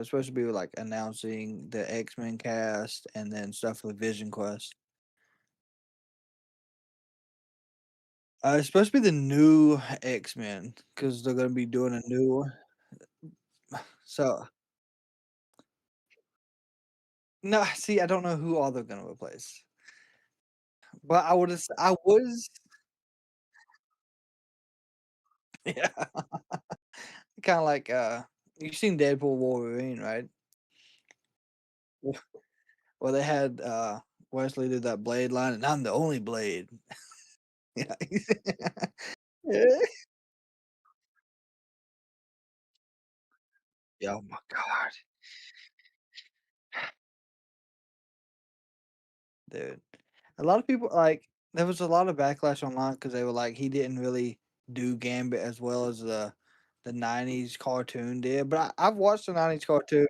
It's supposed to be like announcing the X-Men cast and then stuff with Vision Quest. It's supposed to be the new X-Men because they're gonna be doing a new one. So no, see, I don't know who all they're gonna replace, but I was yeah, kind of like you've seen Deadpool Wolverine, right? Well, they had Wesley do that Blade line, and I'm the only Blade. Yeah. Yeah. Yeah, oh my god, dude. A lot of people like there was a lot of backlash online because they were like he didn't really do Gambit as well as the '90s cartoon did. But I've watched the '90s cartoon,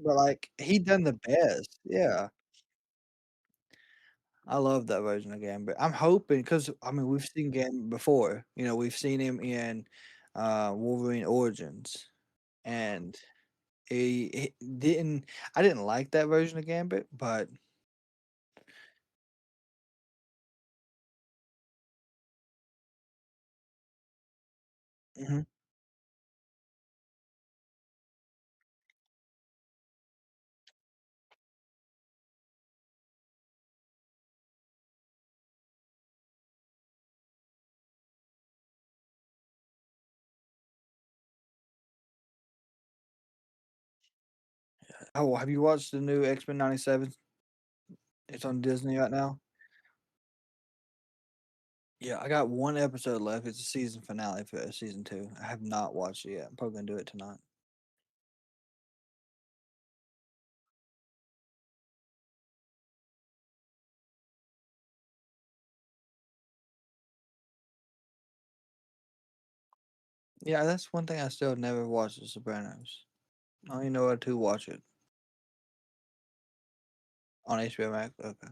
but like he done the best. Yeah, I love that version of Gambit. I'm hoping because I mean we've seen Gambit before. You know we've seen him in Wolverine Origins, and he didn't. I didn't like that version of Gambit, but mhm. Oh, have you watched the new X Men '97? It's on Disney right now. Yeah, I got one episode left. It's a season finale for season two. I have not watched it yet. I'm probably gonna do it tonight. Yeah, that's one thing I still never watched The Sopranos. I don't even know where to watch it on HBO Max. Okay.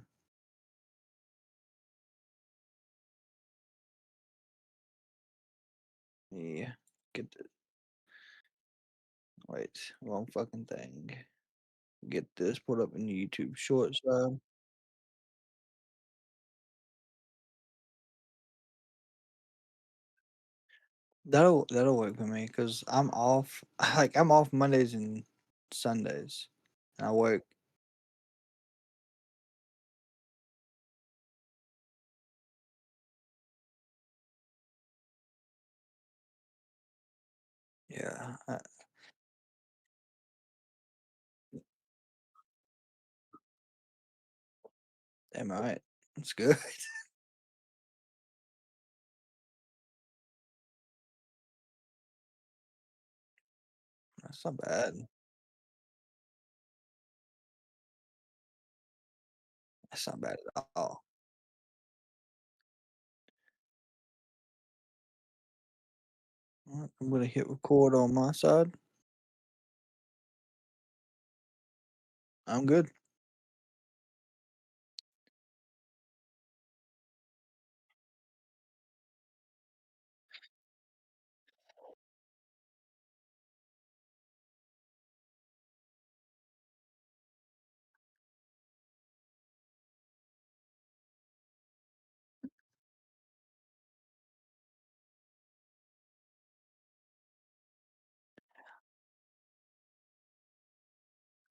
Yeah. Get the wait, wrong fucking thing. Get this put up in YouTube Shorts. That'll work for me because I'm off. Like I'm off Mondays and Sundays, and I work. Yeah, am I right? That's good. That's not bad. That's not bad at all. Alright, I'm gonna hit record on my side. I'm good.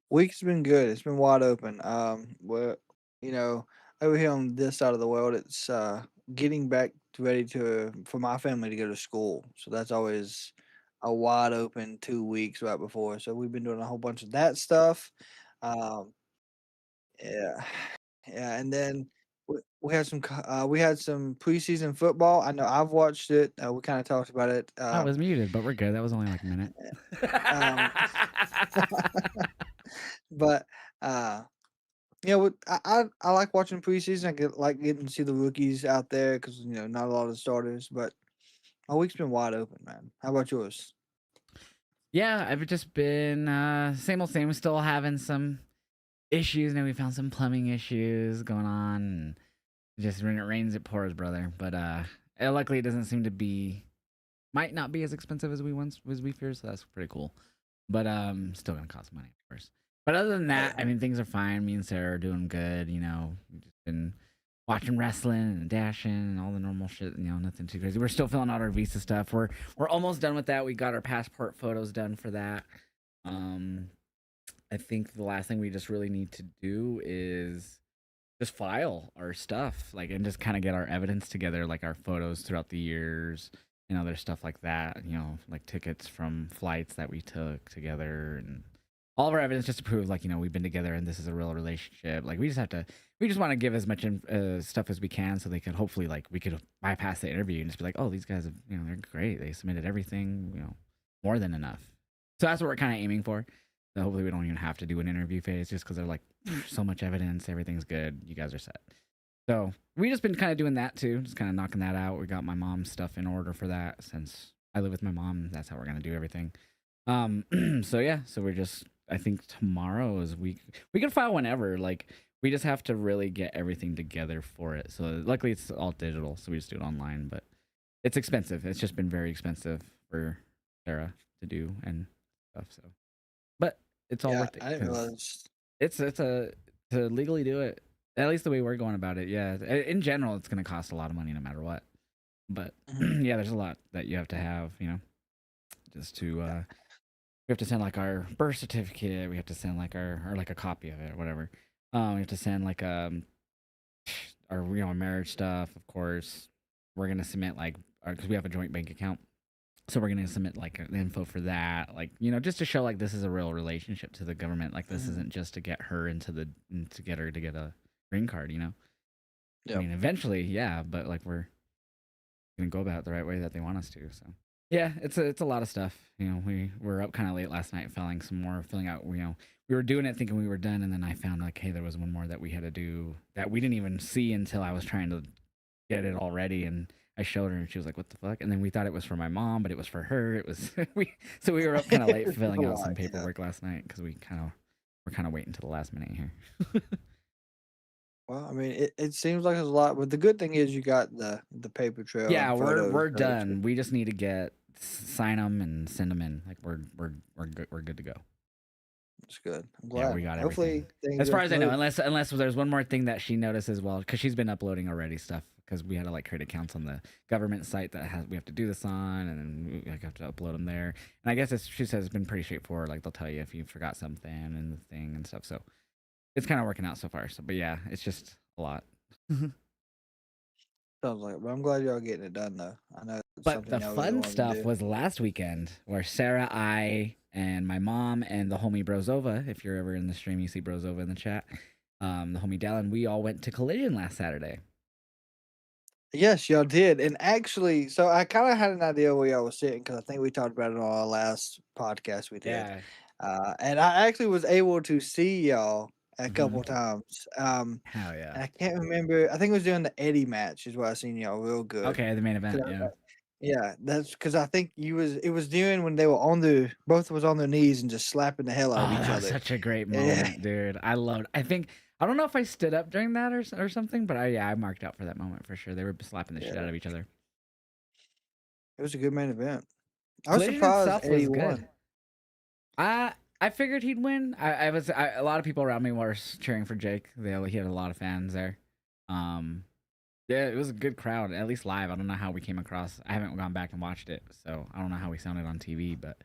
Week's been good. It's been wide open. Well, you know, over here on this side of the world, it's getting back ready to for my family to go to school. So that's always a wide open 2 weeks right before. So we've been doing a whole bunch of that stuff. Um, yeah, yeah, and then we had we had some preseason football. I know I've watched it. We kind of talked about it. I was muted, but we're good. That was only like a minute. Um, but yeah, I like watching preseason. I get like getting to see the rookies out there because not a lot of starters. But my week's been wide open, man. How about yours? Yeah, I've just been same old same. Still having some issues. Now we found some plumbing issues going on. And just when it rains, it pours, brother. But luckily, it doesn't seem to be. Might not be as expensive as we feared. So that's pretty cool. But still gonna cost money, of course. But other than Oh that, yeah. I mean, things are fine. Me and Sarah are doing good. You know, we've just been watching wrestling and dashing and all the normal shit. You know, nothing too crazy. We're still filling out our visa stuff. We're almost done with that. We got our passport photos done for that. Um, I think the last thing we just really need to do is just file our stuff, like, and just kind of get our evidence together, like our photos throughout the years and other stuff like that. You know, like tickets from flights that we took together and all of our evidence just to prove, like, you know, we've been together and this is a real relationship. Like, we just want to give as much stuff as we can so they can hopefully, like, we could bypass the interview and just be like, oh, these guys have, you know, they're great. They submitted everything, you know, more than enough. So that's what we're kind of aiming for. So hopefully we don't even have to do an interview phase just because they're like, so much evidence, everything's good, you guys are set. So we just been kind of doing that too, just kind of knocking that out. We got my mom's stuff in order for that since I live with my mom. That's how we're gonna do everything. So yeah, so we're just, I think tomorrow is we can file whenever. Like, we just have to really get everything together for it. So luckily it's all digital, so we just do it online. But it's expensive. It's just been very expensive for Sarah to do and stuff. So, but it's all Yeah, worth it I didn't because realize. it's a to legally do it. At least the way we're going about it, yeah. In general, it's gonna cost a lot of money no matter what. But Mhm. yeah, there's a lot that you have to have, you know, just to Yeah. we have to send like our birth certificate. We have to send like our or like a copy of it or whatever. We have to send like our, you know, marriage stuff. Of course, we're gonna submit like because we have a joint bank account. So we're gonna submit like the info for that, like, you know, just to show like this is a real relationship to the government. Like, this Mhm. isn't just to get her to get her to get a green card. You know, I Yep. mean, eventually, yeah, but like we're gonna go about it the right way that they want us to. So yeah, it's a lot of stuff. You know, we were up kind of late last night filling out. You know, we were doing it thinking we were done, and then I found like, hey, there was one more that we had to do that we didn't even see until I was trying to get it all ready, and I showed her and she was like, what the fuck? And then we thought it was for my mom, but it was for her. It was we were up kind of late It's a filling out some lot. Yeah. paperwork last night because we're kind of waiting to the last minute here. Well, I mean, it seems like it's a lot, but the good thing is you got the paper trail Yeah, and photos. we're So it's done. We just need to sign them and send them in. Like, we're good to go. it's good. I'm Yeah, glad. we got everything. Hopefully things As go far as I know, smooth. unless there's one more thing that she notices, well, because she's been uploading already stuff, because we had to like create accounts on the government site that has we have to do this on, and then we like, have to upload them there. And I guess she says it's been pretty straightforward. Like, they'll tell you if you forgot something and the thing and stuff. So it's kind of working out so far. So, but yeah, it's just a lot. Sounds like it, but I'm glad y'all getting it done though. I know it's But something the y'all really fun wanted to stuff do. was last weekend where Sarah, I, and my mom and the homie Brozova, if you're ever in the stream, you see Brozova in the chat, the homie Dallin, we all went to Collision last Saturday. Yes, y'all did. And actually, so I kind of had an idea where y'all was sitting because I think we talked about it on our last podcast we did. Yeah. And I actually was able to see y'all a Mm-hmm. couple times. Hell yeah. And I can't remember. I think it was during the Eddie match is where I seen y'all real good. Okay, the main 'Cause event. Yeah. yeah, that's because I think it was doing when they were on the both was on their knees and just slapping the hell out of Oh, each that was other. such a great Yeah, moment, dude. I loved. I think I don't know if I stood up during that or something, but I marked out for that moment for sure. They were slapping the shit out yeah, of each other. it was a good main event. I was Collision surprised itself Eddie was good. won. I figured he'd win. A lot of people around me were cheering for Jake. He had a lot of fans there. Um, yeah, it was a good crowd, at least live. I don't know how we came across. I haven't gone back and watched it, so I don't know how we sounded on TV, but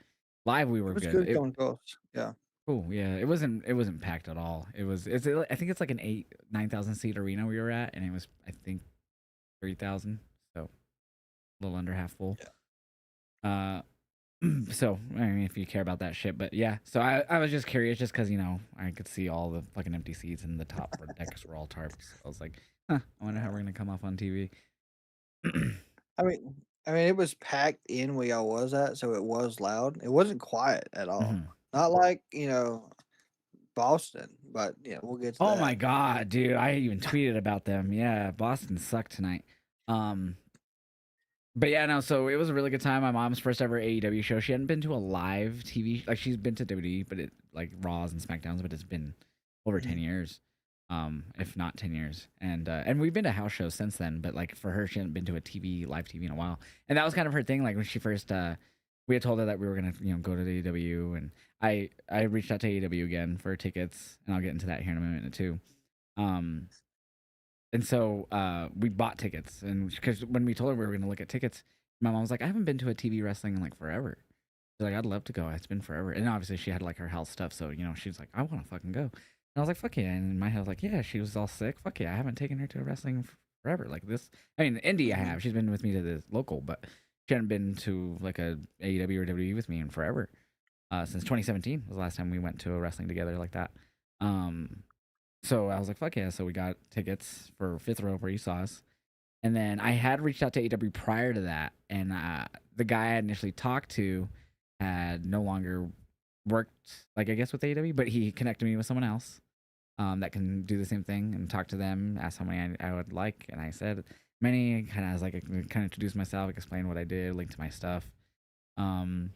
live we It were was good. good coming across. Yeah. Cool. Yeah, it wasn't packed at all. I think it's like an 9,000 seat arena we were at, and it was, I think, 3,000, so a little under half full. Yeah. Uh, so I mean, if you care about that shit, but yeah. So I was just curious, just because, you know, I could see all the fucking empty seats and the top decks were all tarps. I was like, huh, I wonder how we're gonna come off on TV. I mean, it was packed in where y'all was at, so it was loud. It wasn't quiet at all. Mhm. Not like, Boston, but yeah, we'll get to Oh that. my god, dude! I even tweeted about them. Yeah, Boston sucked tonight. Um, But yeah, no. So it was a really good time. My mom's first ever AEW show. She hadn't been to a live TV, like, she's been to WWE, but it like Raws and SmackDowns, but it's been over 10 years, if not 10 years. And we've been to house shows since then. But like for her, she hadn't been to a live TV in a while, and that was kind of her thing. Like when she first we had told her that we were gonna, go to the AEW, and I reached out to AEW again for tickets, and I'll get into that here in a minute too. Um, and so we bought tickets, and because when we told her we were gonna look at tickets, my mom was like, I haven't been to a TV wrestling in like forever. She's like, I'd love to go. It's been forever, and obviously she had like her health stuff, so she's like, I want to fucking go. And I was like, fuck yeah. And in my head, I was like, yeah, she was all sick. Fuck yeah, I haven't taken her to a wrestling forever. Like this, I mean, Indy, I Mhm. have. She's been with me to the local, but she hadn't been to like a AEW or WWE with me in forever. Since 2017 was the last time we went to a wrestling together like that. Um, so I was like, fuck yeah. So we got tickets for fifth row where you saw us. And then I had reached out to AEW prior to that. And the guy I initially talked to had no longer worked, like, I guess, with AEW, but he connected me with someone else that can do the same thing and talk to them, ask how many I would like. And I said, many, kind of, as like, kind of introduced myself, explained what I did, linked to my stuff. Um,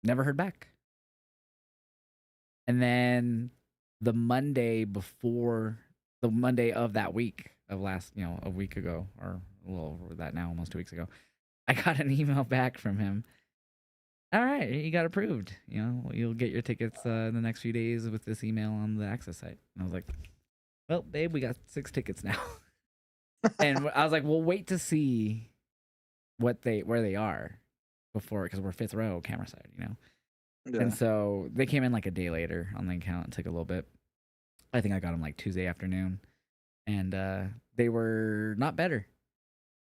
Never heard back. And then the Monday before, the Monday of that week of last, a week ago, or a little over that now, almost 2 weeks ago, I got an email back from him. All right, you got approved. You'll get your tickets in the next few days with this email on the access site. And I was like, well, babe, we got 6 tickets now. And I was like, we'll wait to see where they are before, because we're fifth row camera side. And Yeah. so they came in like a day later on the account. It took a little bit. I think I got them like Tuesday afternoon, and they were not better.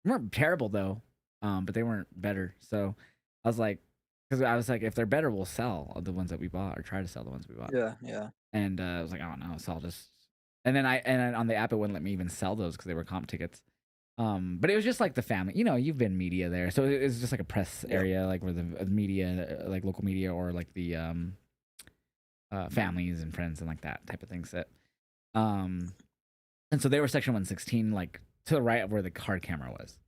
They weren't terrible though, but they weren't better. So I was like, because I was like, if they're better, we'll sell the ones that we bought, or try to sell the ones we bought. Yeah. Yeah. And I was like, I don't know, so I'll just. And then on the app it wouldn't let me even sell those because they were comp tickets. But it was just like the family. You've been media there, so it was just like a press Yep. area, like where the media, like local media, or like the families and friends and like that type of thing sit. Um, and so they were section 116, like to the right of where the card camera was.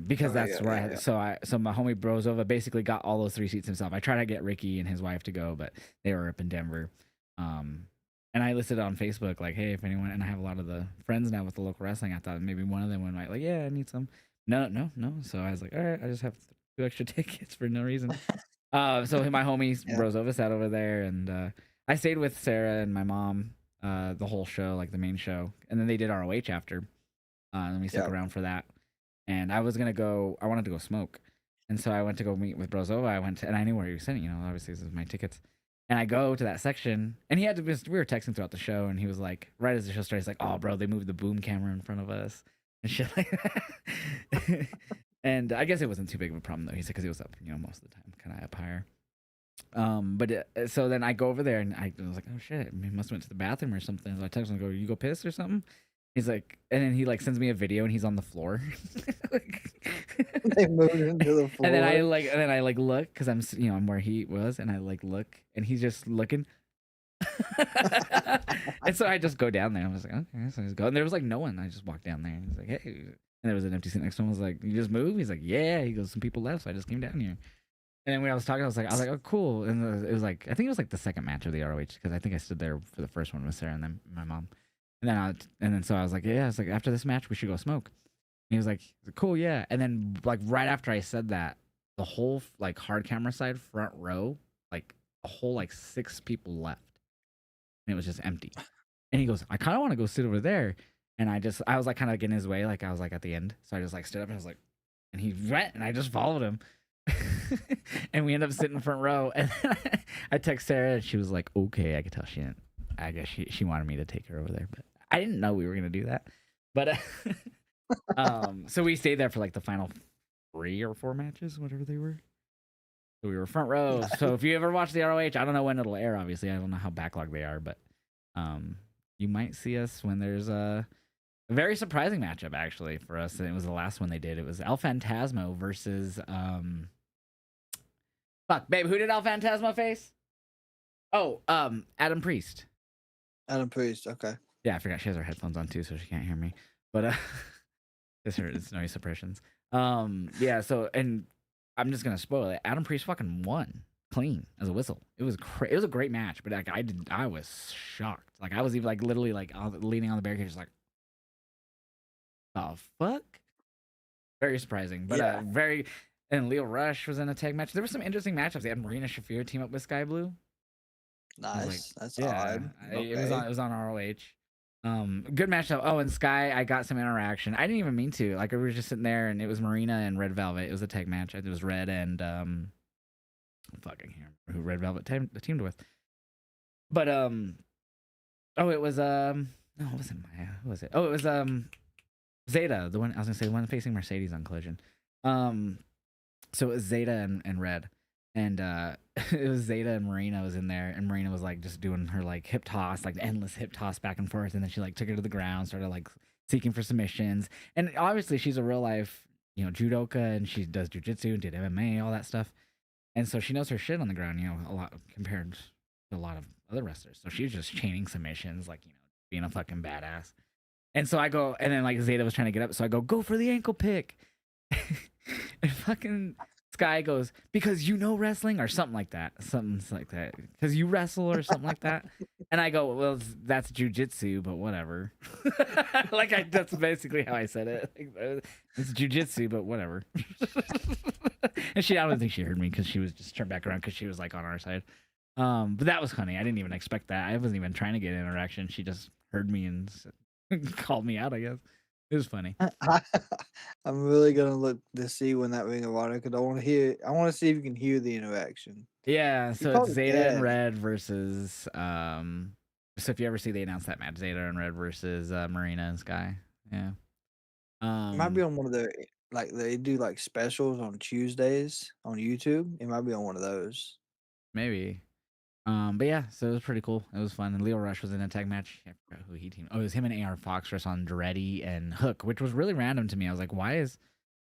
Because Okay. that's Yeah. where Yeah. Yeah. so my homie Brozova basically got all those 3 seats himself. I tried to get Ricky and his wife to go, but they were up in Denver. Um, and I listed on Facebook like, hey, if anyone, and I have a lot of the friends now with the local wrestling. I thought maybe one of them might like, yeah, I need some. No, no, no. So I was like, all right, I just have 2 extra tickets for no reason. So my homie Yeah. Brozova sat over there, and I stayed with Sarah and my mom the whole show, like the main show, and then they did ROH after. And we stuck Yeah. around for that. And I was gonna go. I wanted to go smoke, and so I went to go meet with Brozova. And I knew where he was sitting. Obviously this is my tickets. And I go to that section, and he had to. We were texting throughout the show, and he was like, right as the show started, he's like, "Oh, bro, they moved the boom camera in front of us and shit like that." And I guess it wasn't too big of a problem though. He said because he was up, most of the time, kind of up higher. So then I go over there, and I was like, "Oh shit, he must have went to the bathroom or something." So I text him, and go, "You go piss or something?" He's like, and then he like sends me a video, and he's on the floor. They moved into the And then floor. I like look, because I'm where he was, and I like look, and he's just looking. And so I just go down there. I was like, okay, so I just go, and there was like no one. I just walked down there, and he's like, hey, and there was an empty seat next to him. I was like, you just moved? He's like, yeah. He goes, some people left, so I just came down here. And then when I was talking, I was like, oh, cool. And it was like, I think it was like the second match of the ROH, because I think I stood there for the first one with Sarah and then my mom. And then so I was like, yeah. I was like, after this match, we should go smoke. And he was like, cool, yeah. And then like right after I said that, the whole like hard camera side front row, like a whole like 6 people left, and it was just empty. And he goes, I kind of want to go sit over there. And I was like kind of getting his way, like I was like at the end, so I just like stood up and I was like, and he went, and I just followed him. And we ended up sitting front row, and I text Sarah, and she was like, okay. I could tell she didn't. I guess she wanted me to take her over there, but I didn't know we were gonna do that. But so we stayed there for like the final 3 or 4 matches, whatever they were. So we were front row. So if you ever watch the ROH, I don't know when it'll air. Obviously, I don't know how backlogged they are, but you might see us when there's a very surprising matchup actually for us. And it was the last one they did. It was El Phantasmo versus fuck, babe, who did El Phantasmo face? Oh, Adam Priest. Adam Priest. Okay. Yeah, I forgot she has her headphones on too, so she can't hear me. But it's noise suppressions. Yeah. So, and I'm just gonna spoil it. Adam Priest fucking won clean as a whistle. It was it was a great match, but like I was shocked. Like I was even like literally like leaning on the barricade, just like, the fuck. Very surprising, but Yeah. very. And Leo Rush was in a tag match. There were some interesting matchups. They had Marina Shafir team up with Sky Blue. I was like, Nice. That's yeah, odd. it was on Okay. ROH. Good matchup. Oh, and Sky, I got some interaction. I didn't even mean to. Like, we were just sitting there, and it was Marina and Red Velvet. It was a tag match. It was Red and fucking here who Red Velvet teamed with. But oh, it was no, it wasn't Maya. Who was it? Oh, it was Zeta, the one I was gonna say, the one facing Mercedes on Collision. Um, so it was Zeta and Red, and it was Zeta and Marina was in there, and Marina was like just doing her like hip toss, like endless hip toss back and forth, and then she like took her to the ground, started like seeking for submissions, and obviously she's a real life, judoka, and she does jujitsu and did MMA, all that stuff, and so she knows her shit on the ground, a lot compared to a lot of other wrestlers. So she was just chaining submissions, like being a fucking badass. And so I go, and then like Zeta was trying to get up, so I go for the ankle pick. And fucking Sky goes, because you know wrestling or something like that. Something like that. Because you wrestle or something like that. And I go, well, that's jujitsu, but whatever. That's basically how I said it. It's jujitsu, but whatever. And I don't think she heard me because she was just turned back around because she was like on our side. But that was funny. I didn't even expect that. I wasn't even trying to get interaction. She just heard me and called me out, I guess. It was funny. I'm really gonna look to see when that Ring of Honor because I want to hear. I want to see if you can hear the interaction. Yeah, You so it's probably Zeta and can. Red versus so if you ever see they announce that match, Zeta and Red versus Marina and Sky. Yeah. It might be Um on one of their like they do like specials on Tuesdays on YouTube. It might be on one of those. Maybe. But yeah, so it was pretty cool. It was fun. And Leo Rush was in a tag match. I forgot who he teamed. Oh, it was him and AR Fox versus Andretti and Hook, which was really random to me. I was like, why is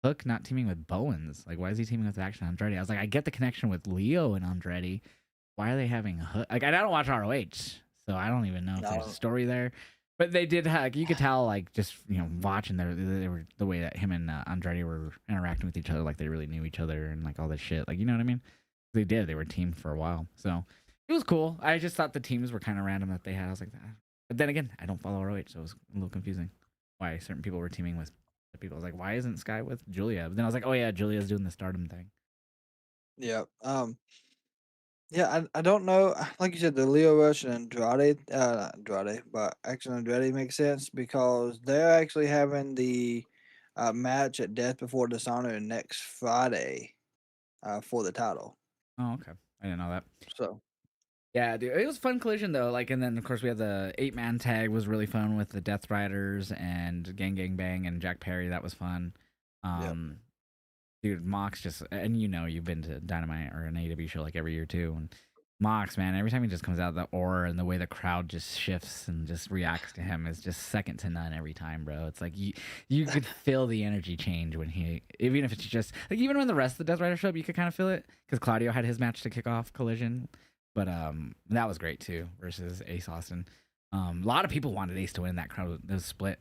Hook not teaming with Bowens? Like, why is he teaming with Action Andretti? I was like, I get the connection with Leo and Andretti. Why are they having Hook? Like, I don't watch ROH, so I don't even know if there's a No, story there. But they did have, you could tell, like, just, watching they were the way that him and Andretti were interacting with each other, like they really knew each other and, like, all this shit. Like, you know what I mean? They did. They were teamed for a while. So it was cool. I just thought the teams were kind of random that they had. I was like, ah. But then again, I don't follow ROH, so it was a little confusing why certain people were teaming with people. I was like, why isn't Sky with Julia? But then I was like, oh, yeah, Julia's doing the stardom thing. yeah. Yeah, I don't know. Like you said, the Leo Rush and Andrade, not Andrade, but actually Andrade makes sense because they're actually having the match at Death Before Dishonor next Friday for the title. Oh, okay. I didn't know that. So, Yeah, dude, it was fun collision though. Like, and then of course we had the 8-man tag was really fun with the Death Riders and Gang Gang Bang and Jack Perry. That was fun. yep. Um, dude, Mox just, and you've been to Dynamite or an AEW show like every year too. And Mox, man, every time he just comes out, the aura and the way the crowd just shifts and just reacts to him is just second to none every time, bro. It's like you could feel the energy change when even if it's just like even when the rest of the Death Rider show up, you could kind of feel it because Claudio had his match to kick off Collision, but that was great too versus Ace Austin. A lot of people wanted Ace to win. That crowd was split.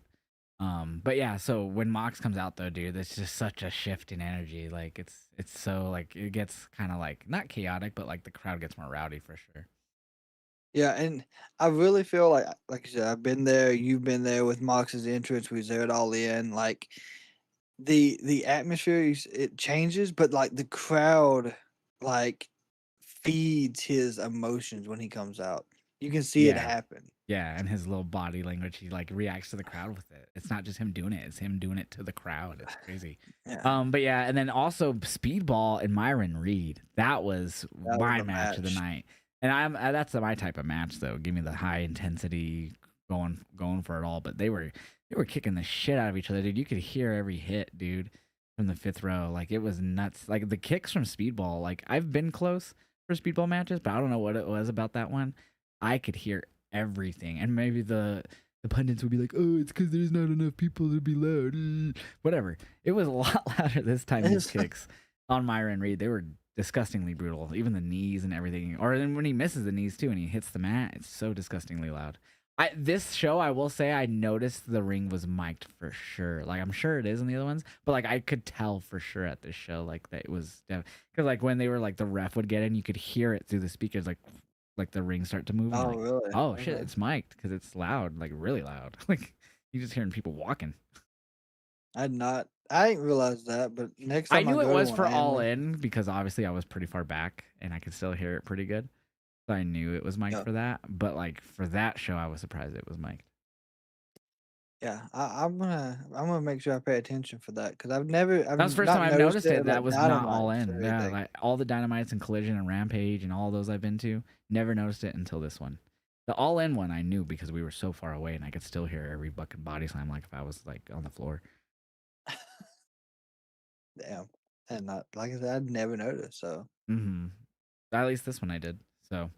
But yeah, so when Mox comes out though, dude, it's just such a shift in energy. Like it's so like it gets kind of like not chaotic, but like the crowd gets more rowdy for sure. Yeah, and I really feel like you said, I've been there, you've been there with Mox's entrance, we was there at All In. Like the atmosphere it changes, but like the crowd like feeds his emotions when he comes out. You can see it Yeah. happen. Yeah, and his little body language, he like reacts to the crowd with it. It's not just him doing it; it's him doing it to the crowd. It's crazy. Yeah, But yeah, and then also Speedball and Myron Reed. That was that was my a match of the match. night, and that's my type of match though. Give me the high intensity, going for it all. But they were kicking the shit out of each other, dude. You could hear every hit, dude, from the fifth row. Like it was nuts. Like the kicks from Speedball. Like I've been close for Speedball matches, but I don't know what it was about that one. I could hear everything, and maybe the pundits would be like, "Oh, it's because there's not enough people to be loud." Whatever. It was a lot louder this time. These kicks on Myron Reed, they were disgustingly brutal. Even the knees and everything, or then when he misses the knees too, and he hits the mat, it's so disgustingly loud. This show, I will say, I noticed the ring was mic'd for sure. Like I'm sure it is in the other ones, but like I could tell for sure at this show, like that it was because like when they were like the ref would get in, you could hear it through the speakers, like the ring start to move. I'm Oh, like, really? oh shit, Okay. it's mic'd because it's loud, like really loud. Like you just hearing people walking. I not. I didn't realize that, but next I time I knew it go to was one, for I am All going. In because obviously I was pretty far back and I could still hear it pretty good. So I knew it was mic'd Yeah, for that. But like for that show, I was surprised it was mic'd. yeah. I'm gonna make sure I pay attention for that because I've That was the first time not I've noticed noticed it it. at That like was not All dynamites or In. Yeah, anything. like all the Dynamites and Collision and Rampage and all those I've been to, never noticed it until this one. The All In one I knew because we were so far away and I could still hear every fucking body slam like if I was like on the floor. Damn, and not like I said, I'd never noticed. So Mm-hmm. At least this one I did. So,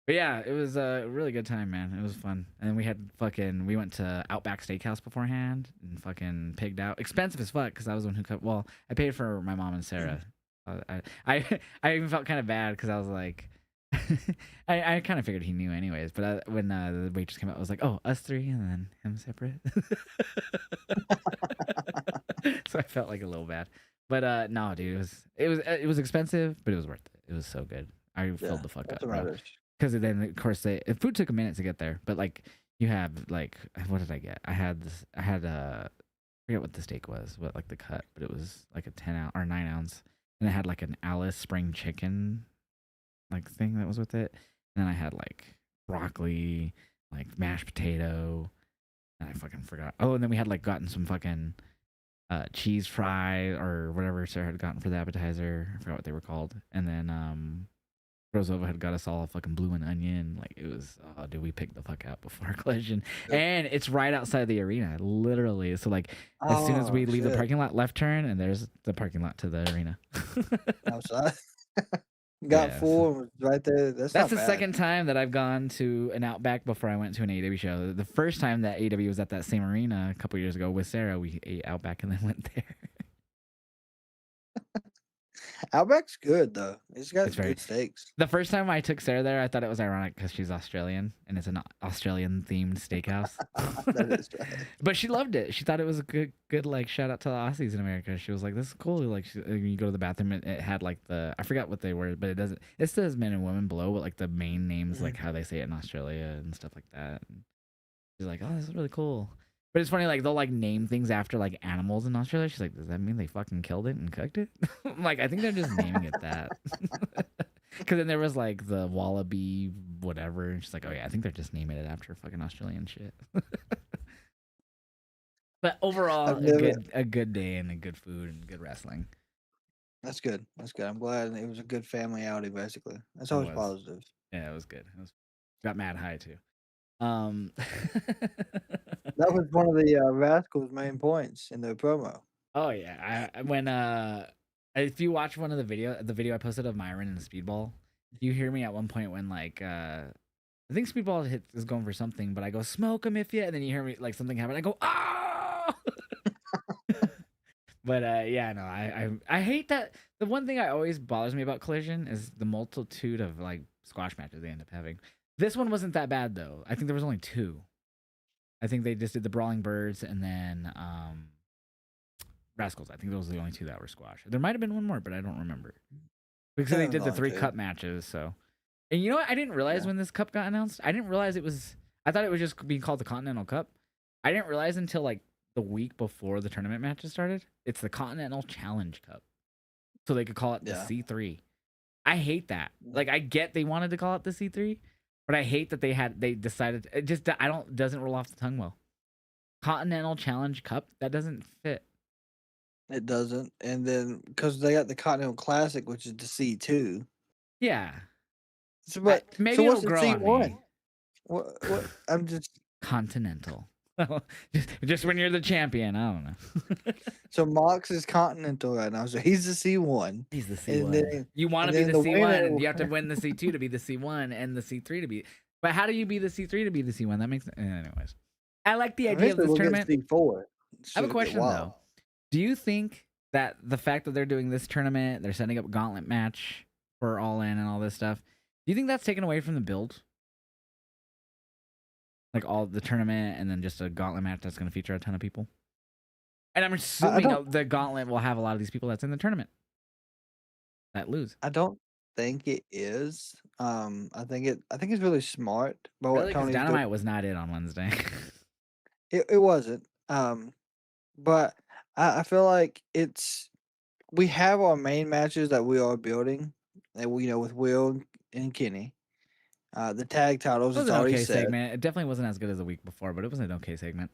but yeah, it was a really good time, man. It was fun. And we went to Outback Steakhouse beforehand and fucking pigged out. Expensive as fuck because I was the one who cut. Well, I paid for my mom and Sarah. I even felt kind of bad because I was like, I kind of figured he knew anyways. But when the waitress came out, I was like, oh, us three and then him separate. So I felt like a little bad. But no, dude, it was expensive, but it was worth it. It was so good. I filled yeah, the fuck that's up, what bro. matters. Because then, of course, the food took a minute to get there. But like, you have like, what did I get? I had this. I had I forget what the steak was, what like the cut, but it was like a 10 ounce or 9 ounce, and it had like an Alice spring chicken like thing that was with it. And then I had like broccoli, like mashed potato, and I fucking forgot. Oh, and then we had like gotten some fucking cheese fry or whatever Sarah had gotten for the appetizer. I forgot what they were called. And then Rosova had got us all fucking blue and onion. Like it was, oh, dude, we picked the fuck out before collision. Yeah. And it's right outside the arena, literally. So like, as soon as Oh we leave the shit! parking lot, left turn, and there's the parking lot to the arena. Outside, got Yeah. full and was right there. That's That's not the bad. second time that I've gone to an Outback before I went to an AEW show. The first time that AEW was at that same arena a couple years ago with Sarah, we ate Outback and then went there. Outback's good though. It's It's got very. good steaks. The first time I took Sarah there, I thought it was ironic because she's Australian and it's an Australian themed steakhouse. That is right. But she loved it. She thought it was a good like shout out to the Aussies in America. She was like, "This is cool." Like you go to the bathroom, it had like I forgot what they were, but it doesn't. It says men and women below, but like the main names, like Mhm. how they say it in Australia and stuff like that. And she's like, "Oh, this is really cool." But it's funny, like they'll like name things after like animals in Australia. She's like, "Does that mean they fucking killed it and cooked it?" I'm like, I think they're just naming it that. Because then there was like the wallaby, whatever. And she's like, "Oh yeah, I think they're just naming it after fucking Australian shit." But overall, I've never. a good day and a good food and good wrestling. That's good. That's good. I'm glad it was a good family outing. Basically, that's It always was, positive. yeah, it was good. It was got mad high too. Um, That was one of the Rascals' main points in the promo. oh yeah, when if you watch one of the video I posted of Myron and the Speedball, you hear me at one point when like I think Speedball is going for something, but I go smoke him if you, and then you hear me like something happen. I go oh. But yeah, no, I hate that. The one thing I always bothers me about Collision is the multitude of like squash matches they end up having. This one wasn't that bad though. I think there was only two. I think they just did the Brawling Birds and then Rascals. I think those were the only two that were squash. There might have been one more, but I don't remember because Yeah, they there was did the only three two. cup matches. So, and you know what? I didn't realize Yeah. when this cup got announced. I didn't realize it was. I thought it was just being called the Continental Cup. I didn't realize until like the week before the tournament matches started. It's the Continental Challenge Cup, so they could call it the Yeah. C3. I hate that. Like I get they wanted to call it the C3, but I hate that they decided it just I don't doesn't roll off the tongue well. Continental Challenge Cup that doesn't fit. It doesn't, and then because they got the Continental Classic, which is the C2. Yeah, So, but so maybe what's it'll the grow on me. C1? What? I'm just Continental. just when you're the champion, I don't know. so Mox is Continental right now, so he's the C1, He's the and C1. then You want to and be then the the C1, winner. and you have to win the C2 to be the C1, and the C3 to be. But how do you be the C3 to be the C1? That makes anyways. I like the idea of Eventually, this we'll get tournament. C4. I have a Should get question wild. though. Do you think that the fact that they're doing this tournament, they're setting up a gauntlet match for All In and all this stuff, do you think that's taken away from the build? Like all the tournament and then just a gauntlet match that's going to feature a ton of people? And I'm I assuming don't. the gauntlet will have a lot of these people that's in the tournament that lose. I don't think it is. I think it's really smart by what Really? Because Tony's doing. Dynamite was not it on Wednesday. It wasn't. But I feel like we have our main matches that we are building, and we with Will and Kenny. The tag titles, It was it's an already okay set. segment. It definitely wasn't as good as the week before, but it was an okay segment.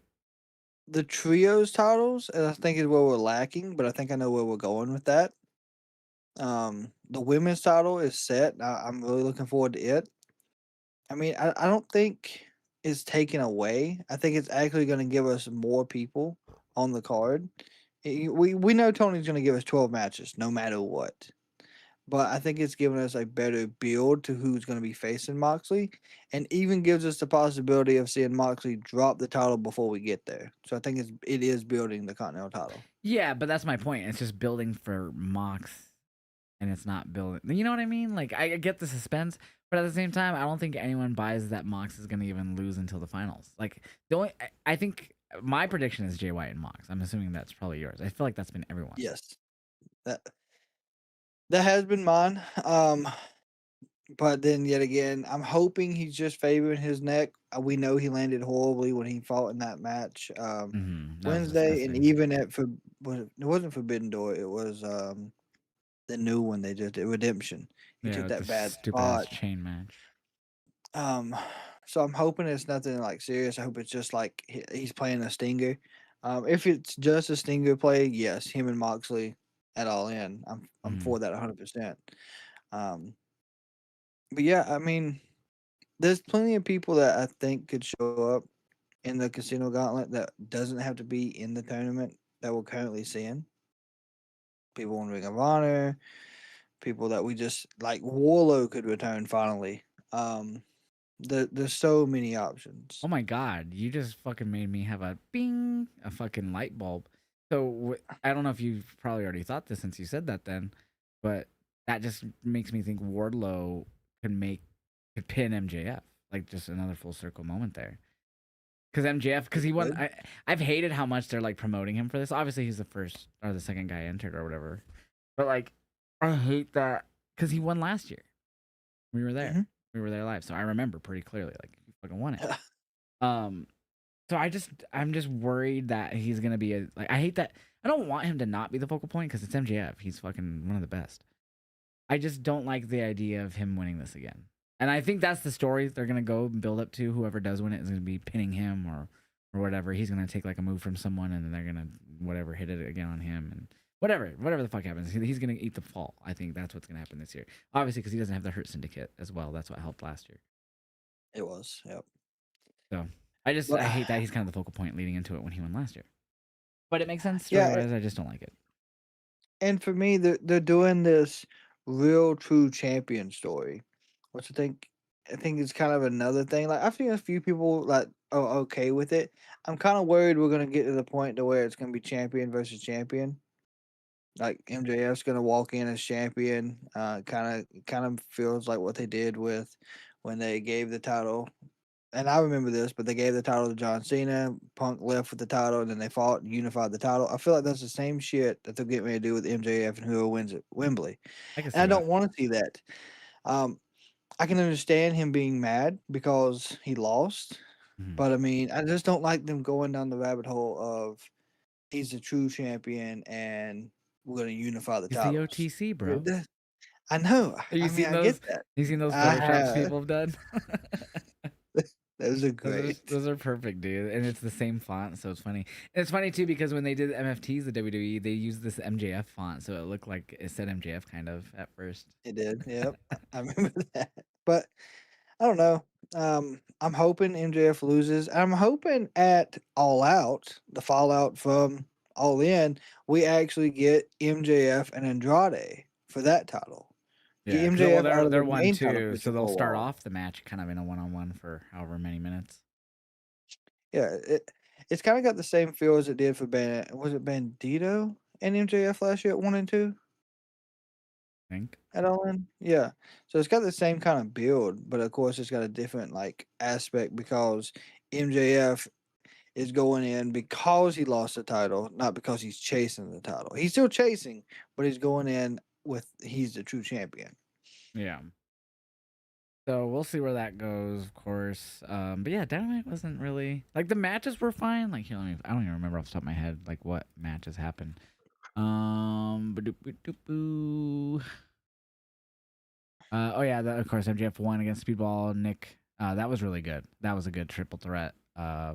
The trios titles, I think is where we're lacking, but I think I know where we're going with that. The women's title is set. I'm really looking forward to it. I mean, I don't think it's taken away. I think it's actually going to give us more people on the card. We know Tony's going to give us 12 matches no matter what. But I think it's giving us a better build to who's going to be facing Moxley, and even gives us the possibility of seeing Moxley drop the title before we get there. So I think it is building the Continental title. Yeah, but that's my point. It's just building for Mox, and it's not building. You know what I mean? Like I get the suspense, but at the same time, I don't think anyone buys that Mox is gonna even lose until the finals. Like the only, I think my prediction is Jay White and Mox. I'm assuming that's probably yours. I feel like that's been everyone's. Yes, that that has been mine. But then yet again, I'm hoping he's just favoring his neck. We know he landed horribly when he fought in that match That was Wednesday, and disgusting. even it wasn't Forbidden Door. It was the new one they just did, Redemption. He Yeah, took with the that bad stupid ass spot. chain match. Um, so I'm hoping it's nothing like serious. I hope it's just like he's playing a stinger. If it's just a stinger play, yes, him and Moxley at all in. I'm Hmm for that 100%. Um, but yeah, I mean, there's plenty of people that I think could show up in the Casino Gauntlet that doesn't have to be in the tournament that we're currently seeing. People in Ring of Honor, people that we just like. Warlow could return finally. Um, there's so many Oh options. my god, you just fucking made me have a bing, a fucking light bulb. So I don't know if you've probably already thought this since you said that then, but that just makes me think Wardlow could pin MJF. Like just another full circle moment there. Because MJF, because It he won. could. I've hated how much they're like promoting him for this. Obviously, he's the first or the second guy entered or whatever. But like, I hate that because he won last year. We were there. Hmm. We were there live, so I remember pretty clearly. Like, he fucking won it. Um, so I'm just worried that he's gonna be a like. I hate that. I don't want him to not be the focal point because it's MJF. He's fucking one of the best. I just don't like the idea of him winning this again. And I think that's the story they're gonna go and build up to. Whoever does win it is gonna be pinning him or whatever. He's gonna take like a move from someone and then they're gonna whatever hit it again on him and whatever the fuck happens. He's gonna eat the fall. I think that's what's gonna happen this year. Obviously because he doesn't have the Hurt Syndicate as well. That's what helped last year. It was. Yep. So I But hate that he's kind of the focal point leading into it when he won last year. But it makes sense story yeah, wise. I just don't like it. and for me, they're doing this real true champion story, which I think is kind of another thing. Like I've seen a few people like okay with it. I'm kind of worried we're gonna get to the point to where it's gonna be champion versus champion. Like MJF's gonna walk in as champion. Kind of feels like what they did with when they gave the title. And I remember this, but they gave the title to John Cena. Punk left with the title, and then they fought and unified the title. I feel like that's the same shit that they're getting ready to do with MJF and whoever wins at Wembley. I can And see I that. don't want to see that. Um, I can understand him being mad because he lost, Mhm. but I mean, I just don't like them going down the rabbit hole of he's the true champion and we're going to unify the He's the titles. OTC, bro. Th- I know. Have you I mean, seen I get those? that. You seen those I photoshops have. people have done? Those are great. Those are perfect, dude. And it's the same font, so it's funny. And it's funny too because when they did MFTs, the WWE, they used this MJF font, so it looked like it said MJF kind of at first. It did. Yep. I remember that. But I don't know. I'm hoping MJF loses. I'm hoping at All Out, the fallout from All In, we actually get MJF and Andrade for that title. Get Yeah, because well, MJF out of the they're one main title two, so picture they'll for a start while. off the match kind of in a one on one for however many minutes. Yeah, it's kind of got the same feel as it did for was it Bandito and MJF last year at 1 and 2 I think. at All In? Yeah. So it's got the same kind of build, but of course it's got a different like aspect because MJF is going in because he lost the title, not because he's chasing the title. He's still chasing, but he's going in with he's the true champion. Yeah. So we'll see where that goes, of course. But yeah, Dynamite wasn't really like the matches were fine. Like, you know, I don't even remember off the top of my head like what matches happened. Ba-doop-ba-doop-boo. Oh yeah, of course MJF won against Speedball Nick. That was really good. That was a good triple threat.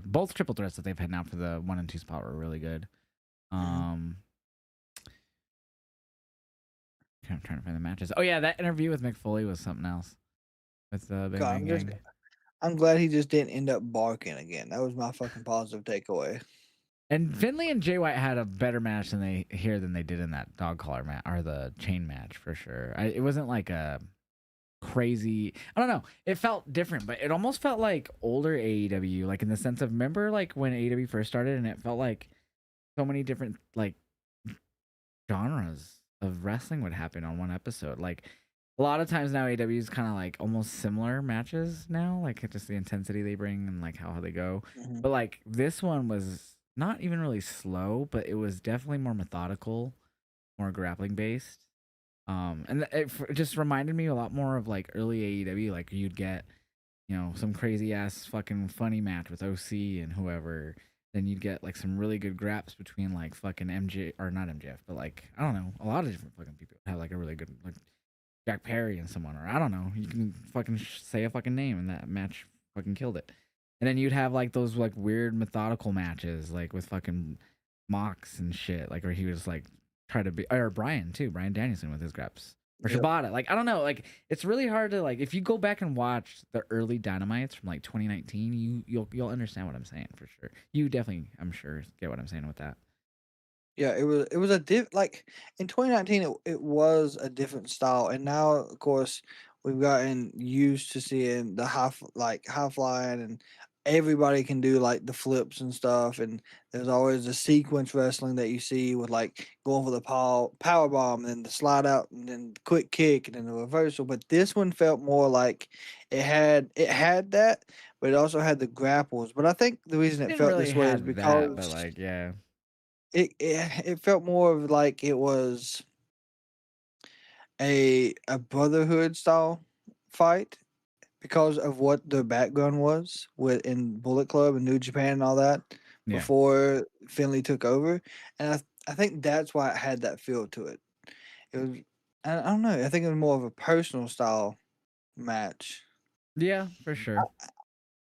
Both triple threats that they've had now for the 1 and 2 spot were really good. Mhm. Um, I'm trying to find the matches. Oh yeah, that interview with Mick Foley was something else with the Bang God, Bang Gang. I'm glad he just didn't end up barking again. That was my fucking positive takeaway. And Finley and Jay White had a better match than they did in that dog collar match or the chain match for sure. It wasn't like a crazy. I don't know. It felt different, but it almost felt like older AEW, like in the sense of remember like when AEW first started, and it felt like so many different like genres of wrestling would happen on one episode. Like a lot of times now AEW is kind of like almost similar matches now, like just the intensity they bring and like how they go. Mhm. But like this one was not even really slow, but it was definitely more methodical, more grappling based. And it just reminded me a lot more of like early AEW. Like you'd get, you know, some crazy ass fucking funny match with OC and whoever. Then you'd get like some really good graps between like fucking MJ or not MJF, but like I don't know, a lot of different fucking people have like a really good like Jack Perry and someone, or I don't know. You can fucking say a fucking name, and that match fucking killed it. And then you'd have like those like weird methodical matches, like with fucking Mox and shit, like where he was like try to be, or Brian too, Brian Danielson with his greps, or Yep. Shibata. Like I don't know, like it's really hard to like if you go back and watch the early Dynamites from like 2019, you'll understand what I'm saying for sure. You definitely, I'm sure, get what I'm saying with that. Yeah, it was a like in 2019 it was a different style, and now of course we've gotten used to seeing the high flying, and everybody can do like the flips and stuff, and there's always a sequence wrestling that you see with like going for the power bomb and then the slide out and then the quick kick and then the reversal. But this one felt more like it had that, but it also had the grapples. But I think the reason it Didn't felt really this way is have that, but because like yeah, it felt more of like it was a brotherhood style fight because of what their background was with in Bullet Club and New Japan and all that yeah. before Finley took over, and I think that's why it had that feel to it. It was I don't know. I think it was more of a personal style match. Yeah, for sure.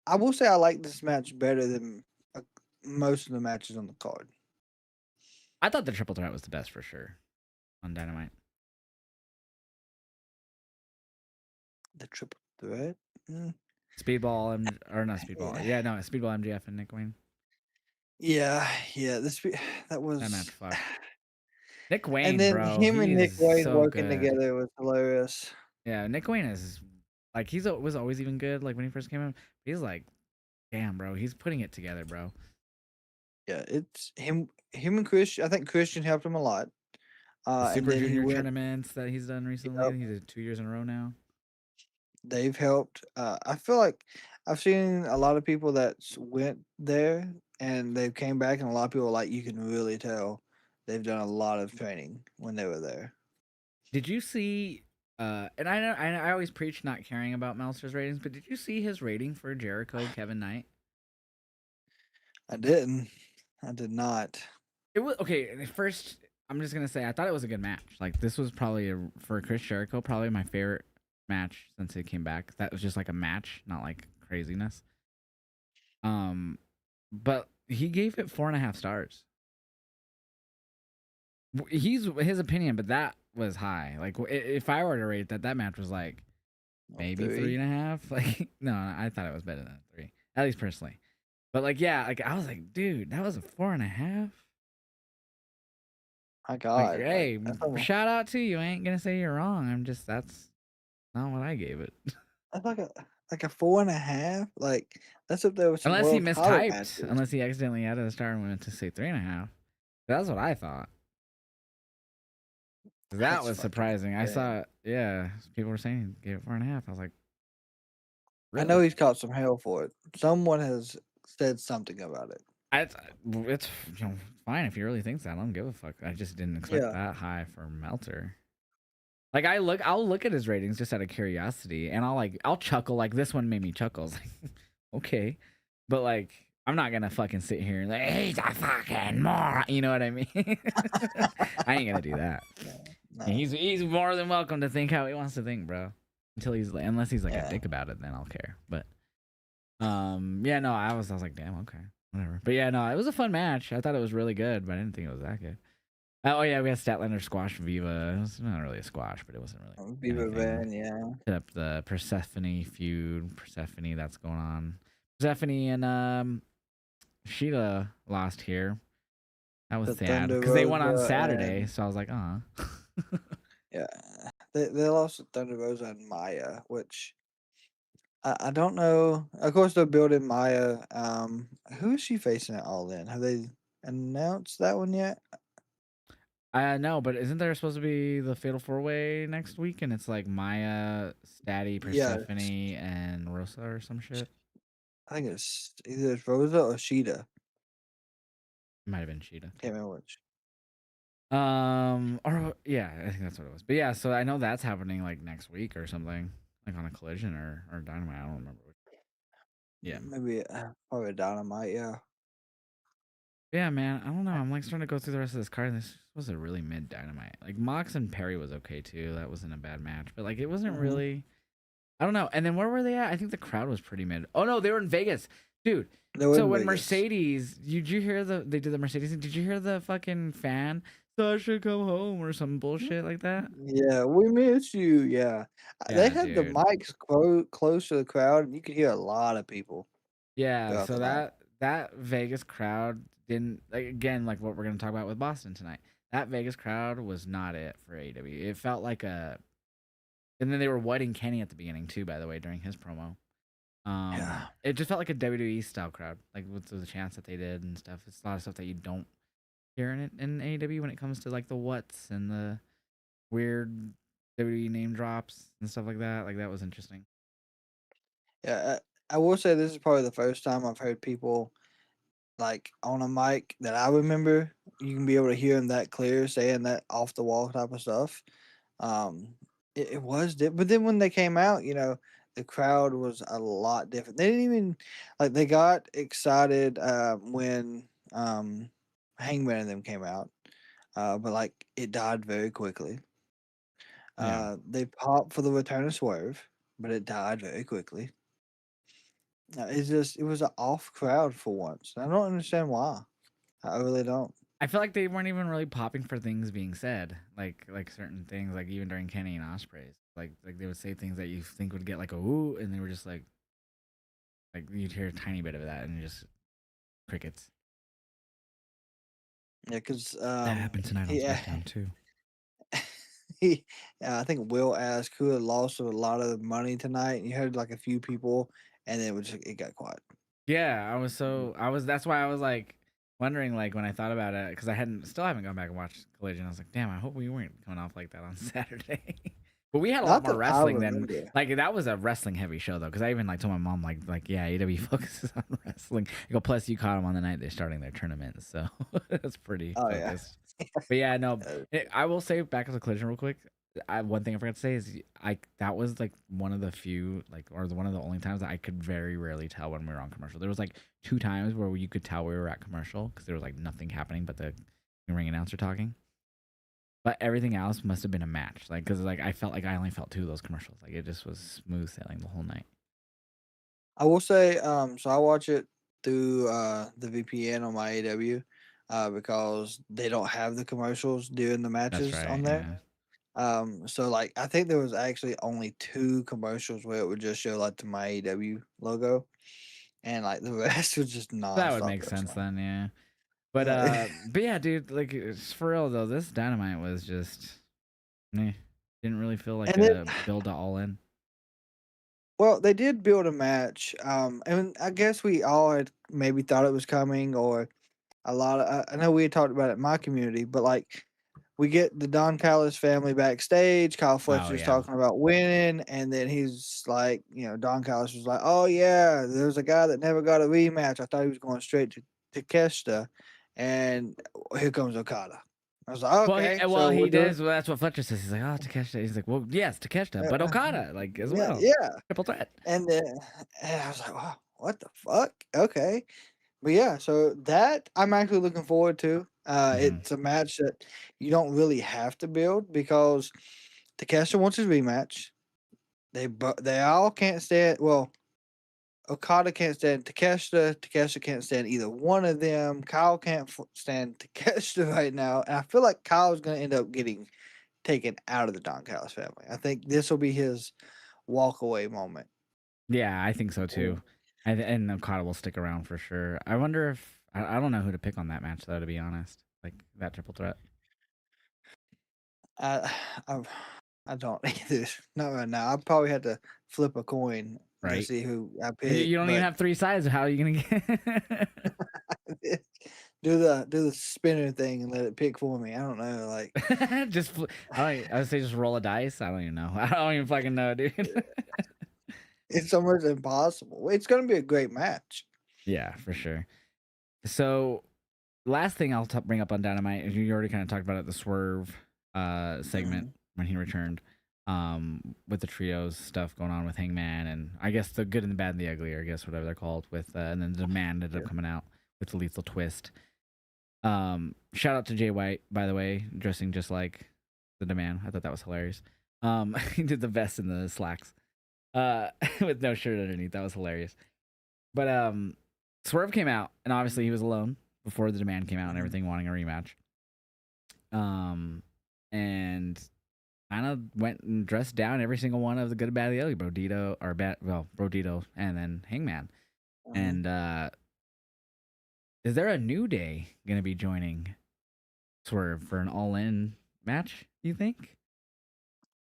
I will say I like this match better than uh, most of the matches on the card. I thought the triple threat was the best for sure on Dynamite. The triple threat. Mm, Speedball or not Speedball. yeah. Yeah, no, Speedball MGF and Nick Wayne. Yeah, yeah, that That match was fucked. Nick and Wayne, then bro, him and he Nick is Wayne so working good. together was hilarious. Yeah, Nick Wayne is like was always even good. Like when he first came in, he's like, damn, bro, he's putting it together, bro. Yeah, it's him and Christian. I think Christian helped him a lot. The And Super then he Junior went. tournaments that he's done recently, Yep, he did 2 years in a row now. they've helped. I feel like I've seen a lot of people that went there and they came back, and a lot of people like you can really tell they've done a lot of training when they were there. Did you see? And I know I always preach not caring about Meltzer's ratings, but did you see his rating for Jericho Kevin Knight? I didn't. I did not. It was okay. First, I'm just gonna say I thought it was a good match. Like this was probably for Chris Jericho, probably my favorite match since he came back. That was just like a match, not like craziness. Um, but he gave it 4.5 stars. He's his opinion, but that was high. Like if I were to rate that, that match was like Oh, maybe three three. and a half. Like no, I thought it was better than 3, at least personally. But like yeah, like I was like, dude, that was a 4.5. My Like, God, like hey, shout out to you. I ain't gonna say you're wrong. I'm just that's not what I gave it. that's like a 4.5. Like that's up there with some Unless he world title mistyped. matches. Unless he accidentally added a star and went to say 3.5. That's what I thought. That That's was fucking surprising. I insane. saw it. Yeah, people were saying he gave it 4.5. I was like, I know really? he's caught some hell for it. Someone has said something about it. It's fine if he really thinks that. I don't give a fuck. I just didn't expect Yeah, that high for Meltzer. Like I'll look at his ratings just out of curiosity, and I'll chuckle. Like this one made me chuckle. I was like, okay, but like I'm not gonna fucking sit here and like he's a fucking moron. You know what I mean? I ain't gonna do that. No, And no, he's more than welcome to think how he wants to think, bro. Until he's like, unless he's like a yeah, dick about it, then I'll care. But yeah, no, I was like, damn, okay, whatever. But yeah, no, it was a fun match. I thought it was really good, but I didn't think it was that good. Oh yeah, we had Statlander squash Viva. It was not really a squash, but it wasn't really Beaver anything. Van, yeah, Hit up the Persephone feud. Persephone that's going on. Persephone and Sheila lost here. That was the sad Thunder because they won on Rosa, Saturday. and So I was like, yeah, they lost to Thunder Rosa and Maya, which I don't know. Of course, they're building Maya. Who is she facing at All In? Have they announced that one yet? I know, but isn't there supposed to be the Fatal 4-Way next week? And it's like Maya, Statty, Yeah, Persephone, and Rosa or some shit. I think it's either Rosa or Sheeta. It might have been Cheetah. Can't remember which. Or yeah, I think that's what it was. But yeah, so I know that's happening like next week or something, like on a Collision or Dynamite. I don't remember which. Yeah, Maybe probably Dynamite. Yeah, yeah, man. I don't know. I'm like starting to go through the rest of this card. And this was a really mid Dynamite. Like Mox and Perry was okay too. That wasn't a bad match, but like it wasn't hmm really. I don't know. And then where were they at? I think the crowd was pretty mid. Oh no, they were in Vegas, dude. they were So in when Vegas. Mercedes, did you hear they did the Mercedes thing? Did you hear the fucking fan? Sasha come home or some bullshit like that? Yeah, we miss you. Yeah, they Yeah, had the dude. mics close to the crowd, and you could hear a lot of people Yeah, throughout so the night. that Vegas crowd didn't like again like what we're gonna talk about with Boston tonight. That Vegas crowd was not it for AEW. It felt like a, and then they were whiting Kenny at the beginning too. By the way, during his promo, Yeah, it just felt like a WWE style crowd, like with the chants that they did and stuff. It's a lot of stuff that you don't hear in AEW when it comes to like the whats and the weird WWE name drops and stuff like that. Like that was interesting. yeah. I will say this is probably the first time I've heard people like on a mic that I remember. You can be able to hear them that clear, saying that off the wall type of stuff. Um, it was but then when they came out, the crowd was a lot different. They didn't even like they got excited when Hangman and them came out, but like it died very quickly. Yeah. They popped for the return of Swerve, but it died very quickly. It was an off crowd for once. I don't understand why. I really don't. I feel like they weren't even really popping for things being said, like certain things, like even during Kenny and Ospreys, like they would say things that you think would get like a ooh, and they were just like you'd hear a tiny bit of that and just crickets. Yeah, because That happened tonight on yeah, SmackDown too. I think Will asked who had lost a lot of money tonight. And you heard like a few people, and then it got quiet. Yeah, I was that's why I was like wondering like when I thought about it because I haven't gone back and watched Collision. I was like, damn, I hope we weren't coming off like that on Saturday. But we had a lot Not more that I wrestling than remember. like that was a wrestling heavy show though because I even like told my mom like yeah AW focuses on wrestling. I go plus you caught them on the night they're starting their tournament so that's pretty Oh yeah. focused. But yeah, no, Uh, I will say back to the Collision real quick. One thing I forgot to say is that was like one of the few like or one of the only times that I could very rarely tell when we were on commercial. There was like two times where you could tell we were at commercial because there was like nothing happening but the ring announcer talking. But everything else must have been a match, like because like I felt like I only felt two of those commercials. Like it just was smooth sailing the whole night. I will say, so I watch it through the VPN on my AW, because they don't have the commercials during the That's matches right. on there. Yeah. So like I think there was actually only two commercials where it would just show like the my AW logo, and like the rest was just That would nonstop make sense wrestling. then, yeah. Yeah. But yeah, dude, like it's for real though, this Dynamite was just meh. Didn't really feel like And then, a build to all in. well, they did build a match, and I guess we all had maybe thought it was coming, or a lot of. I know we had talked about it in my community, but like we get the Don Callis family backstage. Kyle Oh Fletcher's yeah. talking about winning, and then he's like, Don Callis was like, "Oh yeah, there's a guy that never got a rematch. I thought he was going straight to Kesta, and here comes Okada." I was like, okay, Well, so we're he doing, did. Well, that's what Fletcher says. He's like, oh, Takeshita. He's like, well, yes, Takeshita, but uh, Okada, like as yeah, well, yeah. triple threat. And then and I was like, wow, what the fuck? Okay. But yeah, so that I'm actually looking forward to. Hmm. It's a match that you don't really have to build because Takeshita wants his rematch. They all can't stand. Well, Okada can't stand Takeshita. Takeshita can't stand either one of them. Kyle can't stand Takeshita right now, and I feel like Kyle's going to end up getting taken out of the Don Callis family. I think this will be his walk away moment. Yeah, I think so too. And Okada will stick around for sure. I wonder if I don't know who to pick on that match though. To be honest, like that triple threat, I, I, I don't either. Not right now. I probably had to flip a coin to right? see who I You picked, don't even but have three sides. How are you gonna get? do the spinner thing and let it pick for me. I don't know. Like just I would say just roll a dice. I don't even know. I don't even fucking know, dude. it's almost impossible. It's going to be a great match. Yeah, for sure. So last thing I'll bring up on Dynamite is you already kind of talked about it, the Swerve segment Mhm. when he returned, with the trios stuff going on with Hangman and I guess the good and the bad and the ugly, or I guess whatever they're called, with and then the Demand ended up Yeah. coming out with the Lethal Twist. Shout out to Jay White, by the way, dressing just like the Demand. I thought that was hilarious. He did the vest and the slacks, with no shirt underneath. That was hilarious. But Swerve came out, and obviously he was alone before the Demand came out and Mhm. everything, wanting a rematch. And kind of went and dressed down every single one of the good, bad, the ugly, Brodito, and then Hangman. Mhm. And is there a New Day gonna be joining Swerve for an all-in match? You think?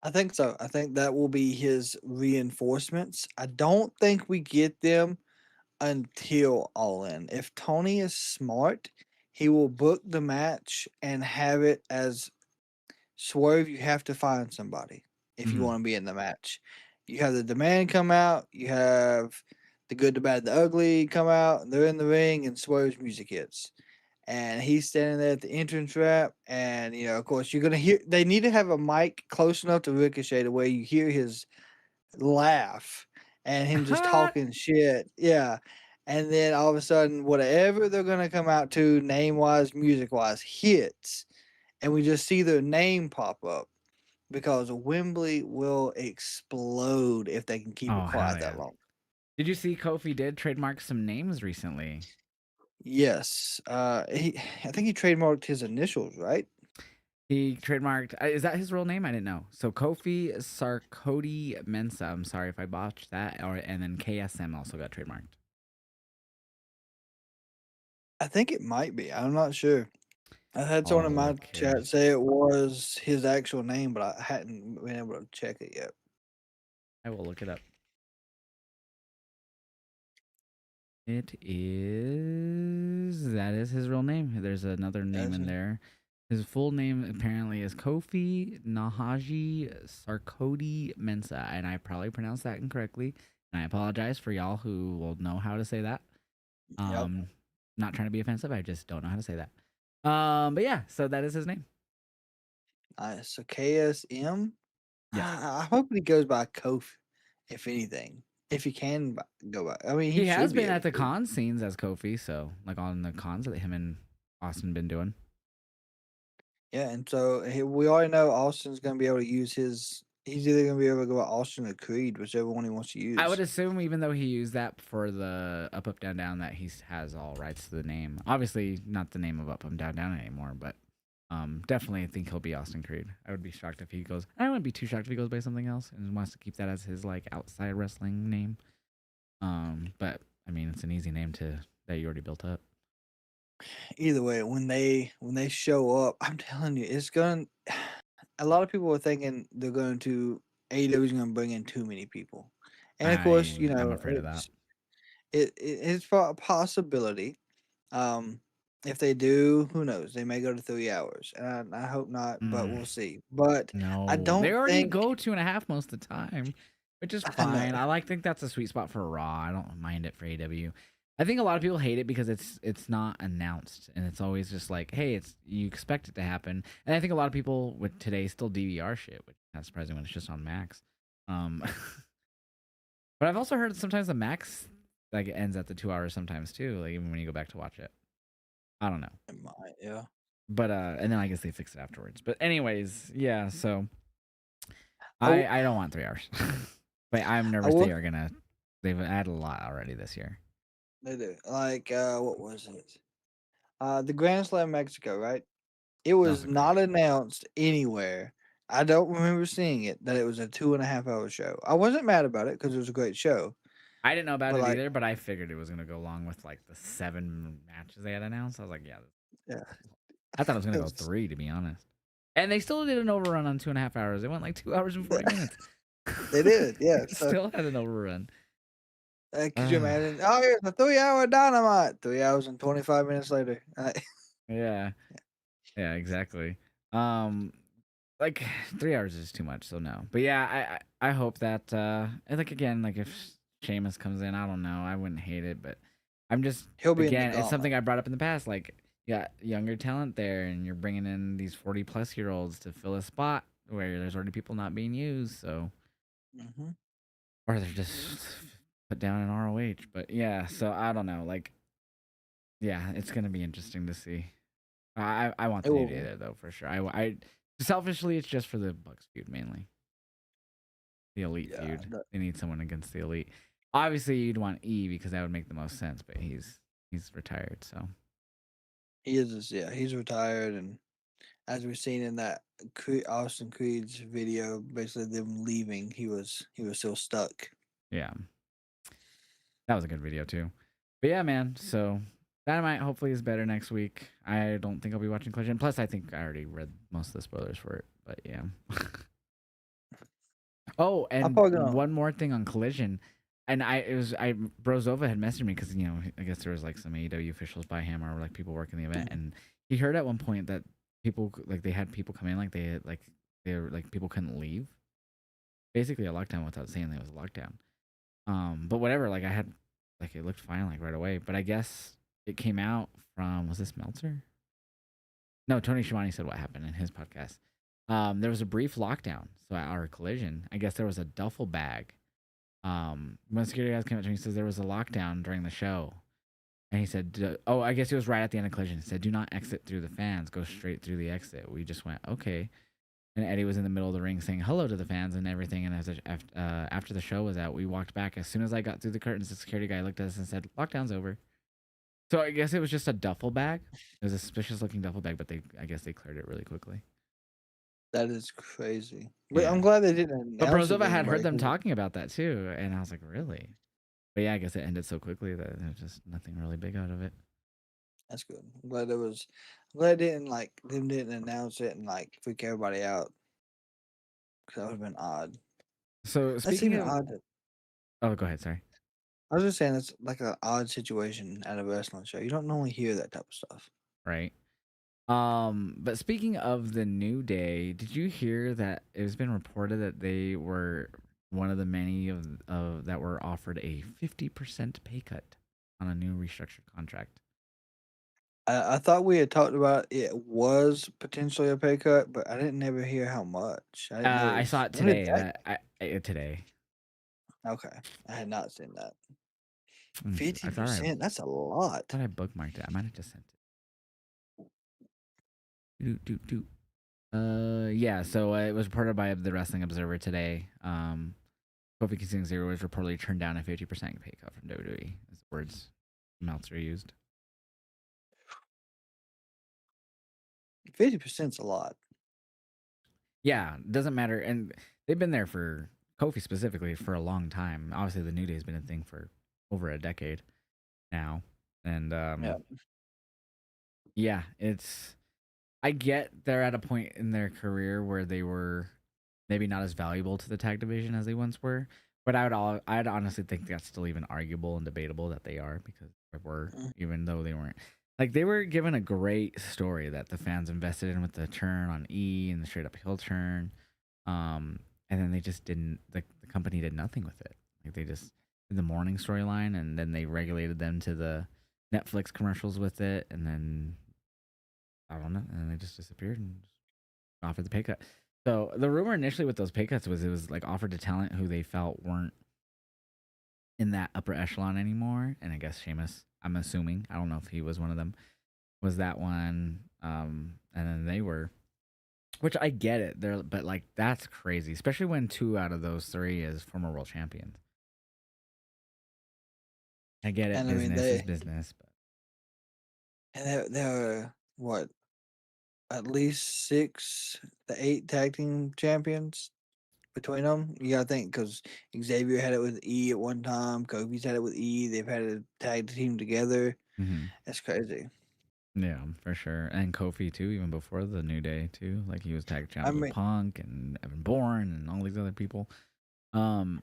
I think so. I think that will be his reinforcements. I don't think we get them until All In. If Tony is smart, he will book the match and have it as Swerve. You have to find somebody if you Mm-hmm. want to be in the match. You have the Demand come out. You have the Good, the Bad, the Ugly come out. They're in the ring, and Swerve's music hits. And he's standing there at the entrance ramp, and of course, you're gonna hear. They need to have a mic close enough to Ricochet to where you hear his laugh and him just talking shit. Yeah. And then all of a sudden, whatever they're gonna come out to, name wise, music wise, hits, and we just see their name pop up because Wembley will explode if they can keep it Oh hell quiet that yeah! long. Did you see Kofi did trademark some names recently? Yes, I think he trademarked his initials, right? He trademarked. Is that his real name? I didn't know. So Kofi Sarkodie Mensa. I'm sorry if I botched that. Or and then KSM also got trademarked. I think it might be. I'm not sure. I had someone in Oh, my look here. chat say it was his actual name, but I hadn't been able to check it yet. I will look it up. It is. That is his real name. There's another name in Gotcha. there. His full name apparently is Kofi Nahaji Sarkodie Mensa, and I probably pronounced that incorrectly. And I apologize for y'all who will know how to say that. Yep. Um, not trying to be offensive. I just don't know how to say that. But yeah, so that is his name. Nice. So KSM. Yes. I hope he goes by Kofi, if anything. If he can go by. I mean, he He should has be been able at the to. con scenes as Kofi, so like on the cons that him and Austin been doing. Yeah, and so we already know Austin's going to be able to use his. He's either going to be able to go by Austin or Creed, whichever one he wants to I would use. assume, even though he used that for the up down down, that he has all rights to the name. Obviously, not the name of up down down anymore, but definitely think he'll be Austin Creed. I would be shocked if he goes. I wouldn't be too shocked if he goes by something else and wants to keep that as his like outside wrestling name. But I mean, it's an easy name to that you already built up. Either way, when they show up, I'm telling you, it's going. A lot of people are thinking they're going to AEW is going to bring in too many people, and of course, I'm afraid of that. it's a possibility. Um, if they do, who knows? They may go to 3 hours, and I hope not, but Mm. we'll see. But I No, they don't already think go 2.5 most of the time, which is I know. fine. Think that's a sweet spot for Raw. I don't mind it for AW. I think a lot of people hate it because it's not announced and it's always just like, hey, it's you expect it to happen. And I think a lot of people with today still DVR shit, which is not surprising when it's just on Max. Um, but I've also heard sometimes the Max like ends at the 2 hours sometimes too, like even when you go back to watch it. I don't know. It might, yeah. But and then I guess they fix it afterwards. But anyways, yeah, so I, w- I don't want 3 hours. But I'm I nervous will. they've added a lot already this year. They do. Like, what was it? The Grand Slam Mexico, right? It That was was a great not show. announced anywhere. I don't remember seeing it that it was a 2.5 hour show. I wasn't mad about it because it was a great show. I didn't know about But it like, either, but I figured it was gonna go along with like the 7 matches they had announced. I was like, yeah, yeah, I thought it was gonna it go was, 3 to be honest. And they still did an overrun on 2.5 hours. They went like 2 hours and 40 minutes. they did, yeah. They So still had an overrun. could you imagine? Oh, here's a 3 hour dynamite. 3 hours and 25 minutes later. Yeah, yeah, exactly. Um, like 3 hours is too much, so no. But yeah, I hope that and, like again, like if Sheamus comes in, I don't know, I wouldn't hate it, but I'm just He'll be in the again, it's gauntlet. something I brought up in the past. Like, you got younger talent there, and you're bringing in these 40-plus-year-olds to fill a spot where there's already people not being used, so Hmm. or they're just put down in ROH. But yeah, so I don't know. Like, yeah, it's gonna be interesting to see. I want It the New Day will. there though for sure. I selfishly it's just for the Bucks feud mainly, the Elite Yeah, feud. They need someone against the Elite. Obviously, you'd want E because that would make the most sense, but he's retired, so he is. Yeah, he's retired, and as we've seen in that Austin Creed's video, basically them leaving, he was still stuck. yeah, that was a good video too. But yeah, man. So Dynamite hopefully is better next week. I don't think I'll be watching Collision. Plus, I think I already read most of the spoilers for it. But yeah. Oh, I'm and probably gonna. one more thing on Collision, and I Brozova had messaged me because I guess there was like some AEW officials by him or like people working the event, Mhm. and he heard at one point that people like they had people come in like they were like people couldn't leave. Basically a lockdown without saying there was a lockdown. But whatever, like I had like it looked fine like right away, but I guess it came out from was this Meltzer? No, Tony Schiavone said what happened in his podcast. There was a brief lockdown. So at our collision, I guess there was a duffel bag. When security guys came up to me, he says there was a lockdown during the show. And he said, oh, I guess it was right at the end of collision. He said, do not exit through the fans. Go straight through the exit. We just went, okay. And Eddie was in the middle of the ring saying hello to the fans and everything. And after the show was out, we walked back. As soon as I got through the curtains, the security guy looked at us and said, lockdown's over. So I guess it was just a duffel bag. It was a suspicious looking duffel bag, but I guess they cleared it really quickly. That is crazy. But I'm Yeah. glad they didn't But announce it to Brozova had heard anybody. them talking about that too, and I was like, really? But yeah, I guess it ended so quickly that there's just nothing really big out of it. That's good. I'm glad it was. I'm glad they didn't like them didn't announce it and like freak everybody out. Cause that would have been odd. So That's speaking even of, odd. oh, go ahead. Sorry. I was just saying that's like an odd situation at a wrestling show. You don't normally hear that type of stuff. Right. But speaking of the New Day, did you hear that it has been reported that they were one of the many of that were offered a 50% pay cut on a new restructured contract? I thought we had talked about it was potentially a pay cut, but I didn't ever hear how much. I didn't know it I saw was. it When did today. that? Today. Okay, I had not seen that. Let me see. fifty percent. That's a I lot. thought I bookmarked it. I might have just sent it. Do. Yeah. So it was reported by the Wrestling Observer today. Kofi Kingston was reportedly turned down a 50% pay cut from WWE. As the words Meltzer used. 50%'s a lot. Yeah, doesn't matter, and they've been there for Kofi specifically for a long time. Obviously, the New Day's been a thing for over a decade now, and Yeah. yeah, it's. I get they're at a point in their career where they were maybe not as valuable to the tag division as they once were. But I'd honestly think that's still even arguable and debatable that they are because they were, Mm. even though they weren't. Like they were given a great story that the fans invested in with the turn on E and the straight up hill turn, and then they just didn't. The company did nothing with it. Like they just in the morning storyline, and then they regulated them to the Netflix commercials with it, and then I don't know, and then they just disappeared and offered the pay cut. So the rumor initially with those pay cuts was it was like offered to talent who they felt weren't in that upper echelon anymore, and I guess Sheamus, I'm assuming, I don't know if he was one of them, was that one, and then they were, which I get it, they're but like that's crazy, especially when two out of those three is former world champions. I get it, And I mean business is business, but there were what, at least 6 to 8 tag team champions between them. You gotta think because Xavier had it with E at one time. Kofi's had it with E. They've had a tag team together. mm-hmm. That's crazy. Yeah, for sure. And Kofi too, even before the New Day too. Like he was tag I champ with mean, Punk and Evan Bourne and all these other people. Um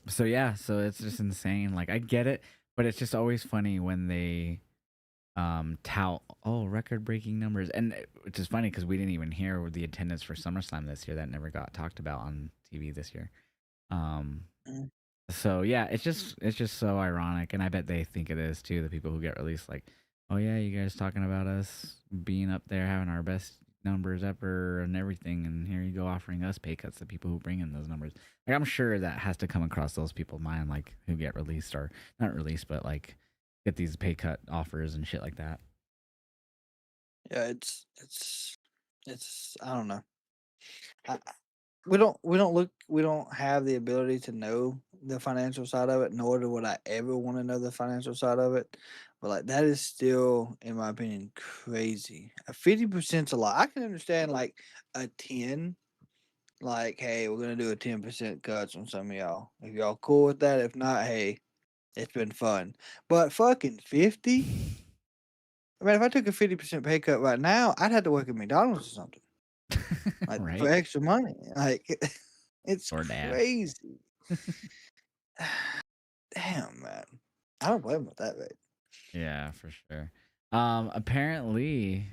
so yeah, so it's just insane. Like I get it, but it's just always funny when they tout record breaking numbers, and which is funny because we didn't even hear the attendance for SummerSlam this year. That never got talked about on TV this year. Um mm, So yeah, it's just so ironic, and I bet they think it is too. The people who get released, like, oh yeah, you guys talking about us being up there, having our best numbers ever, and everything, and here you go offering us pay cuts. The people who bring in those numbers, like I'm sure that has to come across those people's mind, like who get released or not released, but like get these pay cut offers and shit like that. yeah, it's I don't know. I, we don't have the ability to know the financial side of it, nor would I ever want to know the financial side of it. But like that is still, in my opinion, crazy. A 50%'s a lot. I can understand like a 10, like, hey, we're gonna do a 10% cuts on some of y'all. If y'all cool with that, if not, hey, it's been fun. But fucking 50? I mean, if I took a 50% pay cut right now, I'd have to work at McDonald's or something. Like for Right? extra money. Like it's Or dash. crazy. Damn, man. I don't blame him with that, right? Yeah, for sure. Apparently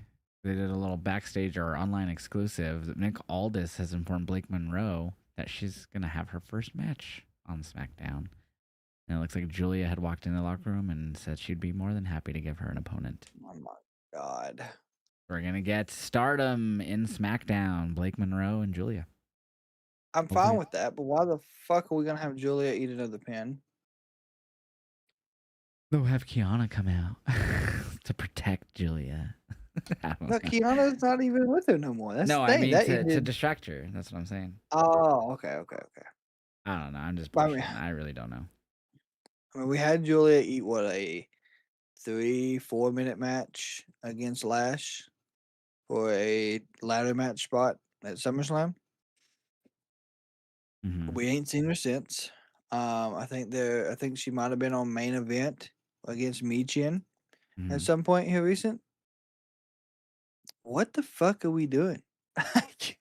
they did a little backstage or online exclusive that Nick Aldis has informed Blake Monroe that she's gonna have her first match on SmackDown. And it looks like Julia had walked in the locker room and said she'd be more than happy to give her an opponent. Oh my god. We're gonna get Stardom in SmackDown. Blake Monroe and Julia. I'm fine Hopefully with that, but why the fuck are we gonna have Julia eat another pin? they'll have Kiana come out to protect Julia. I No, don't know. Kiana's not even with her no more. That's No, the I thing. mean That to ended. distract her. That's what I'm saying. Oh, okay, okay, okay. I don't know. I'm just I mean, bullshitting. I really don't know. we had Julia eat what, a 3-4 minute match against Lash for a ladder match spot at SummerSlam. Hmm. We ain't seen her since. I think she might have been on main event against Michin at Hmm. some point here recent. What the fuck are we doing? Like,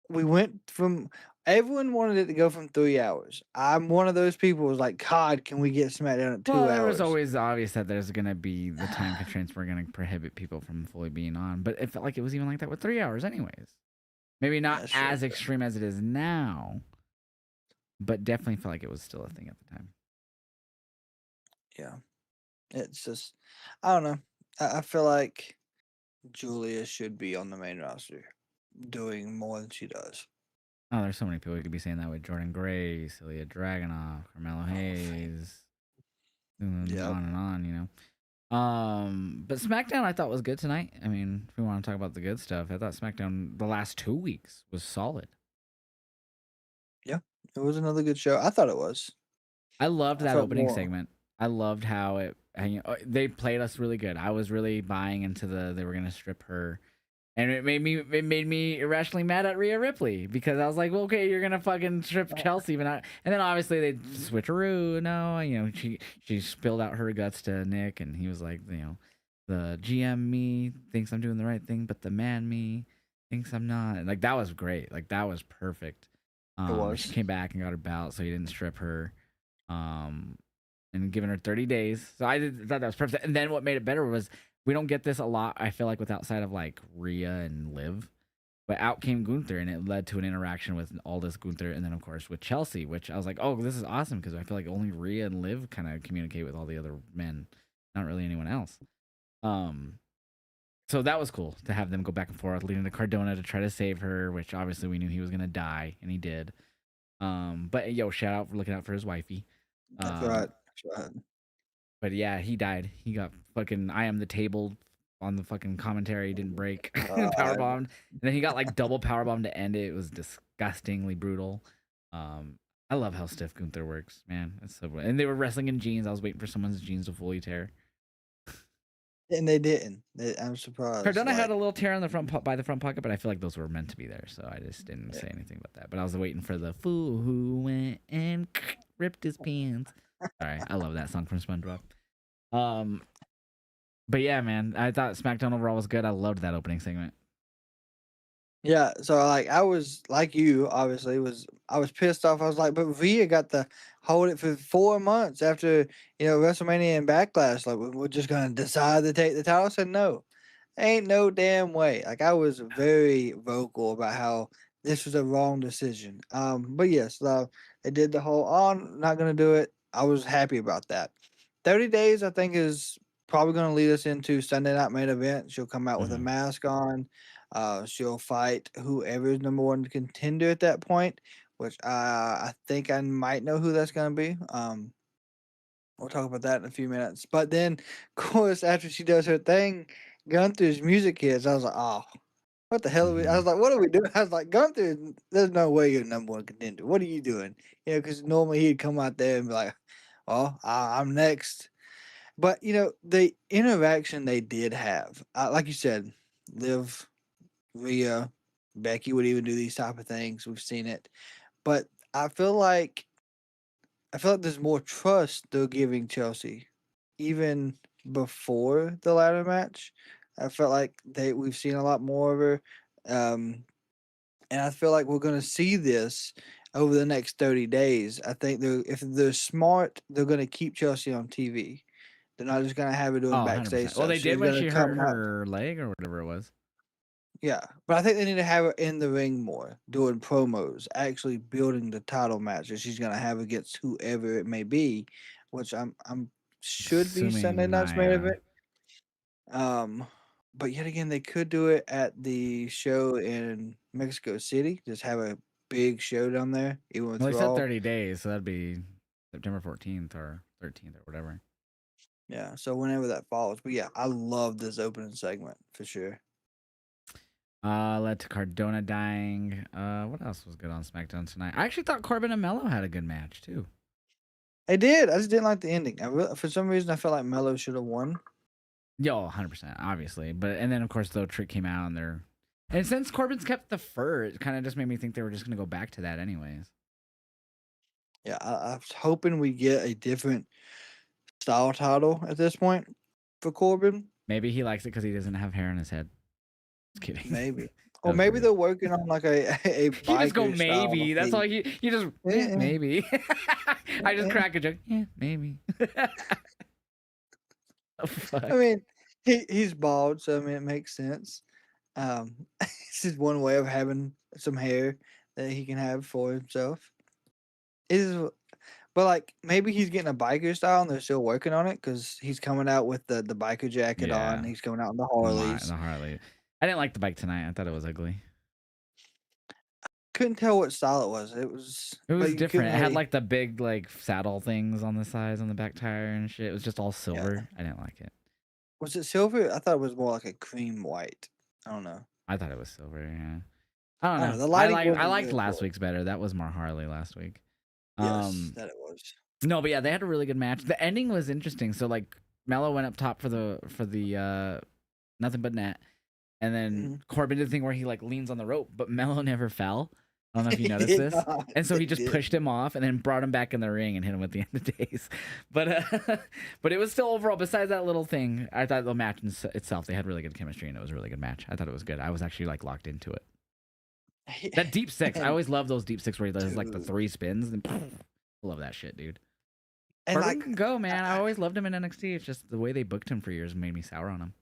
we went from everyone wanted it to go from 3 hours. I'm one of those people who was like, God, can we get SmackDown at Well, two there was hours? always obvious that there's gonna be the time constraints were gonna prohibit people from fully being on, but it felt like it was even like that with 3 hours, anyways. Maybe not That's true. as extreme as it is now, but definitely felt like it was still a thing at the time. Yeah. It's just I don't know. I feel like Julia should be on the main roster doing more than she does. Oh, there's so many people who could be saying that with Jordan Gray, Celia Dragunov, Carmelo Oh, thank Hayes, and Yep. on, you know. But SmackDown I thought was good tonight. I mean, if we want to talk about the good stuff, I thought SmackDown the last 2 weeks was solid. Yeah. It was another good show. I thought it was. I loved I that felt opening more. segment. I loved how they played us really good. I was really buying into they were gonna strip her, and it made me irrationally mad at Rhea Ripley because I was like, well, okay, you're gonna fucking strip Chelsea, but not. And then obviously they switcheroo. No, she spilled out her guts to Nick, and he was like, the GM me thinks I'm doing the right thing, but the man me thinks I'm not. And like that was great. Like that was perfect. It She was. came back and got her belt, so he didn't strip her. Um, and giving her 30 days. So thought that was perfect. And then what made it better was we don't get this a lot, I feel like, with outside of like Rhea and Liv. But out came Gunther, and it led to an interaction with Aldous, Gunther, and then of course with Chelsea, which I was like, oh, this is awesome because I feel like only Rhea and Liv kind of communicate with all the other men, not really anyone else. Um, so that was cool to have them go back and forth, leading to Cardona to try to save her, which obviously we knew he was gonna die, and he did. But yo, shout out for looking out for his wifey. That's right. Um, That's right. but yeah, he died. He got fucking I am the table on the fucking commentary, didn't break, power Uh, bombed, and then he got like double power bomb to end it. It was disgustingly brutal. Um, I love how stiff Gunther works, man. It's so and they were wrestling in jeans. I was waiting for someone's jeans to fully tear. and they didn't. I'm surprised. Cardona had Like, a little tear on the front by the front pocket, but I feel like those were meant to be there, so I just didn't say anything about that. But I was waiting for the fool who went and ripped his pants. Sorry, I love that song from SpongeBob. Um, but yeah, man, I thought SmackDown overall was good. I loved that opening segment. yeah, so like I was like you, obviously I was pissed off. I was like, but Via got to hold it for 4 months after WrestleMania and Backlash. Like we're just gonna decide to take the title. I said no, ain't no damn way. Like I was very vocal about how this was a wrong decision. But yes, they did the whole not gonna do it. I was happy about that. 30 days, I think, is probably gonna lead us into Sunday Night Main Event. She'll come out with a Mm-hmm. mask on. She'll fight whoever is number one contender at that point, which I think I might know who that's gonna be. We'll talk about that in a few minutes. But then, of course, after she does her thing, Gunther's music hits. I was like, oh, what the hell? I Mm-hmm. was like, what are we doing? I was like, Gunther, there's no way you're number one contender. What are you doing? Because normally he'd come out there and be like, well, I'm next. But, the interaction they did have, like you said, Liv, Rhea, Becky would even do these type of things. We've seen it. But I feel like there's more trust they're giving Chelsea, even before the ladder match. I felt like we've seen a lot more of her, and I feel like we're going to see this over the next 30 days. I think if they're smart, they're going to keep Chelsea on TV. They're not just going to have her doing Oh, backstage 100%. Well, stuff. they did She's when going to she hurt come out. her leg or whatever it was. Yeah, but I think they need to have her in the ring more, doing promos, actually building the title match that she's gonna have against whoever it may be, which I'm should be Sunday Assuming night's main Naya. event. Um, but yet again, they could do it at the show in Mexico City. Just have a big show down there, even Well, with they said Raw. 30 days, so that'd be September 14th or 13th or whatever. Yeah, so whenever that falls. But yeah, I love this opening segment for sure. Led to Cardona dying. What else was good on SmackDown tonight? I actually thought Corbin and Mello had a good match too. I did. I just didn't like the ending. For some reason, I felt like Mello should have won. Yo, 100%, obviously. But and then of course the trick came out and since Corbin's kept the fur, it kind of just made me think they were just gonna go back to that anyways. Yeah, I was hoping we get a different style title at this point for Corbin. Maybe he likes it because he doesn't have hair on his head. Just kidding. Maybe. That Or was maybe pretty they're working on like a You just go biker style maybe. That's all thing. you just Eh, maybe. I just eh. crack a joke. Yeah, maybe. Oh, I fuck. mean, he's bald, so I mean it makes sense. It's just one way of having some hair that he can have for himself. It is, but like maybe he's getting a biker style and they're still working on it because he's coming out with the biker jacket on. Yeah, He's coming out in the Harleys. the Harley. I didn't like the bike tonight. I thought it was ugly. Couldn't tell what style it was. It was, It but was you couldn't different. It had really. like the big like saddle things on the sides on the back tire and shit. It was just all Yeah. silver. I didn't like it. Was it silver? I thought it was more like a cream white. I don't know. I thought it was silver. Yeah. I don't I don't know. know. The lighting I wasn't liked good last for it. week's better. That was more Harley last week. Yes, Um, that it was. no, but yeah, they had a really good match. The ending was interesting. So like Mello went up top for the nothing but net, and then Mhm. Corbin did the thing where he like leans on the rope, but Mello never fell. I don't know if you It noticed did this. not. And so he It just did. pushed him off and then brought him back in the ring and hit him at the end of days. But but it was still overall. Besides that little thing, I thought the match itself they had really good chemistry and it was a really good match. I thought it was good. I was actually like locked into it. That deep six, I And always love those deep six where he does like the dude, 3 spins and I love that shit, dude. and Corbin like, can go, man. I always loved him in NXT. It's just the way they booked him for years made me sour on him.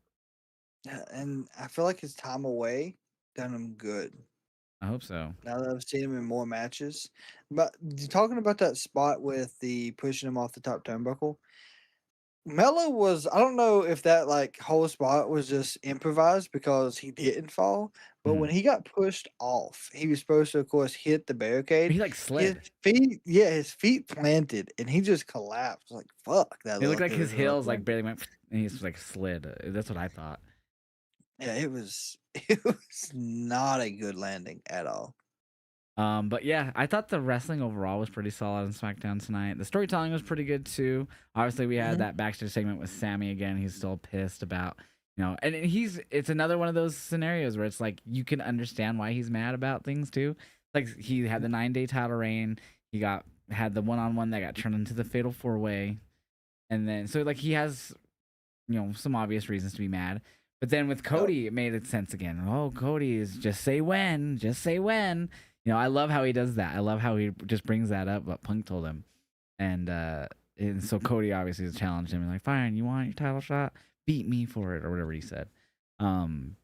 and I feel like his time away. done him good. I hope so. Now that I've seen him in more matches. But talking about that spot with the pushing him off the top turnbuckle, Melo was I don't know if that like whole spot was just improvised because he didn't fall, but Mhm. when he got pushed off, he was supposed to of course hit the He barricade. like His slid. feet, yeah, his feet planted and he just collapsed. Like fuck, that It looked looked like it his was rough. heels like barely went, and he's like slid. That's what I thought. Yeah, it was it was not a good landing at all. But yeah, I thought the wrestling overall was pretty solid on SmackDown tonight. The storytelling was pretty good too. Obviously, we had Mhm. that backstage segment with Sammy again. He's still pissed about, and it's another one of those scenarios where it's like you can understand why he's mad about things too. Like he had the 9-day title reign. He had the one-on-one that got turned into the fatal 4-way, and then so like he has some obvious reasons to be mad. But then with Yep. Cody, it made it sense again. Oh, Cody is just say when, just say when. I love how he does that. I love how he just brings that up. What Punk told him, and so Cody obviously has challenged him and like, fine, you want your title shot, beat me for it or whatever he said. Um,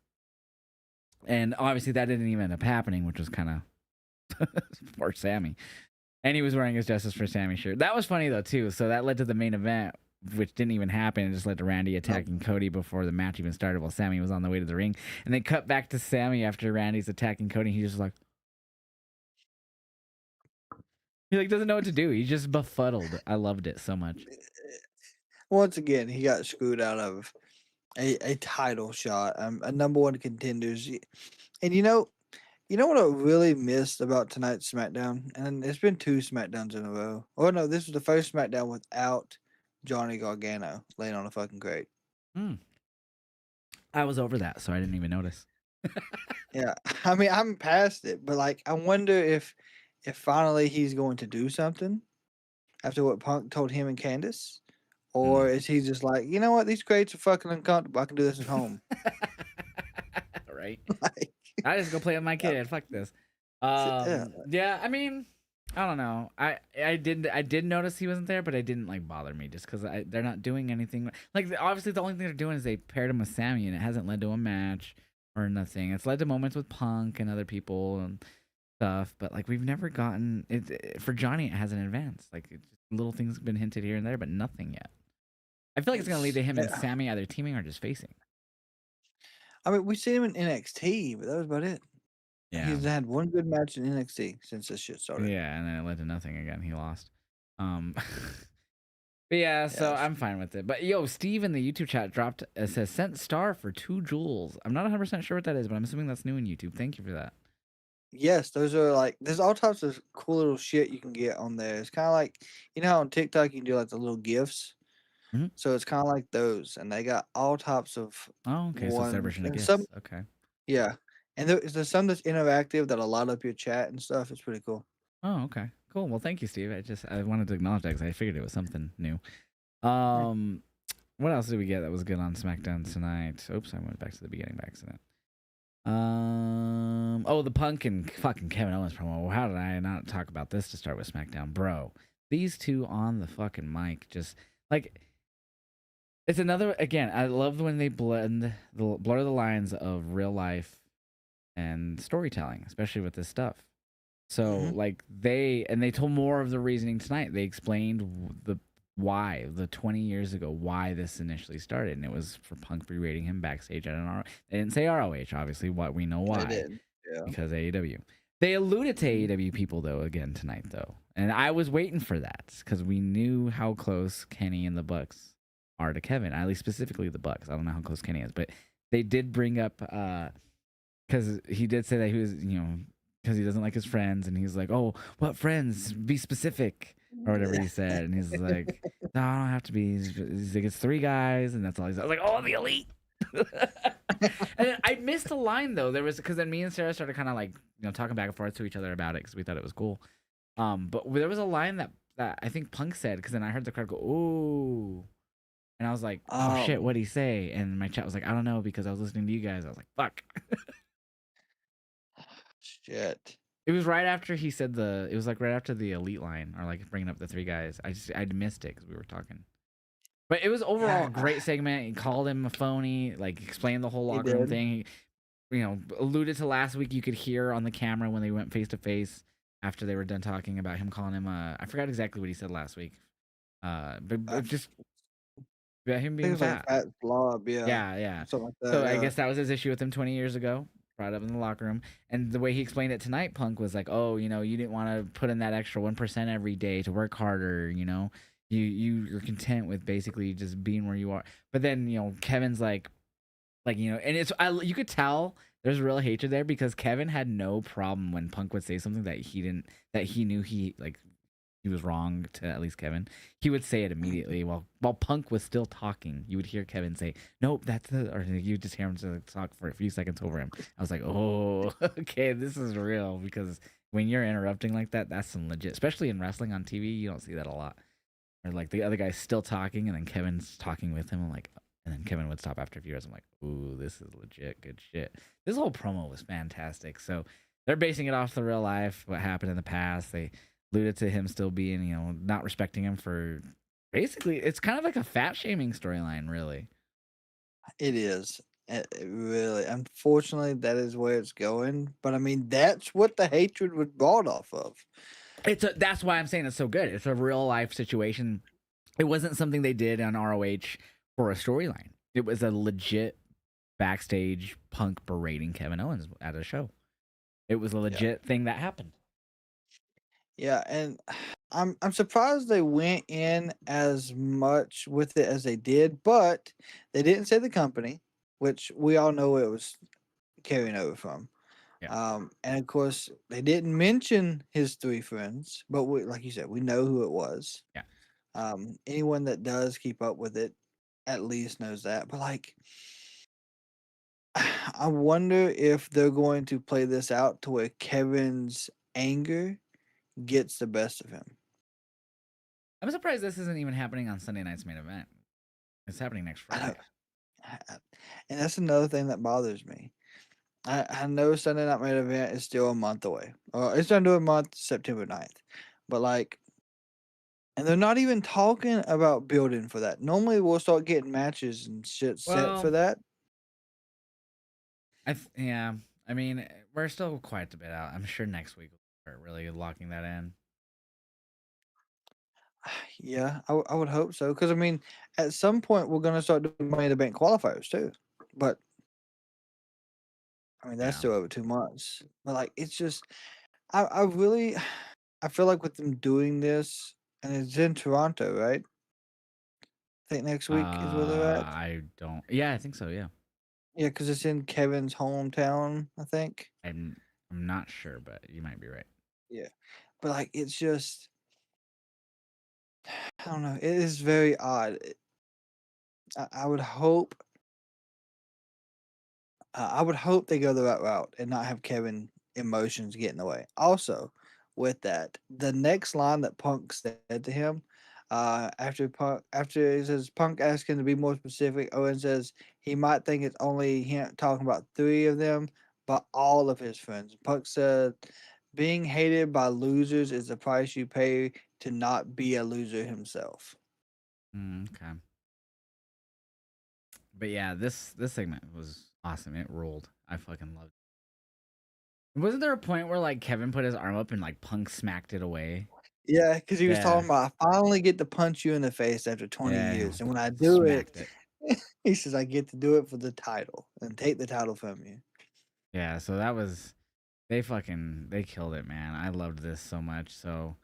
and obviously that didn't even end up happening, which was kind of for Sammy. And he was wearing his Justice for Sammy shirt. That was funny though too. So that led to the main event, which didn't even happen. It just led to Randy Nope. attacking Cody before the match even started while Sammy was on the way to the ring. And they cut back to Sammy after Randy's attacking Cody. He's just like he like doesn't know what to do. He's just befuddled. I loved it so much. Once again, he got screwed out of a title shot, a number one contenders. And you know what I really missed about tonight's SmackDown? And it's been two SmackDowns in a row. Oh no, this was the first SmackDown without Johnny Gargano laying on a fucking crate. Hmm. I was over that, so I didn't even notice. Yeah, I mean I'm past it, but like I wonder if finally he's going to do something after what Punk told him and Candace, or Hmm. is he just like, you know what, these crates are fucking uncomfortable. I can do this at home. Right. Like, I just go play with my kid. Fuck this. yeah, Yeah. I mean, I don't know. I did notice he wasn't there, but it didn't like bother me just because they're not doing anything. Like obviously the only thing they're doing is they paired him with Sammy, and it hasn't led to a match or nothing. It's led to moments with Punk and other people and stuff, but like we've never gotten for Johnny. It hasn't advanced. Like little things have been hinted here and there, but nothing yet. I feel like it's gonna lead it's to him and yeah. Sammy either teaming or just facing. I mean, we seen him in NXT, but that was about it. Yeah. He's had one good match in NXT since this shit started. Yeah, and then it led to nothing again. He lost. Um, but yeah, so Yes. I'm fine with it. But yo, Steve in the YouTube chat dropped says sent star for 2 jewels. I'm not 100% sure what that is, but I'm assuming that's new in YouTube. Thank you for that. Yes, those are like there's all types of cool little shit you can get on there. It's kind of like how on TikTok you can do like the little gifs. Mhm. So it's kind of like those, and they got all types of Oh, okay. So ones celebration of and some, gifts. Okay. yeah, and there's some that's interactive that'll light up your chat and stuff. It's pretty cool. Oh, okay. Cool. Well, thank you, Steve. I wanted to acknowledge that because I figured it was something new. Yeah. Um, what else did we get that was good on SmackDown tonight? Oops, I went back to the beginning by accident. Oh, the Punk and fucking Kevin Owens promo. How did I not talk about this to start with SmackDown, bro? These two on the fucking mic, just like it's another. Again, I love when they blur the lines of real life and storytelling, especially with this stuff. So Hmm. like they told more of the reasoning tonight. They explained the 20 years ago why this initially started, and it was for Punk berating him backstage at an They didn't say ROH, obviously. What we know They why did. Yeah. because AEW. They alluded to Mhm. AEW people though again tonight though, and I was waiting for that because we knew how close Kenny and the Bucks are to Kevin. At least specifically the Bucks. I don't know how close Kenny is, but they did bring up because he did say that he was because he doesn't like his friends, and he's like, "Oh, what friends? Be specific." Or whatever he said, and he's like, "No, I don't have to be." He's like, "It's 3 guys," and that's all he's. I was like, "Oh, the elite." And then I missed a line though. There was because then me and Sarah started kind of like talking back and forth to each other about it because we thought it was cool. But there was a line that I think Punk said because then I heard the crowd go "Ooh," and I was like, "Oh shit, Um. what'd he say?" And my chat was like, "I don't know," because I was listening to you guys. I was like, "Fuck." Shit. It was right after he said It was like right after the elite line, or like bringing up the 3 guys. I'd missed it because we were talking. But it was overall Yeah. a great segment. He called him a phony, like explained the whole He locker room did. thing. alluded to last week. You could hear on the camera when they went face to face after they were done talking about him calling him. I forgot exactly what he said last week. But I just about him think being it's like a fat. fat blob, yeah, Yeah, yeah. something like So that. I Yeah, guess that was his issue with him 20 years ago. Brought up in the locker room, and the way he explained it tonight, Punk was like, "Oh, you didn't want to put in that extra 1% every day to work harder. You're content with basically just being where you are." But then Kevin's and you could tell there's real hatred there because Kevin had no problem when Punk would say something that he knew he was wrong to at least Kevin. He would say it immediately while Punk was still talking. You would hear Kevin say, "Nope, or you would just hear him talk for a few seconds over him. I was like, "Oh, okay, this is real." Because when you're interrupting like that, that's some legit. Especially in wrestling on TV, you don't see that a lot. Or like the other guy's still talking, and then Kevin's talking with him. And then Kevin would stop after a few years. I'm like, "Ooh, this is legit good shit." This whole promo was fantastic. So they're basing it off the real life, what happened in the past. They alluded to him still being, not respecting him for basically, it's kind of like a fat shaming storyline, really. it is. It really, unfortunately, that is where it's going. But I mean, that's what the hatred was brought off of. That's why I'm saying it's so good. It's a real life situation. It wasn't something they did on ROH for a storyline. It was a legit backstage Punk berating Kevin Owens at a show. It was a Yeah, legit thing that happened. yeah, and I'm surprised they went in as much with it as they did, but they didn't say the company, which we all know it was carrying over from. Yeah. And of course, they didn't mention his three friends, but like you said, we know who it was. Yeah. Anyone that does keep up with it at least knows that. But like, I wonder if they're going to play this out to where Kevin's anger gets the best of him. I'm surprised this isn't even happening on Sunday night's main event. It's happening next I Friday. don't, and that's another thing that bothers me. I know Sunday Night Main Event is still a month away. It's done to a month, September 9th. But like, and they're not even talking about building for that. Normally, we'll start getting matches and shit set for Well, that. yeah. I mean, we're still quite a bit out. I'm sure next week we'll start really locking that in. Yeah, I would hope so. Because I mean, at some point, we're gonna start doing Money in the Bank qualifiers too. But I mean, that's Yeah. still over 2 months. But like, it's just, I really, I feel like with them doing this, and it's in Toronto, right? I think next week is where they're at. I don't. Yeah, I think so. Yeah. Yeah, because it's in Kevin's hometown, I think. I'm I'm not sure, but you might be right. Yeah, but like, it's just, I don't know. It is very odd. I would hope I would hope they go the right route and not have Kevin emotions get in the way. Also, with that, the next line that Punk said to him, after he says Punk asked him to be more specific, Owen says he might think it's only him talking about three of them, but all of his friends. Punk said, "Being hated by losers is the price you pay to not be a loser himself." Okay. But yeah, this segment was awesome. It rolled. I fucking loved it. Wasn't there a point where like Kevin put his arm up and like Punk smacked it away? Yeah, because he was Yeah. talking about, "I finally get to punch you in the face after 20 Yeah. years, and when I do it," Smacked it. he says, "I get to do it for the title and take the title from you." Yeah. So they killed it, man. I loved this so much. So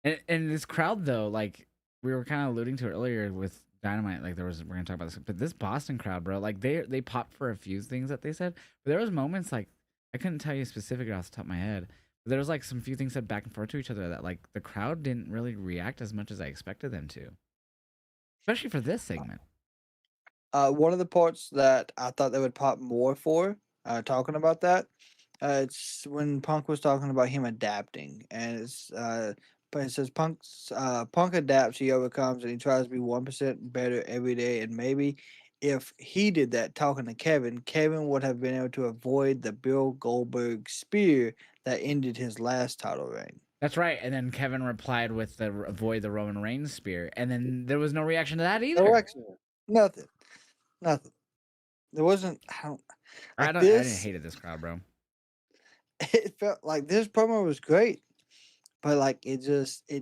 and this crowd though, like we were kind of alluding to earlier with Dynamite, like we're gonna talk about this, but this Boston crowd, bro, like they popped for a few things that they said, but there was moments like I couldn't tell you specifically off the top of my head, but there was like some few things said back and forth to each other that like the crowd didn't really react as much as I expected them to, especially for this segment. One of the parts that I thought they would pop more for, talking about that, it's when Punk was talking about him adapting, and but it says Punk adapts, he overcomes, and he tries to be 1% better every day. And maybe if he did that, talking to Kevin, Kevin would have been able to avoid the Bill Goldberg spear that ended his last title reign. That's right, and then Kevin replied with the avoid the Roman Reigns spear, and then there was no reaction to that No either. accident, nothing, nothing. There wasn't. I don't. Like I didn't this, hated this crowd, bro. it felt like this promo was great, but like it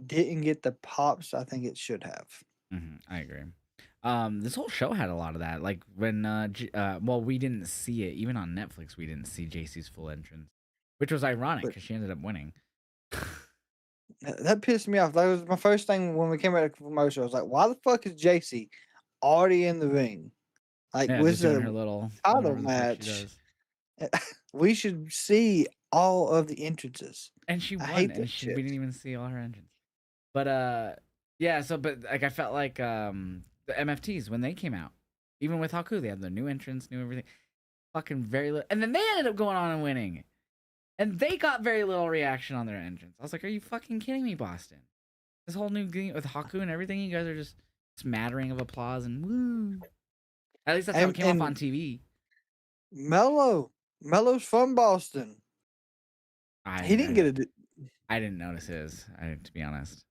didn't get the pops I think it should have. I agree. This whole show had a lot of that. Like when, well, we didn't see it even on Netflix. We didn't see JC's full entrance, which was ironic But because she ended up winning. that pissed me off. That was my first thing when we came out of commercial. I was like, why the fuck is JC already in the ring? Like, Yeah, just with doing a her little title whatever the fuck she match, does, we should see all of the entrances. and she I won, hate that and we shit. didn't even see all her entrance. But yeah. So, but like I felt like the MFTs when they came out, even with Haku, they had their new entrance, new everything. Fucking very little, and then they ended up going on and winning. And they got very little reaction on their entrance. I was like, are you fucking kidding me, Boston? This whole new game with Haku and everything, you guys are just smattering of applause and woo. At least that's how it came off on And TV. Mello's from Boston. He didn't get it. I didn't notice his, to be honest.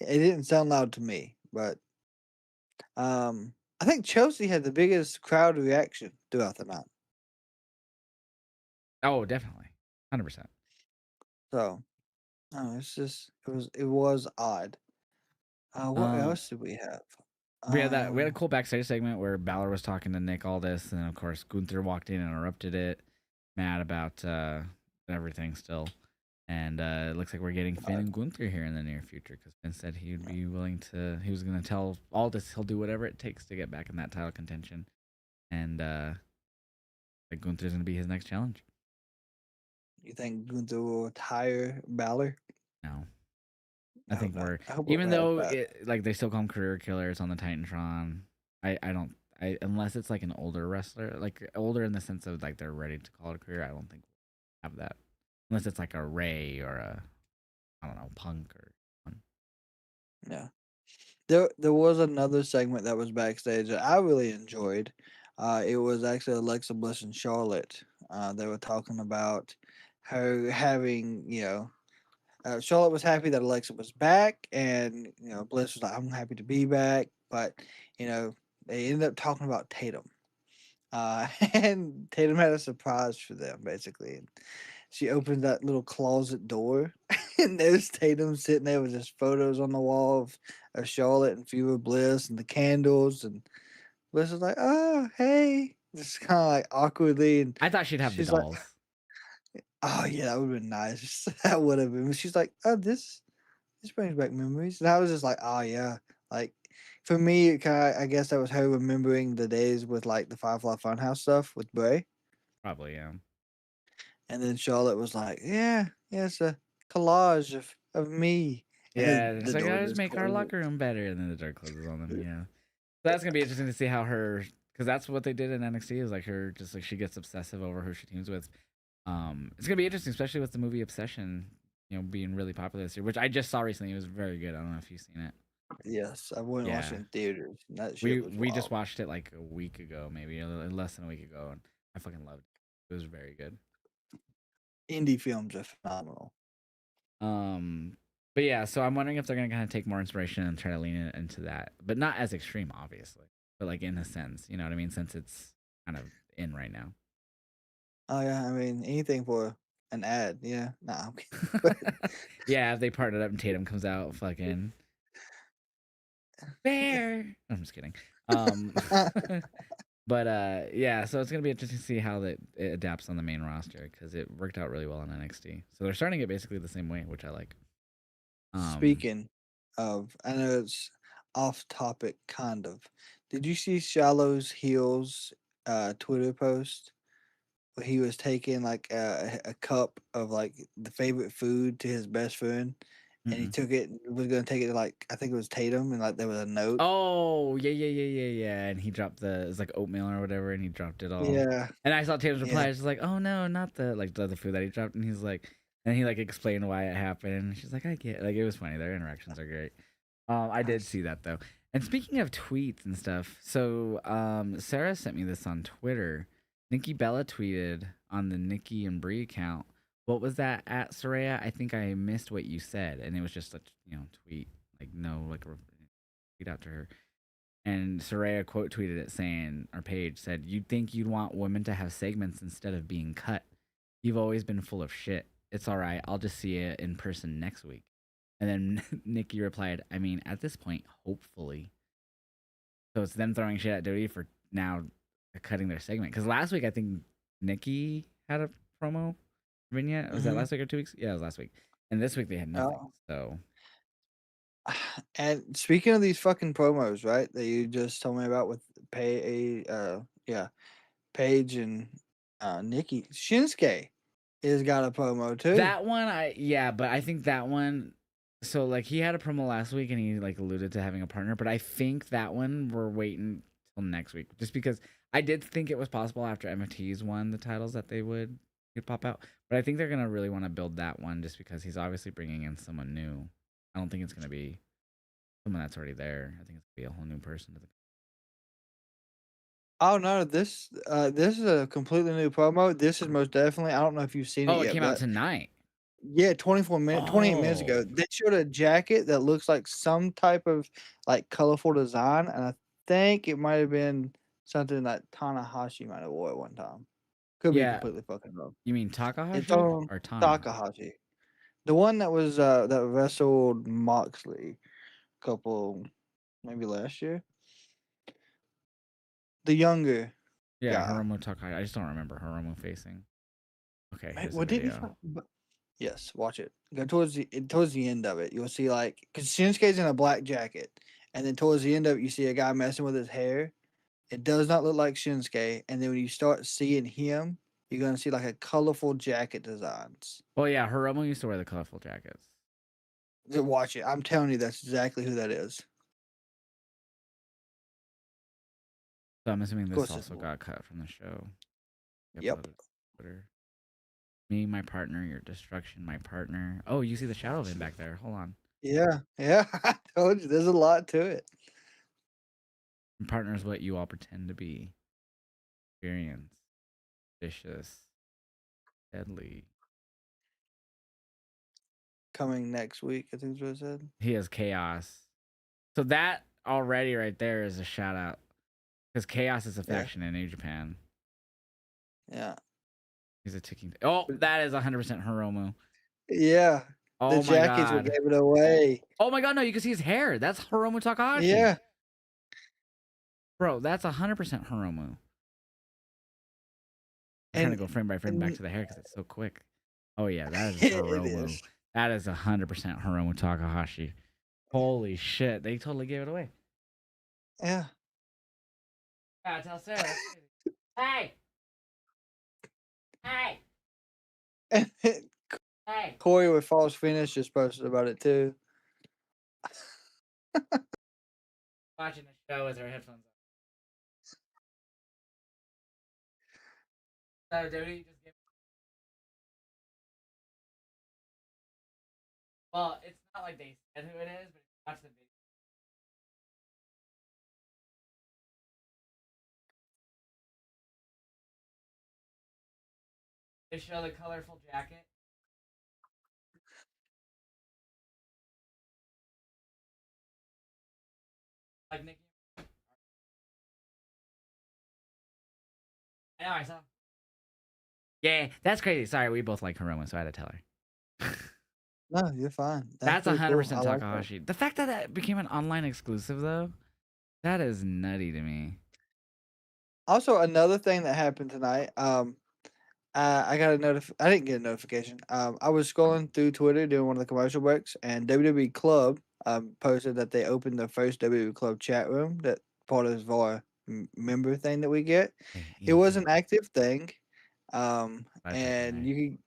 It didn't sound loud to me, but I think Chelsea had the biggest crowd reaction throughout the night. Oh, definitely. 100%. So, it's just it was odd. What Um, else did we have? we had a cool backstage segment where Balor was talking to Nick Aldis, and then of course Gunther walked in and interrupted it, mad about everything still. And it looks like we're getting Finn and Gunther here in the near future because Finn said he would be willing to. He was going to tell Aldis he'll do whatever it takes to get back in that title contention, and like Gunther's going to be his next challenge. You think Gunther will retire Balor? No, I I hope think not. we're I hope even we're as though bad. like they still call him career killers on the Titantron. I don't unless it's like an older wrestler, like older in the sense of like they're ready to call it a career. I don't think we'll have that unless it's like a Ray or a I don't know Punk or one. Yeah. There was another segment that was backstage that I really enjoyed. It was actually Alexa Bliss and Charlotte. They were talking about her having, Charlotte was happy that Alexa was back, and Bliss was like, "I'm happy to be back," but they ended up talking about Tatum. And Tatum had a surprise for them, basically. And she opened that little closet door, and there's Tatum sitting there with his photos on the wall of Charlotte and Fever Bliss and the candles. And Bliss was like, "Oh, hey," just kind of like awkwardly. And I thought she'd have the she's like, dolls. "Oh yeah, that would have been nice. That would have been." She's like, "Oh, this brings back memories." And I was just like, "Oh yeah." Like for me, it kinda, I guess that was her remembering the days with like the Firefly Funhouse stuff with Bray. Probably, yeah. And then Charlotte was like, "Yeah, yeah, it's a collage of me." And Yeah, then it's the like door I just just make our closes. locker room better, and then the door closes on them. Yeah, that's gonna be interesting to see how her, because that's what they did in NXT. Is like her, just like she gets obsessive over who she teams with. It's gonna be interesting, especially with the movie Obsession, being really popular this year, which I just saw recently. It was very good. I don't know if you've seen it. Yes, I went and watched it Yeah, in theaters. And that shit we was we just wild. watched it like a week ago, maybe less than a week ago, and I fucking loved it. It was very good. Indie films are phenomenal. Um, but yeah, so I'm wondering if they're gonna kind of take more inspiration and try to lean it into that, but not as extreme, obviously, but like in a sense, you know what I mean? Since it's kind of in right now. Oh yeah, I mean anything for an ad. Yeah, nah, I'm kidding. But Yeah, if they partnered up and Tatum comes out, fucking bear. I'm just kidding. Um, but yeah, so it's gonna be interesting to see how it adapts on the main roster because it worked out really well in NXT. So they're starting it basically the same way, which I like. Um, speaking of, I know it's off topic, kind of. Did you see Shallow's Heels Twitter post? He was taking like a cup of like the favorite food to his best friend, and he mm-mm. took it and was gonna take it to like I think it was Tatum, and like there was a note. Oh, yeah. And he dropped it's like oatmeal or whatever, and he dropped it all. Yeah, And I saw Tatum's reply. yeah. I was just like, oh no, not the other food that he dropped. And he's like, and he like explained why it happened. And she's like, I get it. Like it was funny. Their interactions are great. I did Nice. see that though. And speaking of tweets and stuff, so Sarah sent me this on Twitter. Nikki Bella tweeted on the Nikki and Brie account. What was that at Soraya? I think I missed what you said, and it was just a tweet, like no, like tweet out to her. And Soraya quote tweeted it saying, our page said, "You'd think you'd want women to have segments instead of being cut. You've always been full of shit. It's all right. I'll just see you in person next week." And then Nikki replied, "I mean, at this point, hopefully." So it's them throwing shit at Dodie for now cutting their segment. Because last week, I think Nikki had a promo vignette. Was that Mhm. last week or 2 weeks? Yeah, it was last week. And this week they had nothing. Oh. So And speaking of these fucking promos, right, that you just told me about with yeah, Paige and Nikki, Shinsuke has got a promo too. that one, but I think that one. So like he had a promo last week and he like alluded to having a partner, but I think that one we're waiting till next week, just because I did think it was possible after MFT's won the titles that they would could pop out, but I think they're gonna really want to build that one just because he's obviously bringing in someone new. I don't think it's gonna be someone that's already there. I think it's gonna be a whole new person to the. Oh no, this is a completely new promo. This is most definitely. I don't know if you've seen it Oh, it yet, came out but tonight. yeah, 28 minutes ago, Oh, they showed a jacket that looks like some type of like colorful design, and I think it might have been something that Tanahashi might have wore at one time. Could be yeah. completely fucking wrong. You mean It's Takahashi on or Tana? Takahashi, the one that was that wrestled Moxley a couple maybe last year. The younger Yeah, guy. Hiromu Takahashi. I just don't remember Hiromu facing. Okay, Hey, here's the what did he video. fight? Yes, watch it. Go towards the end of it. You'll see like because Shinsuke's in a black jacket, and then towards the end of it, you see a guy messing with his hair. It does not look like Shinsuke, and then when you start seeing him, you're gonna see like a colorful jacket designs. Well, yeah, Hiromu used to wear the colorful jackets. Just watch it. I'm telling you, that's exactly who that is. So I'm assuming Of this course, it's also got cut from the show. yep. Uploaded to Twitter. Me, my partner, your destruction, my partner. Oh, you see the shadow of him back there. Hold on. Yeah, yeah. I told you, there's a lot to it. My partner is what you all pretend to be. Experience, vicious, deadly. Coming next week, I think is what I said. He has chaos. So that already right there is a shout out because chaos is a Yeah, faction in New Japan. yeah, He's a ticking. Oh, that is 100% Hiromu. yeah. The Oh my jacket's what god. gave it away. Oh my god, no, you can see his hair. That's Hiromu Takahashi. Yeah, Bro, that's 100% Hiromu. I'm trying to and, go frame by frame back and to the hair because it's so quick. Oh yeah, that is it Hiromu. is. That is 100% Hiromu Takahashi. Holy shit, they totally gave it away. Yeah, Yeah, tell Sarah. That's crazy. Hey, hey, and hey. Corey with False Finish just posted about it too. Watching the show with her headphones on. So, Jody just gave. Well, it's not like they said who it is, but if you watch the video, they show the colorful jacket. Like Nikki. I know, I saw. Yeah, that's crazy. Sorry, we both like Hiromu, so I had to tell her. No, you're fine. That's That's pretty cool. I 100% like that. Takahashi. The fact that that became an online exclusive, though, that is nutty to me. Also, another thing that happened tonight. I got a I didn't get a notification. I was scrolling through Twitter doing one of the commercial breaks, and WWE Club posted that they opened the first WWE Club chat room that part of our member thing that we get. Hey, It was easy. an active thing, I type in and there. you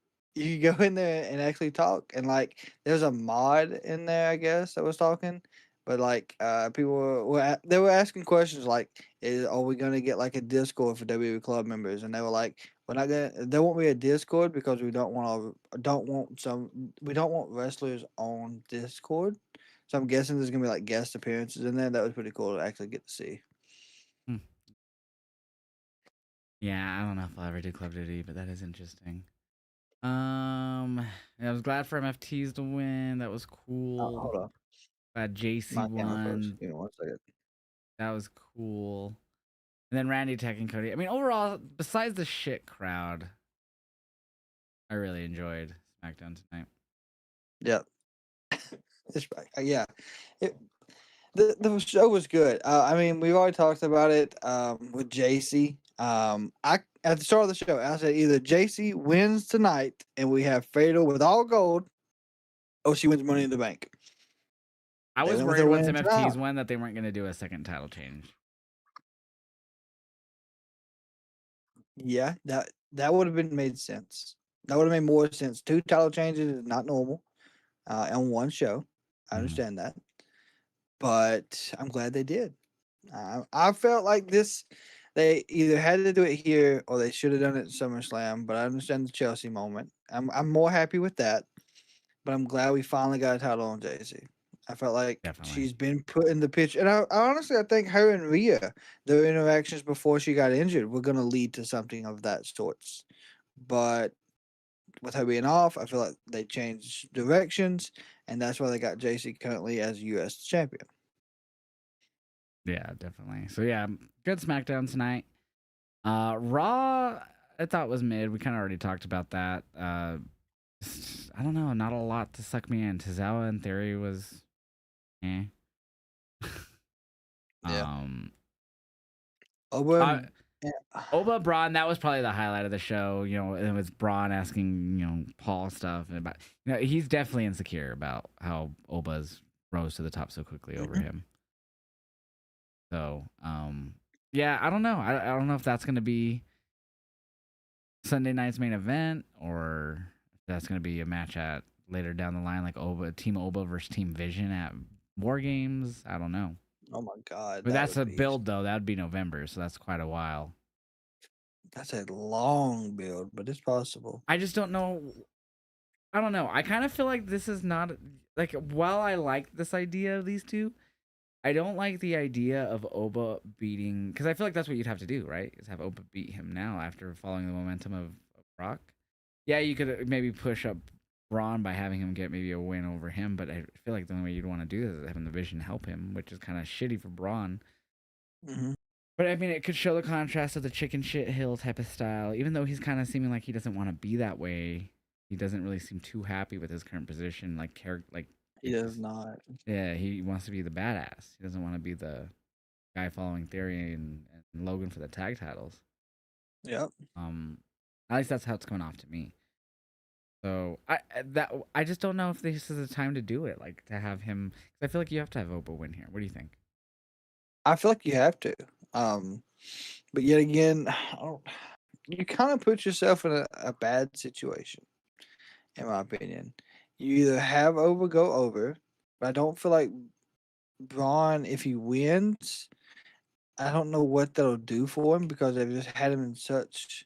could go in there and actually talk. And like, there's a mod in there, I guess, that was talking. But like, people they were asking questions like, "Are we gonna get like a Discord for WWE Club members?" And they were like, "We're not gonna. There won't be a Discord because we don't want wrestlers on Discord." So I'm guessing there's gonna be like guest appearances in there. That was pretty cool to actually get to see. Hmm. Yeah, I don't know if I'll ever do Club Duty, but that is interesting. I was glad for MFTs to win. That was cool. Hold on, Glad JC my camera froze. won. Give me 1 second. That was cool. And then Randy attacking Cody. I mean, overall, besides the shit crowd, I really enjoyed SmackDown tonight. Yeah, yeah. It, the show was good. I mean, we've already talked about it with JC. I at the start of the show, I said either JC wins tonight and we have Fatal with all gold, or she wins Money in the Bank. I They was went with worried her once winning MFTs tonight. won that they weren't going to do a second title change. Yeah, that would have been made sense. That would have made more sense. Two title changes is not normal on one show. I Mhm. understand that, but I'm glad they did. I felt like this. They either had to do it here or they should have done it at SummerSlam. But I understand the Chelsea moment. I'm more happy with that. But I'm glad we finally got a title on JC. I felt like Definitely. she's been put in the pitch, and I honestly I think her and Rhea, their interactions before she got injured, were going to lead to something of that sorts. But with her being off, I feel like they changed directions, and that's why they got JC currently as U.S. champion. Yeah, definitely. So yeah, good SmackDown tonight. Raw, I thought was mid. We kind of already talked about that. I don't know, not a lot to suck me in. Tozawa in theory was, eh. Yeah. um, uh, Owen, yeah, Oba Braun, that was probably the highlight of the show. You know, it was Braun asking, Paul stuff and about, he's definitely insecure about how Oba's rose to the top so quickly over mhm. him. So, yeah, I don't know. I don't know if that's gonna be Sunday night's main event or if that's gonna be a match at later down the line, like Team Oba versus Team Vision at War Games. I don't know. Oh my God, But that that's would a be build though. That'd be November, so that's quite a while. that's a long build, but it's possible. I just don't know. I don't know. I kind of feel like this is not like while I like this idea of these two, I don't like the idea of Oba beating because I feel like that's what you'd have to do, right? Is have Oba beat him now after following the momentum of Brock. Yeah, you could maybe push up Braun by having him get maybe a win over him, but I feel like the only way you'd want to do this is having the Vision help him, which is kind of shitty for Braun. Hmm. But I mean, it could show the contrast of the chicken shit hill type of style. Even though he's kind of seeming like he doesn't want to be that way, he doesn't really seem too happy with his current position. Like character, He like does just not. yeah, he wants to be the badass. He doesn't want to be the guy following Theory and Logan for the tag titles. Yep. Um, at least that's how it's coming off to me. So I just don't know if this is the time to do it. Like to have him. 'Cause I feel like you have to have Oba win here. What do you think? I feel like you have to. Um, but yet again, I don't, you kind of put yourself in a bad situation, in my opinion. You either have over go over, but I don't feel like Braun, if he wins, I don't know what that'll do for him because they've just had him in such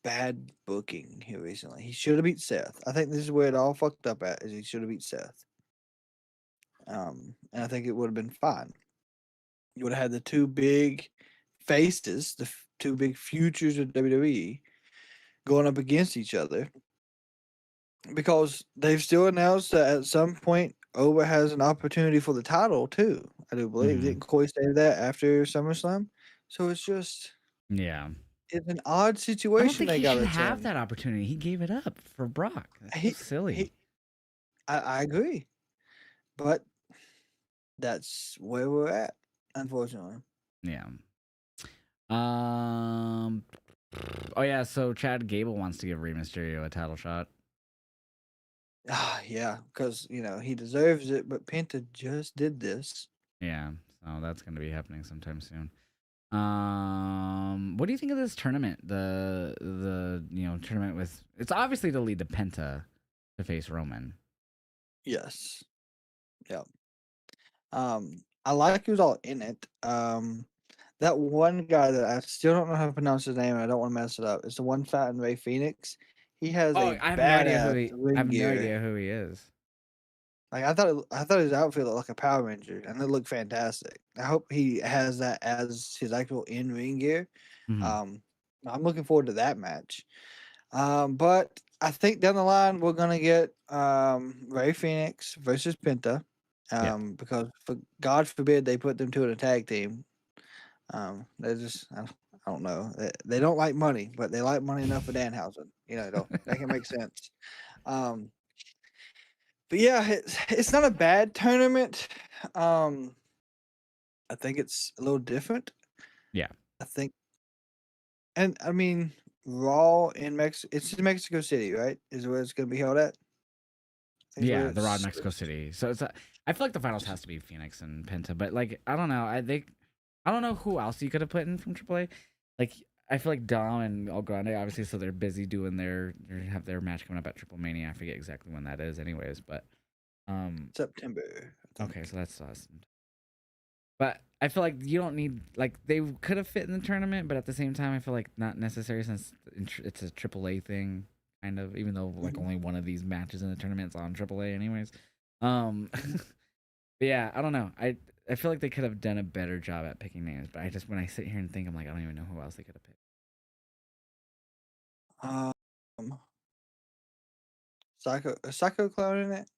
bad booking here recently. He should have beat Seth. I think this is where it all fucked up at. Is he should have beat Seth. And I think it would have been fine. You would have had the two big faces, two big futures of WWE going up against each other because they've still announced that at some point Oba has an opportunity for the title too. I do believe. Mm-hmm. Didn't Corey say that after SummerSlam? So Yeah. it's an odd I don't situation think they he got should us have in. that opportunity. He gave it up for Brock. That's so He silly. he I agree. But that's where we're at, unfortunately. Yeah. Um. Oh yeah. So Chad Gable wants to give Rey Mysterio a title shot. Ah, yeah, because he deserves it, but Penta just did this. Yeah. So that's gonna be happening sometime soon. What do you think of this tournament? The tournament with it's obviously to lead to Penta to face Roman. Yes. Yeah. I like who's all in it. That one guy that I still don't know how to pronounce his name, and I don't want to mess it up. It's the one fat and Ray Phoenix. He has Oh, a I have no idea who badass he. I ring have no gear. idea who he is. Like I thought his outfit looked like a Power Ranger, and it looked fantastic. I hope he has that as his actual in ring gear. Mhm. Um, I'm looking forward to that match. But I think down the line we're gonna get Ray Phoenix versus Penta. Yeah. Because for God forbid they put them two in a tag team. They just I don't know. They don't like money, but they like money enough for Danhausen. They'll make it make sense. Um, but yeah, it's not a bad tournament. Um, I think it's a little different. Yeah. I think, and I mean, Raw in Mexico. It's in Mexico City, right? Is where it's going to be held at. I think it's where Yeah, the Raw in it's. Mexico City. So I feel like the finals has to be Phoenix and Penta, but like I don't know. I don't know who else you could have put in from AAA. Like I feel like Dom and El Grande obviously, so they're busy doing they have their match coming up at Triple Mania. I forget exactly when that is, anyways. But September, I okay, think. so that's awesome. But I feel like you don't need like they could have fit in the tournament, but at the same time, I feel like not necessary since it's a AAA thing, kind of. Even though like Mhm, only one of these matches in the tournament's on AAA, anyways. Um, mhm. but yeah, I don't know. I feel like they could have done a better job at picking names, but I just when I sit here and think, I'm like, I don't even know who else they could have picked. Um, Psycho Clown in it.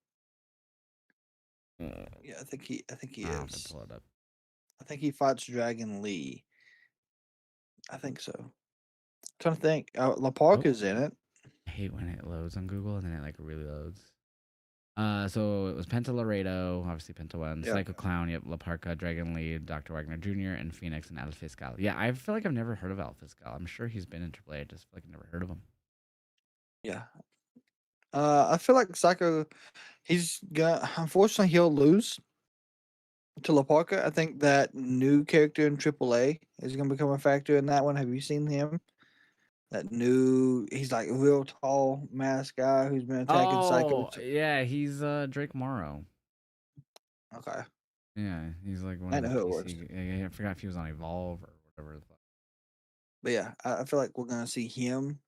Uh, Yeah, I think he I'll have to is. pull it up. I think he fights Dragon Lee. I think so. Trying to think. La Park Oh, is in it. I hate when it loads on Google and then it like really loads. So it was Penta Laredo, obviously Penta One, Yeah. Psycho Clown, yep, La Parca, Dragon Lee, Dr. Wagner Jr., and Phoenix and El Fiscal. Yeah, I feel like I've never heard of El Fiscal. I'm sure he's been in AAA. I just feel like I've never heard of him. Yeah. I feel like Psycho. He's gonna. Unfortunately, he'll lose to La Parca. I think that new character in AAA is gonna become a factor in that one. Have you seen him? That new. He's like a real tall masked guy who's been attacking Psycho. Oh, yeah, he's Drake Morrow. Okay. Yeah, he's like one I of know the who it was. PC. I forgot if he was on Evolve or whatever the fuck. But yeah, I feel like we're gonna see him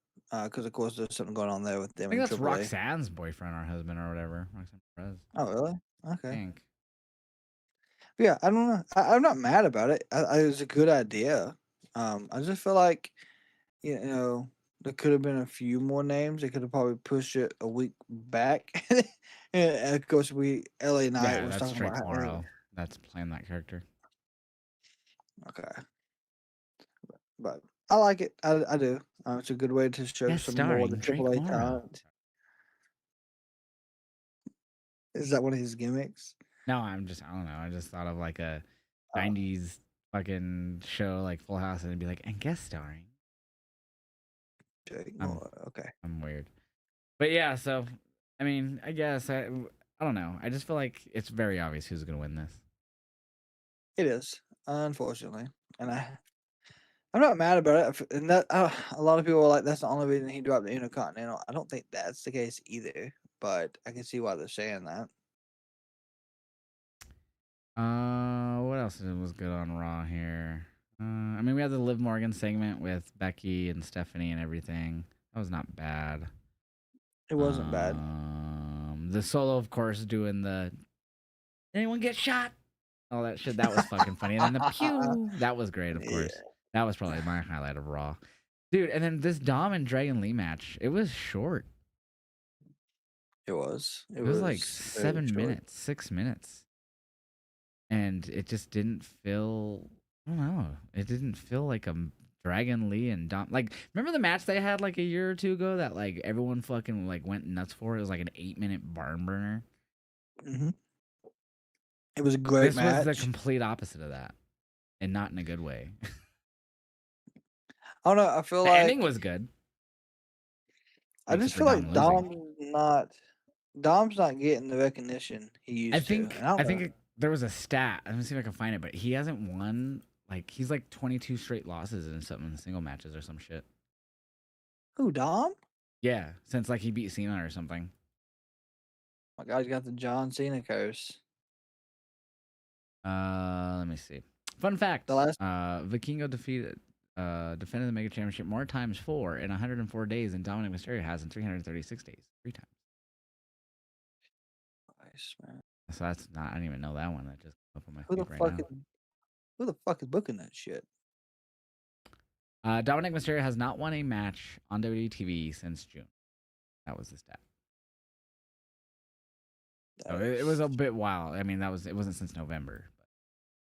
because of course there's something going on there with I them think in that's AAA. Roxanne's boyfriend or husband or whatever. Roxanne Perez. Oh really? I Okay. think. But yeah, I don't know. I'm not mad about it. It was a good idea. I just feel like there could have been a few more names. They could have probably pushed it a week back. And of course, LA Knight Yeah, was that's talking about Drake how. Morrow. That's playing that character. Okay, but I like it. I do. It's a good way to show Yes, some more of the starring Drake AAA Morrow. talent. Is that one of his gimmicks? No, I don't know. I just thought of like a Oh, 90s fucking show like Full House and it'd be like, and guest starring. Jake I'm Moore. Okay, I'm weird. But yeah, so I mean, I guess I don't know. I just feel like it's very obvious who's gonna win this. it is unfortunately, and I'm not mad about it. And that a lot of people are like, that's the only reason he dropped the Intercontinental. I don't think that's the case either, but I can see why they're saying that. What else was good on Raw here? I mean, we had the Liv Morgan segment with Becky and Stephanie and everything. That was not bad. It wasn't bad. The solo, of course, doing the anyone get shot, all that shit. That was fucking funny. And then the pew, that was great, of Yeah, course. That was probably my highlight of Raw, dude. And then this Dom and Dragon Lee match, it was short. it was. It It was like was very 7 minutes, short. 6 minutes, and it just didn't feel. I don't know. It didn't feel like a Dragon Lee and Dom. Like, remember the match they had like a year or two ago that like everyone fucking like went nuts for? It was like an 8 minute barn burner. Hmm. It was a great This was the match. complete opposite of that, and not in a good way. I don't know. I feel The ending like was good, I except just for feel like Dom losing. Dom's not getting the recognition he used to, and I I don't think know there was a stat. I'm gonna see if I can find it, but he hasn't won like he's like 22 straight losses in something in single matches or some shit. who Dom. Yeah, since like he beat Cena or something. My God, he's got the John Cena curse. Let me see. Fun fact: The last Vikingo defended the Mega Championship more times in 104 days than Dominic Mysterio has in 336 days, 3 times. Christ, man. So that's not. I didn't even know that one. That just came up on my Who the feed right fuck now. who the fuck is booking that shit? Dominic Mysterio has not won a match on WWE TV since June. That was the stat. So That it was is a bit wild. I mean, it wasn't since November.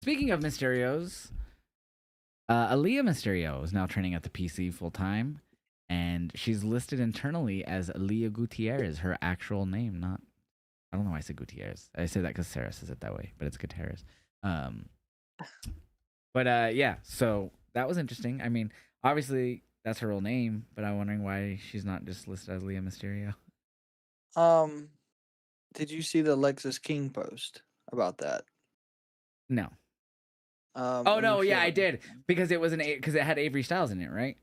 But speaking of Mysterios, Aaliyah Mysterio is now training at the PC full time, and she's listed internally as Aaliyah Gutierrez, her actual name. Not, I don't know why I said Gutierrez. I say that because Sarah says it that way, but it's Gutierrez. Um, yeah. So that was interesting. I mean, obviously that's her real name, but I'm wondering why she's not just listed as Leah Mysterio. Um, did you see the Lexus King post about that? No. Oh Let me no, see yeah, if I I can. did because it was because it had Avery Styles in it, right?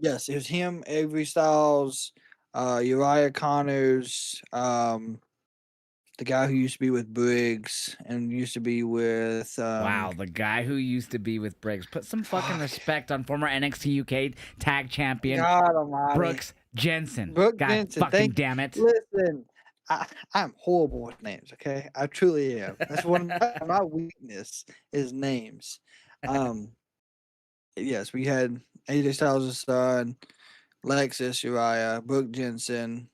Yes, it was him, Avery Styles, Uriah Connors, the guy who used to be with Briggs and used to be with Wow, the guy who used to be with Briggs. Put some fucking fuck, respect on former NXT UK Tag Champion God Almighty, Brooks Jensen. Brooke God Jensen. fucking Thank. damn it. Listen, I'm horrible with names. Okay, I truly am. That's one of my weakness is names. Um, yes, we had AJ Styles' son, Lexus Uriah, Brooke Jensen,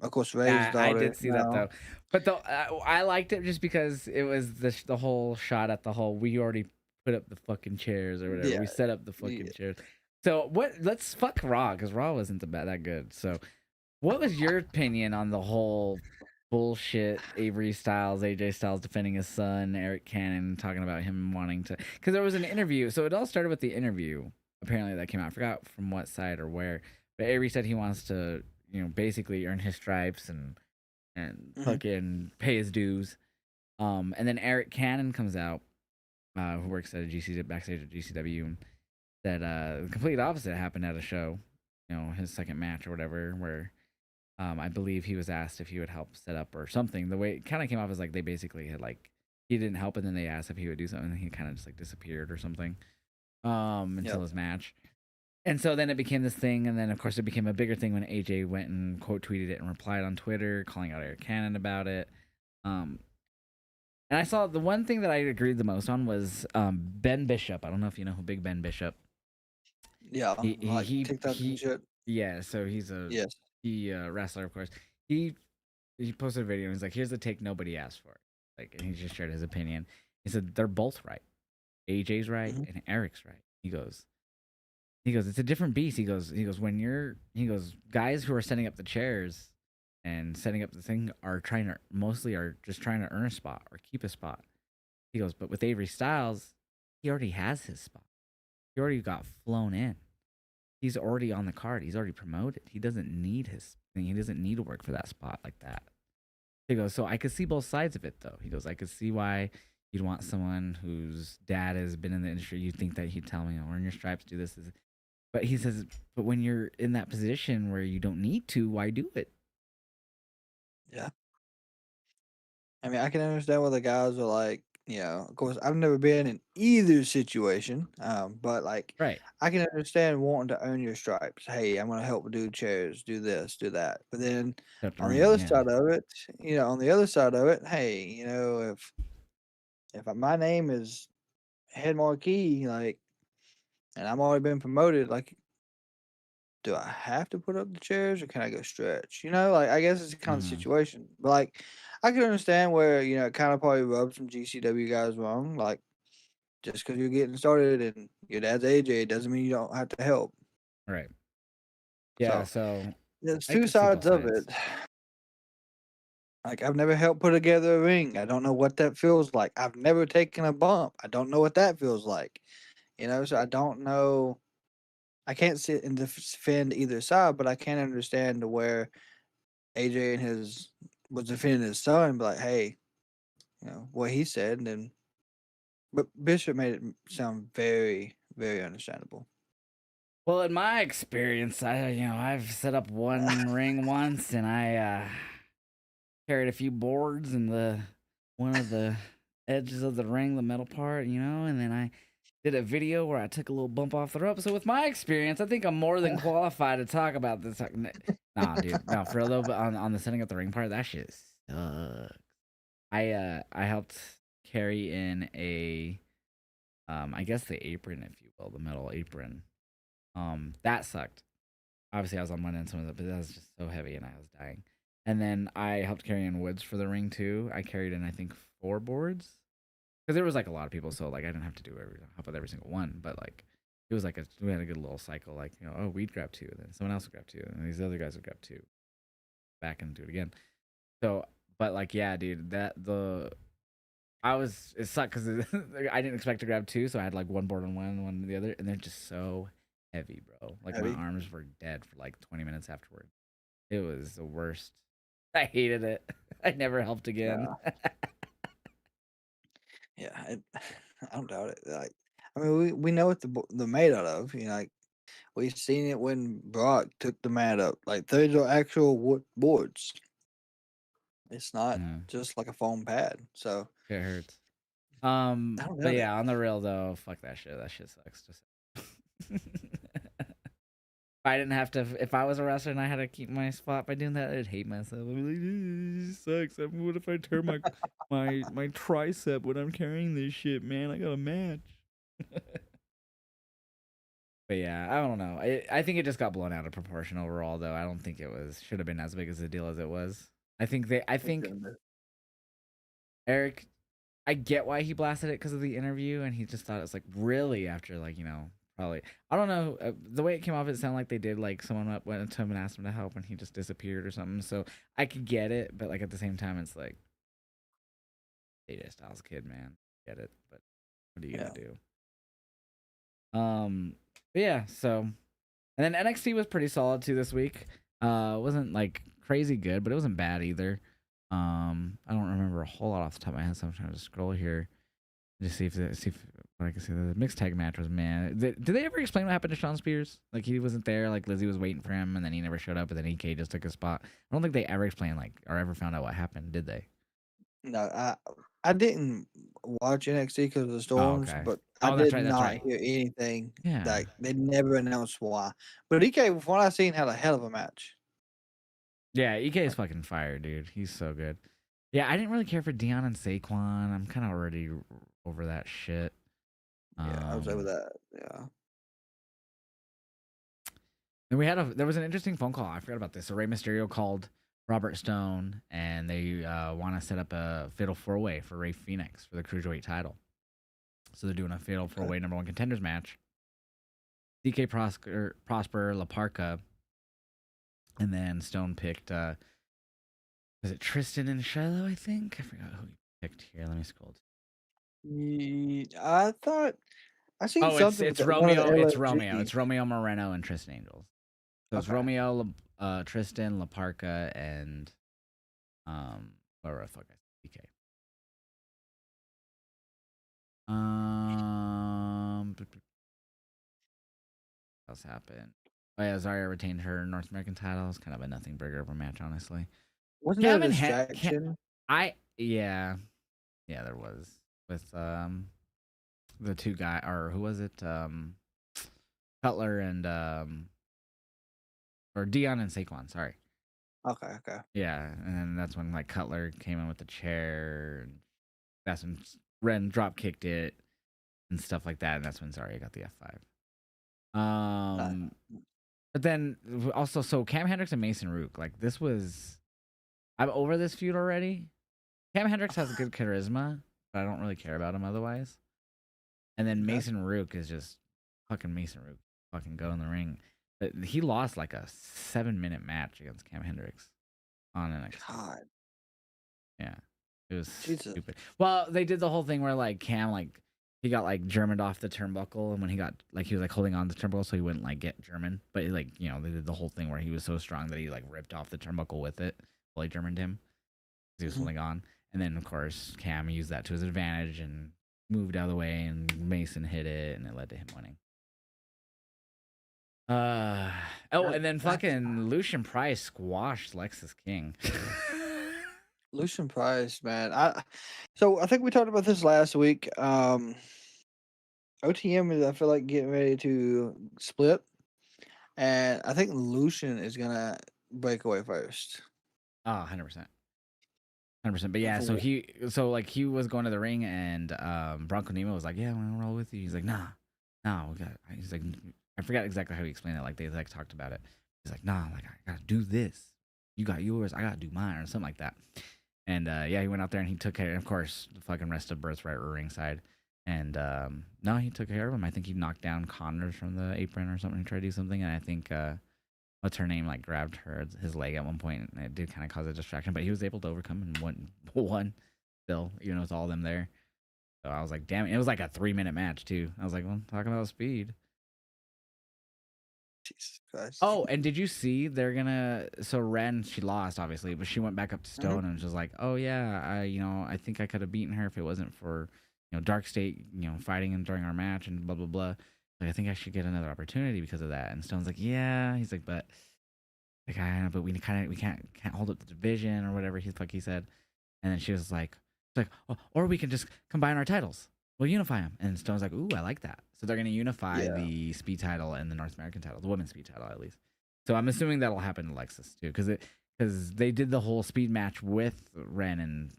of course Ray's Yeah, I daughter. did see that though, but I liked it just because it was the whole shot at the whole. We already put up the fucking chairs or whatever. Yeah, We set up the yeah. fucking chairs. So what? Let's fuck Raw because Raw wasn't that good. So what was your opinion on the whole bullshit Avery Styles, AJ Styles defending his son, Eric Cannon talking about him wanting to? Because there was an interview. So it all started with the interview. Apparently that came out. I forgot from what side or where. But Avery said he wants to, basically earn his stripes and Mhm. fucking pay his dues. And then Eric Cannon comes out, who works at a backstage at GCW, and said the complete opposite happened at a show. His second match or whatever, where I believe he was asked if he would help set up or something. The way it kind of came off as like they basically had like he didn't help, and then they asked if he would do something, and he kind of just like disappeared or something until Yep. his match. And so then it became this thing, and then of course it became a bigger thing when AJ went and quote tweeted it and replied on Twitter, calling out Eric Cannon about it. Um, and I saw the one thing that I agreed the most on was Ben Bishop. I don't know if you know who Big Ben Bishop. Yeah, He he like he, TikTok and he shit. yeah. So he's a Yes. wrestler, of course. He he posted a video and he's like, "Here's the take nobody asked for." Like, and he just shared his opinion. He said they're both right. AJ's right Mhm. and Eric's right. He goes, it's a different beast. He goes, guys who are setting up the chairs and setting up the thing are just trying to earn a spot or keep a spot. He goes, but with Avery Styles, he already has his spot. He already got flown in. He's already on the card. He's already promoted. He doesn't need his thing. He doesn't need to work for that spot like that. He goes, so I could see both sides of it though. He goes, I could see why you'd want someone whose dad has been in the industry. You'd think that he'd tell me, earn your stripes, do this. But he says, but when you're in that position where you don't need to, why do it? Yeah. I mean, I can understand why the guys are like, of course, I've never been in either situation, but like, Right. I can understand wanting to earn your stripes. Hey, I'm going to help do chairs, do this, do that. But then Except on the ring, other yeah. side of it, hey, if my name is head marquee, like, and I'm already been promoted, like, do I have to put up the chairs or can I go stretch? Like I guess it's the kind of Mm-hmm. situation. But like I can understand where, it kind of probably rubs some GCW guys wrong. Like just because you're getting started and your dad's AJ doesn't mean you don't have to help. Right. Yeah. So So there's I two could see both sides of it. sides. Like I've never helped put together a ring. I don't know what that feels like. I've never taken a bump. I don't know what that feels like. So I don't know. I can't sit and defend either side, but I can understand to where AJ and his was defending his son, but like, hey, what he said, and then but Bishop made it sound very, very understandable. Well, in my experience, I've set up one ring once, and I carried a few boards and the one of the edges of the ring, the metal part, and then I did a video where I took a little bump off the rope. So with my experience, I think I'm more than qualified to talk about this. Nah, dude, no, for a little bit on the setting up the ring part, that shit sucks. I helped carry in a I guess the apron, if you will, the metal apron. That sucked. Obviously, I was on one end, some of it, but that was just so heavy, and I was dying. And then I helped carry in woods for the ring too. I carried in, I think, 4 boards. because there was like a lot of people, so like I didn't have to help with every single one, but like it was like we had a good little cycle, like oh we'd grab two, and then someone else would grab two, and these other guys would grab two, back and do it again. So, but like yeah, dude, it sucked because I didn't expect to grab two, so I had like one board on one on the other, and they're just so heavy, bro. Like my Heavy. arms were dead for like 20 minutes afterward. It was the worst. I hated it. I never helped again. Yeah, yeah. I don't doubt it. Like, I mean, we know what they're made out of. Like we've seen it when Brock took the mat up. Like those are actual wood boards. It's not Yeah, just like a foam pad. So it hurts. I don't But doubt it. yeah, on the real though, fuck that shit. That shit sucks. Just if I didn't have to, if I was a wrestler and I had to keep my spot by doing that, I'd hate myself. I'd be like, this sucks. I mean, what if I tear my tricep when I'm carrying this shit, man? I got a match. But yeah, I don't know. I think it just got blown out of proportion overall, though. I don't think it should have been as big as a deal as it was. I It's think gonna Eric, I get why he blasted it because of the interview, and he just thought it's like really after like probably I don't know the way it came off. It sounded like they did like someone went to him and asked him to help, and he just disappeared or something. So I could get it, but like at the same time, it's like AJ Styles kid, man, get it. But what are you gonna yeah. do? But yeah. So and then NXT was pretty solid too this week. Wasn't like crazy good, but it wasn't bad either. I don't remember a whole lot off the top of my head, so I'm trying to scroll here. Just see if what I can see. The mixed tag match was man. Did they ever explain what happened to Shawn Spears? Like he wasn't there. Like Lizzie was waiting for him, and then he never showed up, and then EK just took his spot. I don't think they ever explained like or ever found out what happened. Did they? No, I didn't watch NXT because of the Oh, storms, okay. but I Oh, that's did right. That's not right. hear anything. Yeah. Like they never announced why. But EK, from what I seen, had a hell of a match. Yeah. EK is fucking fire, dude. He's so good. Yeah, I didn't really care for Dion and Saquon. I'm kind of already over that shit. Yeah, I was over Um, that. Yeah. And there was an interesting phone call. I forgot about this. So Rey Mysterio called Robert Stone, and they want to set up a fatal four way for Rey Fenix for the cruiserweight title. So they're doing a fatal four Okay. way number one contenders match. DK Prosper, La Parca, and then Stone picked. Was it Tristan and Shiloh? I think I forgot who he picked here. Let me scroll. I thought I seen Oh, something with one of the It's Romeo. LFGs. It's Romeo Moreno and Tristan Angels. So it's Okay. Romeo, Tristan, La Parca, and where the fuck I said DK. What else happened? Oh yeah, Zarya retained her North American title. It's kind of a nothing burger of a match, honestly. Wasn't there a Cam and Cam, distraction? yeah, there was with the two guy or who was it Cutler and or Dion and Saquon. Sorry. Okay, okay. Yeah, and then that's when like Cutler came in with the chair. And that's when Ren drop kicked it and stuff like that, and that's when Zarya got the F5. Uh, But then also, so Cam Hendricks and Mason Rook, like this was, I'm over this feud already. Cam Hendricks has good charisma, but I don't really care about him otherwise. And then okay. Mason Rook is just fucking Mason Rook, fucking go in the ring. But he lost like a 7-minute match against Cam Hendricks on NXT. God, Yeah, it was Jesus. stupid. Well, they did the whole thing where like Cam like he got like Germaned off the turnbuckle, and when he got like he was like holding on to the turnbuckle so he wouldn't like get German. But like they did the whole thing where he was so strong that he like ripped off the turnbuckle with it while he Germaned him. He was Mhm. holding on, and then of course Cam used that to his advantage and moved out of the way, and Mason hit it, and it led to him winning. Oh, and then That's fucking Lucian Price squashed Lexus King. Lucian Price, man. So I think we talked about this last week. OTM is I feel like getting ready to split, and I think Lucian is gonna break away first. Oh, 100%. 100%. But And yeah, for he was going to the ring, and Bronco Nemo was like, "Yeah, I'm gonna roll with you." He's like, "Nah, nah, we got." He's like, I forgot exactly how he explained it. Like they like talked about it. He's like, "Nah, like I gotta do this. You got yours. I gotta do mine," or something like that. And yeah, he went out there and he took care. And of course, the fucking rest of Birthright were ringside. And no, he took care of him. I think he knocked down Connors from the apron or something. He tried to do something, and I think what's her name like grabbed his leg at one point, and it did kind of cause a distraction. But he was able to overcome and won still, even with all of them there. So I was like, damn, it was like a 3 minute match too. I was like, well, talking about speed. Jesus Christ. Oh, and did you see they're gonna? So Ren, she lost obviously, but she went back up to Hmm. Stone and was just like, "Oh yeah, I think I could have beaten her if it wasn't for, Dark State, fighting and during our match and blah blah blah. Like I think I should get another opportunity because of that." And Stone's like, "Yeah." He's like, "But like but we can't hold up the division or whatever he said." And then she was like, oh, or we can just combine our titles. We'll unify them. And Stone's like, ooh, I like that. So they're going to unify Yeah. the speed title and the North American title, the women's speed title at least. So I'm assuming that'll happen to Lexus too, because they did the whole speed match with Ren and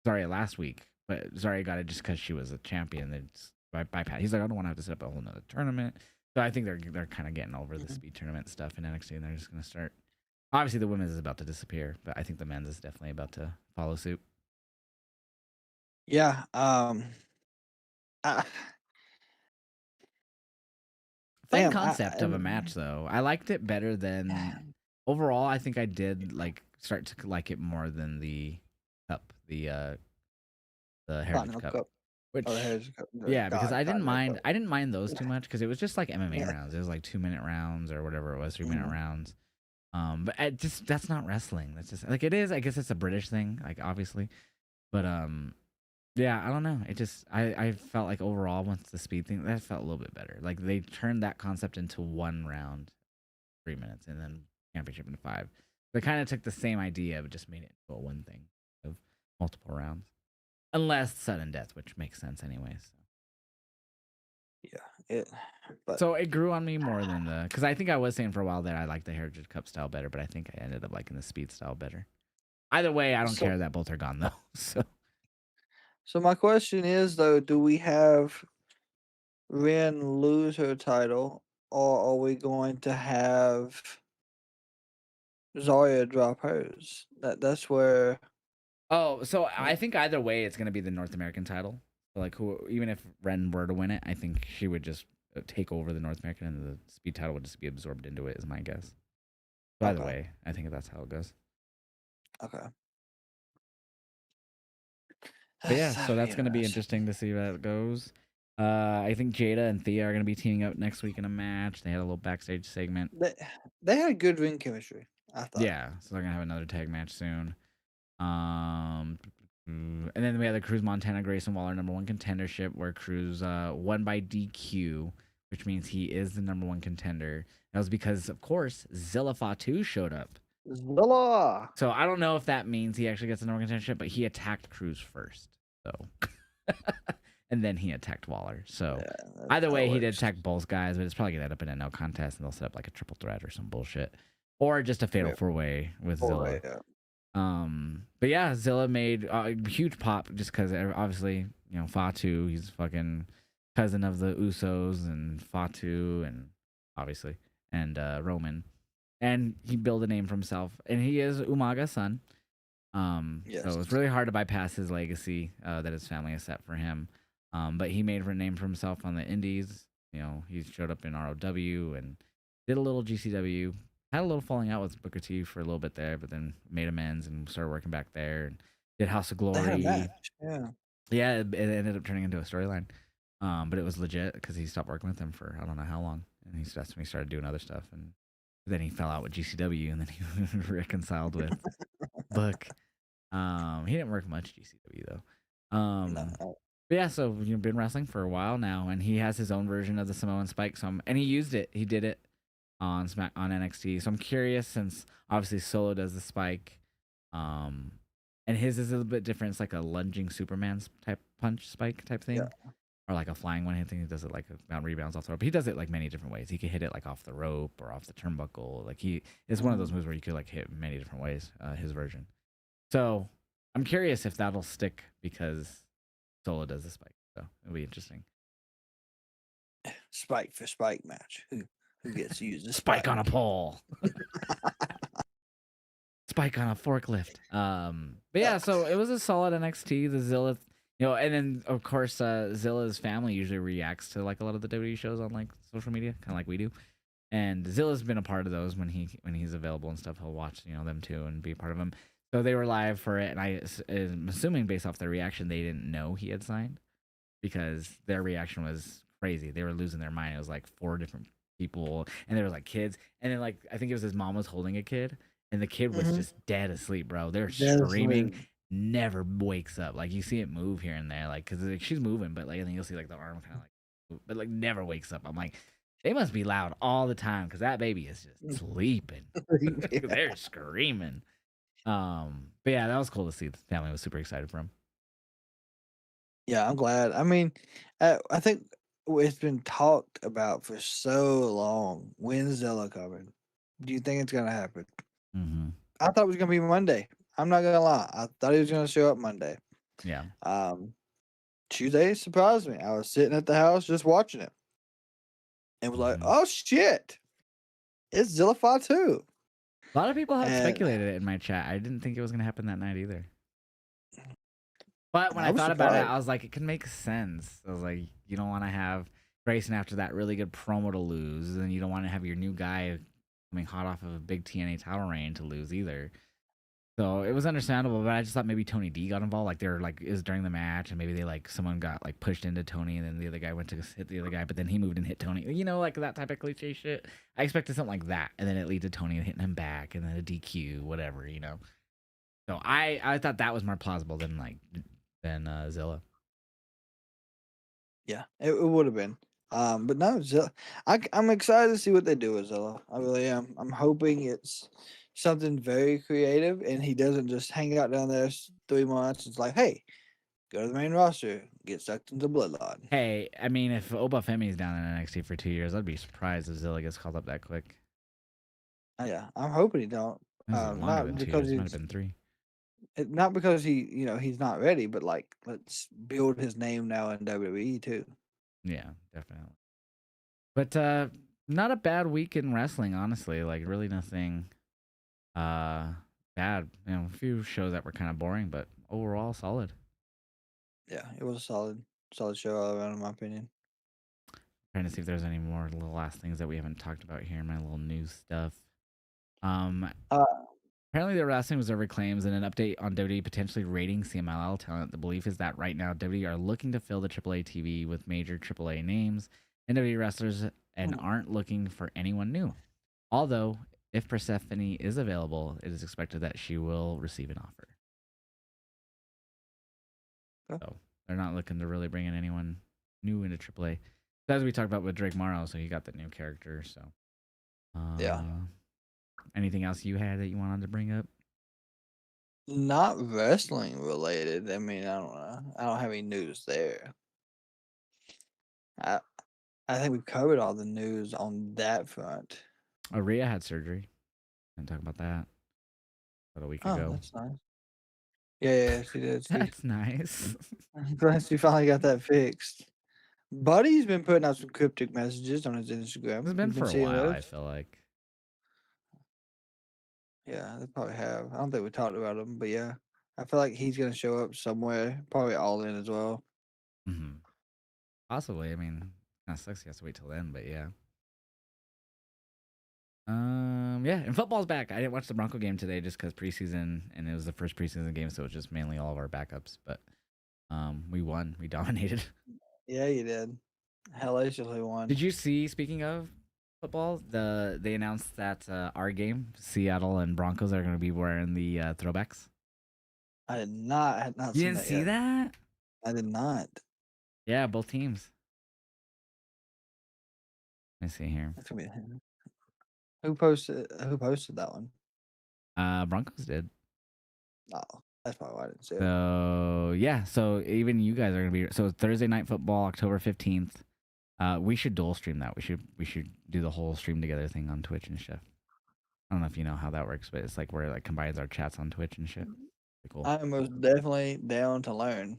Zarya last week, but Zarya got it just because she was a champion. They just bypass. He's like, I don't want to have to set up a whole nother tournament. So I think they're kind of getting over the Mhm. speed tournament stuff in NXT, and they're just going to start. Obviously, the women's is about to disappear, but I think the men's is definitely about to follow suit. Yeah. I, Fun damn. concept of a match, though. I liked it better than overall. I think I did like start to like it more than the cup, the Heritage Continental Cup, Cup or the which Heritage Cup. The yeah, because God I didn't Continental mind. Cup. I didn't mind those too much because it was just like MMA Yeah. rounds. It was like 2 minute rounds or whatever it was, 3 minute Mhm. rounds. But I just that's not wrestling. That's just like it is. I guess it's a British thing, like obviously. But yeah, I don't know. It just I felt like overall once the speed thing that felt a little bit better. Like they turned that concept into one round, 3 minutes, and then championship into five. They kind of took the same idea but just made it into a one thing of multiple rounds, unless sudden death, which makes sense anyways. Yeah. It. But So it grew on me more than the because I think I was saying for a while that I like the Heritage Cup style better, but I think I ended up liking the speed style better. Either way, I don't so care that both are gone though. So so my question is though, do we have Ren lose her title, or are we going to have Zarya drop hers? That's where. oh, so I Uh, think either way, it's gonna be the North American title. So like, who even if Ren were to win it, I think she would just take over the North American, and the speed title would just be absorbed into it. Is my guess. So either okay. way, I think that's how it goes. Okay. But yeah, That'll so be that's gonna be interesting. interesting to see how it goes. I think Jada and Thea are gonna be teaming up next week in a match. They had a little backstage segment. They they had good ring chemistry, I thought. Yeah, so they're gonna have another tag match soon. Um, and then we had the Cruz Montana Grayson Waller #1 contendership, where Cruz won by DQ, which means he is the #1 contender. That was because, of course, Zilla Fatu showed up. Zilla! So I don't know if that means he actually gets the #1 contendership, but he attacked Cruz first. So, and then he attacked Waller. So Yeah, either that way, he did works. attack both guys, but it's probably gonna end up in a no contest, and they'll set up like a triple threat or some bullshit, or just a fatal Yeah, 4-way with boy, Zilla. yeah. But yeah, Zilla made a huge pop just because obviously, Fatu, he's fucking cousin of the Usos and Fatu, and obviously, and Roman. And he built a name for himself. And he is Umaga's son. So it's Yes. really hard to bypass his legacy that his family has set for him. But he made a name for himself on the Indies. He showed up in ROW and did a little GCW. Had a little falling out with Booker T for a little bit there, but then made amends and started working back there and did House of They had a Glory. match. Yeah. Yeah, it ended up turning into a storyline. But it was legit because he stopped working with them for I don't know how long, and that's when he started doing other stuff, and then he fell out with GCW, and then he reconciled with Book. He didn't work much GCW though. No. But yeah, so you've been wrestling for a while now, and he has his own version of the Samoan Spike. And he used it. He did it on NXT. So I'm curious since obviously Solo does the Spike, um, and his is a little bit different. It's like a lunging Superman type punch spike type Yeah. thing, or like a flying one. I think he does it like a rebounds off the rope. But he does it like many different ways. He can hit it like off the rope or off the turnbuckle. Like it's one of those Mhm. moves where you could like hit many different ways. His version. So I'm curious if that'll stick because Solo does the spike. So it'll be interesting. Spike for spike match. Who gets to use the Spike spike? on a pole. spike on a forklift. But yeah, so it was a solid NXT. The Zilla, and then of course Zilla's family usually reacts to like a lot of the WWE shows on like social media, kind of like we do. And Zilla's been a part of those when he's available and stuff. He'll watch them too and be a part of them. So they were live for it, and am assuming based off their reaction, they didn't know he had signed because their reaction was crazy. They were losing their mind. It was like 4 different people, and there was like kids, and then like I think it was his mom was holding a kid, and the kid was Mm-hmm. just dead asleep, bro. They're That's screaming, weird. never wakes up. Like you see it move here and there, like because like, she's moving, but like and then you'll see like the arm kind of like, but like never wakes up. I'm like, they must be loud all the time because that baby is just sleeping. Yeah. They're screaming. But yeah, that was cool to see. The family was super excited for him. Yeah, I'm glad. I mean, I think it's been talked about for so long. When's Zilla coming? Do you think it's gonna happen? Mm-hmm. I thought it was gonna be Monday. I'm not gonna lie. I thought he was gonna show up Monday. Yeah. Um, Tuesday surprised me. I was sitting at the house just watching it and was like, Mm-hmm. "Oh shit, it's Zillify too." A lot of people had And speculated it in my chat. I didn't think it was gonna happen that night either. But when I I was thought about it, surprised. I was like, it could make sense. I was like, you don't want to have Grayson after that really good promo to lose, and you don't want to have your new guy coming hot off of a big TNA title reign to lose either. So it was understandable, but I just thought maybe Tony D got involved. Like they were like is during the match, and maybe they like someone got like pushed into Tony, and then the other guy went to hit the other guy, but then he moved and hit Tony. Like that type of cliche shit. I expected something like that, and then it lead to Tony hitting him back, and then a DQ, whatever. So I thought that was more plausible than Zilla. Yeah, it would have been. But no, Zilla. I'm excited to see what they do with Zilla. I really am. I'm hoping it's something very creative, and he doesn't just hang out down there 3 months. It's like, hey, go to the main roster, get sucked into Bloodline. Hey, I mean, if Obafemi's down in NXT for 2 years, I'd be surprised if Zilla gets called up that quick. Yeah, I'm hoping he don't. This is longer Not than two because years. It might have he's been 3. not because he's not ready, but like let's build his name now in WWE too. Yeah, definitely. But not a bad week in wrestling, honestly. Like really nothing uh bad. A few shows that were kind of boring, but overall solid. Yeah, it was a solid show all around, in my opinion. Trying to see if there's any more little last things that we haven't talked about here in my little news stuff. Um, Uh, Apparently, the Wrestling Observer claims in an update on WWE potentially rating CMLL talent. The belief is that right now WWE are looking to fill the AAA TV with major AAA names and WWE wrestlers and aren't looking for anyone new. Although, if Persephone is available, it is expected that she will receive an offer. So they're not looking to really bring in anyone new into AAA. As we talked about with Drake Morrow, so he got the new character. So, yeah, anything else you had that you wanted to bring up? not wrestling related. I mean, I don't know. I don't have any news there. I I think we've covered all the news on that front. Oh, Rhea had surgery. And talk about that about a week Oh, ago. that's nice. Yeah, she did. That's nice. I'm glad she finally got that fixed. Buddy's been putting out some cryptic messages on his It's Instagram. been You've been for a seeing while, I those? feel like. Yeah, they probably have. I don't think we talked about him, but yeah, I feel like he's gonna show up somewhere, probably all in as well. Mm-hmm. Possibly. I mean, kind of sucks. He has to wait till then, but yeah. Yeah, and football's back. I didn't watch the Bronco game today just because preseason, and it was the first preseason game, so it was just mainly all of our backups. But we won. We dominated. Yeah, you did. Hellaciously won. Did you see? Speaking of football, they announced that our game, Seattle and Broncos, are going to be wearing the throwbacks. I did not. I had not You seen didn't that see yet. that? I did not. Yeah, both teams. Let me see here. That's gonna be who posted that one? Broncos did. Oh, that's probably why I didn't see it. So yeah, so even you guys are gonna be so Thursday Night Football, October 15th. We should dual stream that. We should do the whole stream together thing on Twitch and stuff. I don't know if you know how that works, but it's like where it like combines our chats on Twitch and shit. Pretty cool. I am most definitely down to learn.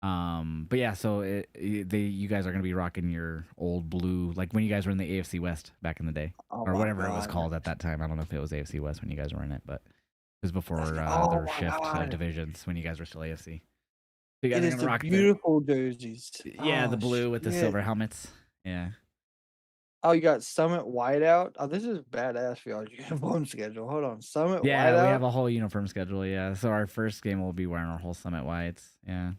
But yeah, so you guys are gonna be rocking your old blue, like when you guys were in the AFC West back in the day, Oh or my whatever it was god. called at that time. I don't know if it was AFC West when you guys were in it, but It was before Oh the my shift of god, divisions when you guys were still AFC. So you it guys are is gonna the rock the beautiful jerseys. yeah the Oh blue with the shit. silver helmets. Yeah. Oh, you got Summit Whiteout. Oh, this is badass for y'all's uniform schedule. Hold on, Summit Yeah, we have Whiteout, a whole uniform schedule. Yeah, so our first game will be wearing our whole Summit whites. Yeah.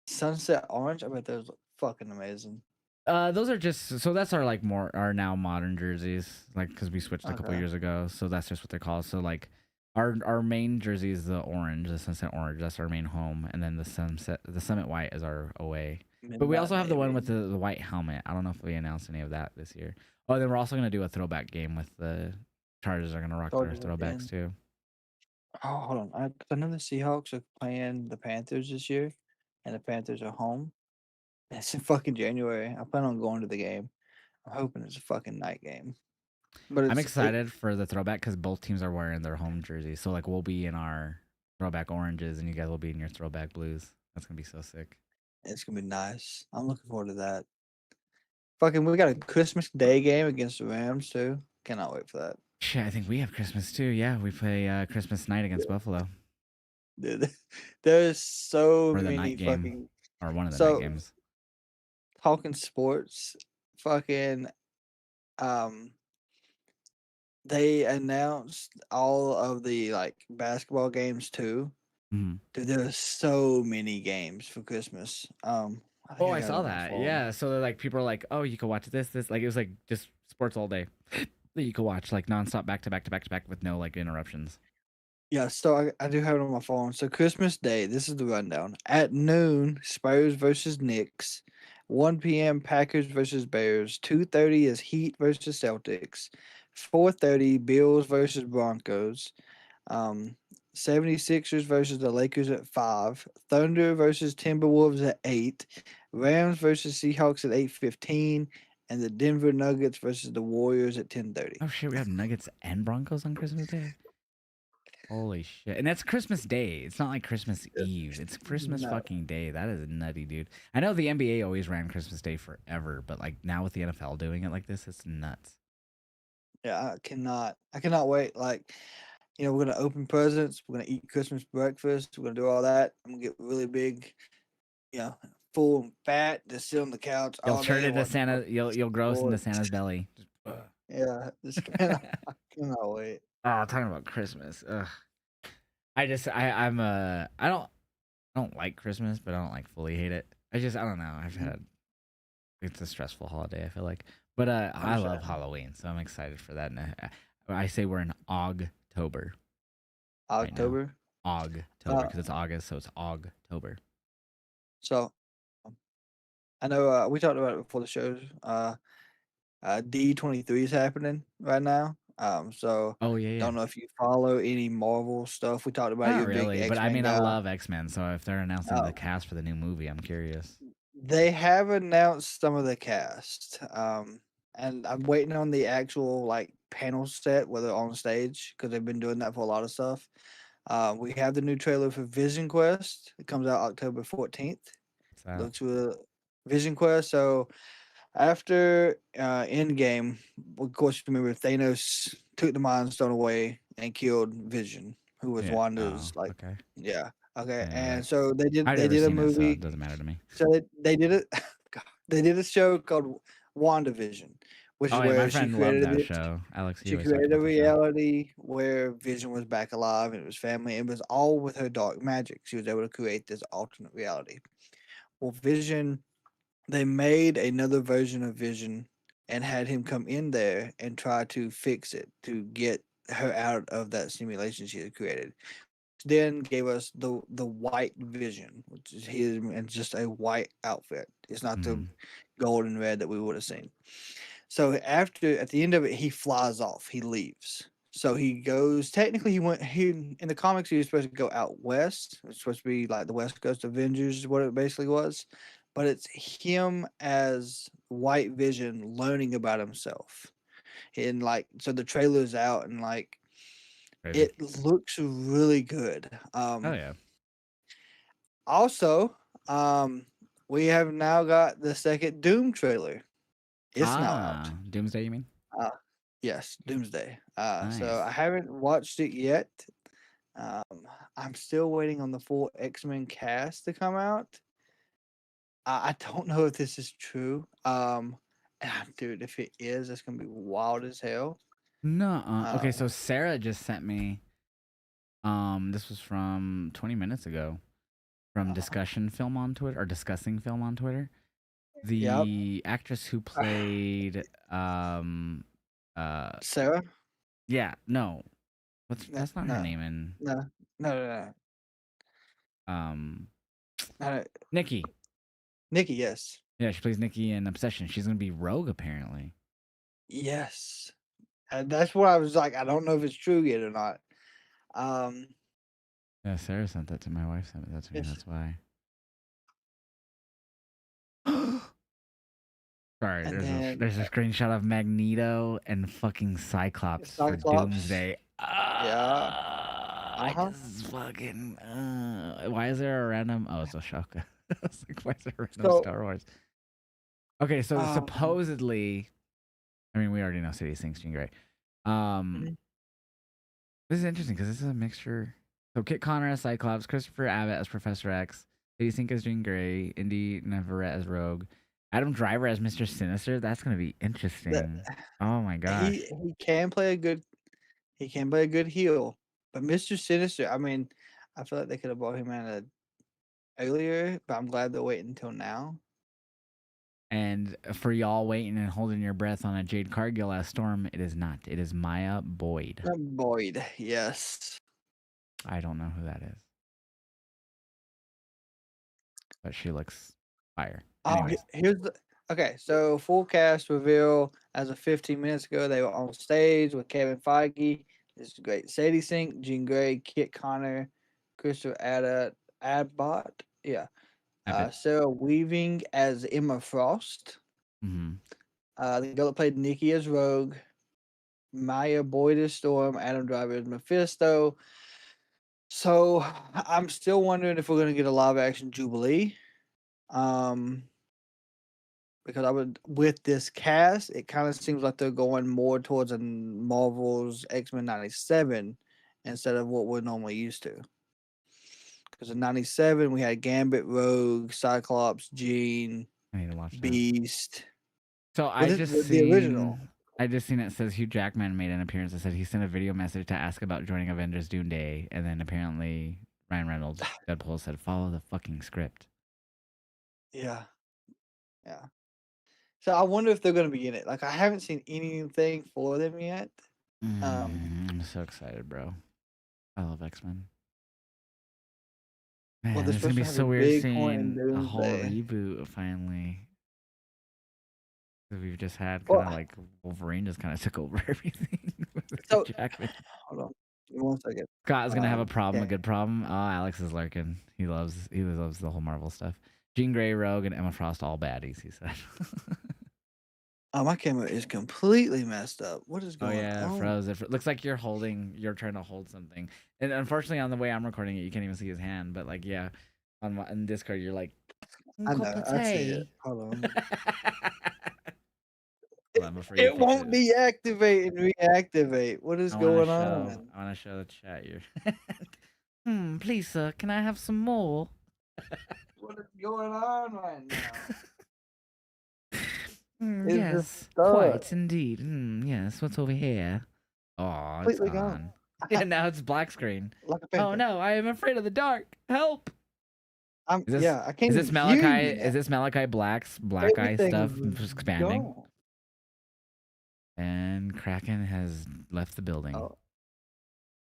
Sunset Orange. I bet those look fucking amazing. Those are just so that's our like more our now modern jerseys, like because we switched a couple Okay, years ago, so that's just what they're called. So like our main jersey is the orange, the sunset orange. That's our main home, and then the summit white is our away. But we Midnight also have the one Navy. with the white helmet. I don't know if we announced any of that this year. Oh, then we're also gonna do a throwback game with the Chargers are gonna rock their Chargers throwbacks again. too. Oh, hold on. I know the Seahawks are playing the Panthers this year, and the Panthers are home. It's in fucking January. I plan on going to the game. I'm hoping it's a fucking night game. But I'm it's it, excited for the throwback because both teams are wearing their home jerseys. So like we'll be in our throwback oranges, and you guys will be in your throwback blues. That's gonna be so sick. it's gonna be nice. I'm looking forward to that. Fucking, we got a Christmas Day game against the Rams too. Cannot wait for that. Shit, I think we have Christmas too. Yeah, we play Christmas night against Buffalo Dude, there's so for the many night game fucking. or one of the night So games. talking sports, fucking um, they announced all of the like basketball games too. Mhm. Dude, there are so many games for Christmas. I think Oh, I I got it saw on my that. phone. Yeah, so they're like people are like, oh, you can watch this. Like it was like just sports all day that you could watch like nonstop, back to back to back to back with no like interruptions. Yeah, so I do have it on my phone. So Christmas Day, this is the rundown. At noon, Spurs versus Knicks. 1 p.m. Packers versus Bears. 2:30 is Heat versus Celtics. 4:30 Bills versus Broncos. Um 76ers versus the Lakers at 5. Thunder versus Timberwolves at 8. Rams versus Seahawks at 8:15 and the Denver Nuggets versus the Warriors at 10:30. Oh shit, we have Nuggets and Broncos on Christmas Day. Holy shit. And that's Christmas Day. It's not like Christmas Eve. It's Christmas No. fucking day. That is nutty, dude. I know the NBA always ran Christmas Day forever, but like now with the NFL doing it like this, it's nuts. Yeah, I cannot wait. Like, we're gonna open presents, we're gonna eat Christmas breakfast, we're gonna do all that. I'm gonna get really big, you know, full and fat, just sit on the couch You'll all turn day into watching Santa. fucking You'll grow us into sports. Santa's belly. Yeah, just cannot, I cannot wait. Oh, talking about Christmas. Ugh. I don't like Christmas, but I don't like fully hate it. I don't know. Mhm. It's a stressful holiday, I feel like. But I love Understand. Halloween, so I'm excited for that. And I say we're in Ogtober right now. October. Ogtober Uh, because it's August, so it's Ogtober. so um, I know we talked about it before the show. D23 is happening right now. So Oh yeah, yeah. don't know if you follow any Marvel stuff. We talked about it. Not You're a big really, but X I Men mean, I guy. love X-Men, so if they're announcing the Uh, cast for the new movie, I'm curious. They have announced some of the cast, and I'm waiting on the actual like panel set, whether on stage, because they've been doing that for a lot of stuff. We have the new trailer for Vision Quest. It comes out October 14th. What's that? Looks with Vision Quest. So after Endgame, of course, remember Thanos took the Mind Stone away and killed Vision, who was Yeah. Oh, Wanda's like, okay. yeah, okay. Yeah, And so they did I've they never did a seen it, so movie. it doesn't matter to me. So they did it. God, they did a show called WandaVision, which is Oh yeah, my where friend loved that show. Alex, he she always talked created a about that show. reality where Vision was back alive and it was family. It was all with her dark magic. She was able to create this alternate reality. Well, Vision, they made another version of Vision and had him come in there and try to fix it to get her out of that simulation she had created. Then gave us the white Vision, which is his and just a white outfit. It's not the Hmm. gold and red that we would have seen. So after at the end of it, he flies off. He leaves. So he goes. Technically, he in the comics he was supposed to go out west. It's supposed to be like the West Coast Avengers, is what it basically was. But it's him as White Vision learning about himself. And like so the trailer's out and like Crazy. it looks really good. Oh yeah. Also, um, we have now got the second Doom trailer. It's now out. Doomsday, you mean? Uh, yes, Doomsday. So I Nice. haven't watched it yet. Um, I'm still waiting on the full X-Men cast to come out. I don't know if this is true. Dude, if it is, it's gonna be wild as hell. No. Okay, Um, so Sarah just sent me. This was from 20 minutes ago from uh, discussion film on Twitter or discussing film on Twitter. yep. The actress who played um uh Sarah? yeah, no. No, That's not her no, name in no, no, no, no. um No. Nikki. Nikki, yes, Yeah, she plays Nikki in Obsession. She's gonna be Rogue apparently. yes. That's what I was like. I don't know if it's true yet or not. Um, Yeah, Sarah sent that to my wife sent that to me, yes, that's why. Sorry, and then there's a screenshot of Magneto and fucking Cyclops for Cyclops. Doomsday. Yeah. I Uh-huh. just fucking. Why is there a random? Oh, it's Ashoka. I was like, why is there a random So, Star Wars? Okay, so um, supposedly, I mean, we already know City Sinks Jean Grey. Um, mhm. this is interesting because this is a mixture. So Kit Connor as Cyclops, Christopher Abbott as Professor X, City Sink as Jean Grey, Indy Navarrete as Rogue, Adam Driver as Mr. Sinister. That's gonna be that interesting. Oh my he gosh. he can play a good he can play a good heel, but Mr. Sinister, I mean, I feel like they could have brought him in earlier, but I'm glad they're waiting until now. And for y'all waiting and holding your breath on a Jade Cargill as Storm, it is not. It is Maya Boyd. Boyd, yes. I don't know who that is, but she looks fire. Oh, Anyways, here's the okay. So full cast reveal as of 15 minutes ago. They were on stage with Kevin Feige. This is great. Sadie Sink, Jean Grey, Kit Connor, Christopher Abbott. Yeah. Abbott. Sarah Weaving as Emma Frost. Hmm. The girl that played Nikki as Rogue. Maya Boyd as Storm. Adam Driver as Mephisto. So I'm still wondering if we're gonna get a live action Jubilee. Um, because I would with this cast, it kind of seems like they're going more towards a Marvel's X-Men 97 instead of what we're normally used to. Because in 97 we had Gambit, Rogue, Cyclops, Jean, I need to watch that. Beast. So Well, this, the original. I just seen it says Hugh Jackman made an appearance. It said he sent a video message to ask about joining Avengers Doomsday, and then apparently Ryan Reynolds, Deadpool, said follow the fucking script. Yeah, yeah. So I wonder if they're going to be in it. Like I haven't seen anything for them yet. I'm so excited, bro. I love X-Men. Well, Man, they're it's gonna supposed be to have a so weird big point in seeing a whole Doomsday. reboot finally. That we've just had kind Well, of like Wolverine just kind of took over everything with Hugh so Jackman. hold on, give me 1 second. Scott is gonna have a problem, a Yeah. good problem. Oh, Alex is lurking. He loves the whole Marvel stuff. Jean Grey, Rogue, and Emma Frost, all baddies. He said. Oh, my camera is completely messed up. What is Oh going yeah, it on? froze. Looks like you're trying to hold something. And unfortunately, on the way I'm recording it, you can't even see his hand. But like, yeah, on Discord, you're like, I cup know. of I see it. tea. Hold on. Hold on, before you It fix it, won't deactivate and reactivate. What is going on? I wanna show the chat your please sir, can I have some more? What is going on right now? It's just Yes, stuck. quite indeed. Yes, what's over here? Oh, it's Completely gone. on. Yeah, now it's black screen. Like a Oh panther. no, I am afraid of the dark. Help! Yeah, I can't even hear Malachi? you Is now. this Malachi Black's black eye stuff Everything is expanding? gone. And Kraken has left the building. Oh,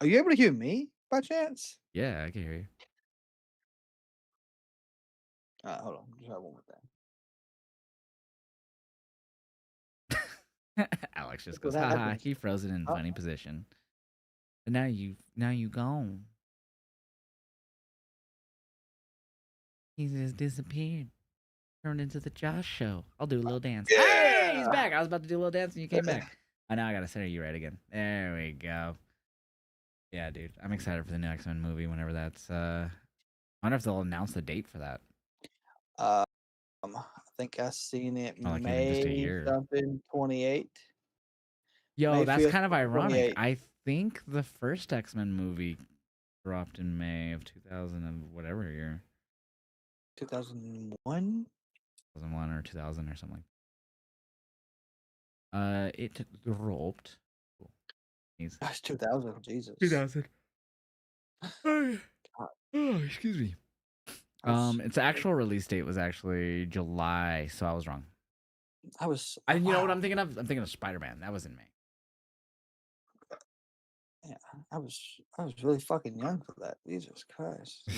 are you able to hear me by chance? Yeah, I can hear you. Hold on. Try one more thing. Alex just What goes, haha, happens? he frozen in Oh, funny position. And now you gone. He just disappeared. Turned into the Josh show. I'll do a little dance. Hey, he's yeah. back. I was about to do a little dance and you came back. Oh, now I gotta center you right again. There we go. Yeah, dude. I'm excited for the new X-Men movie whenever that's I wonder if they'll announce the date for that. I think I seen it Or like even just a May year. something 28. Yo, May that's 5th, kind of ironic. 28. I think the first X-Men movie dropped in May of 2000 and whatever year, 2001. 2001 or 2000 or something. It dropped. Cool. That's 2000. Jesus. 2000. Oh, God, excuse me. I was, Its actual release date was actually July, so I was wrong. oh, You know what wow. I'm thinking of? I'm thinking of Spider-Man. That was in May. Yeah, I was really fucking young for that. Jesus Christ.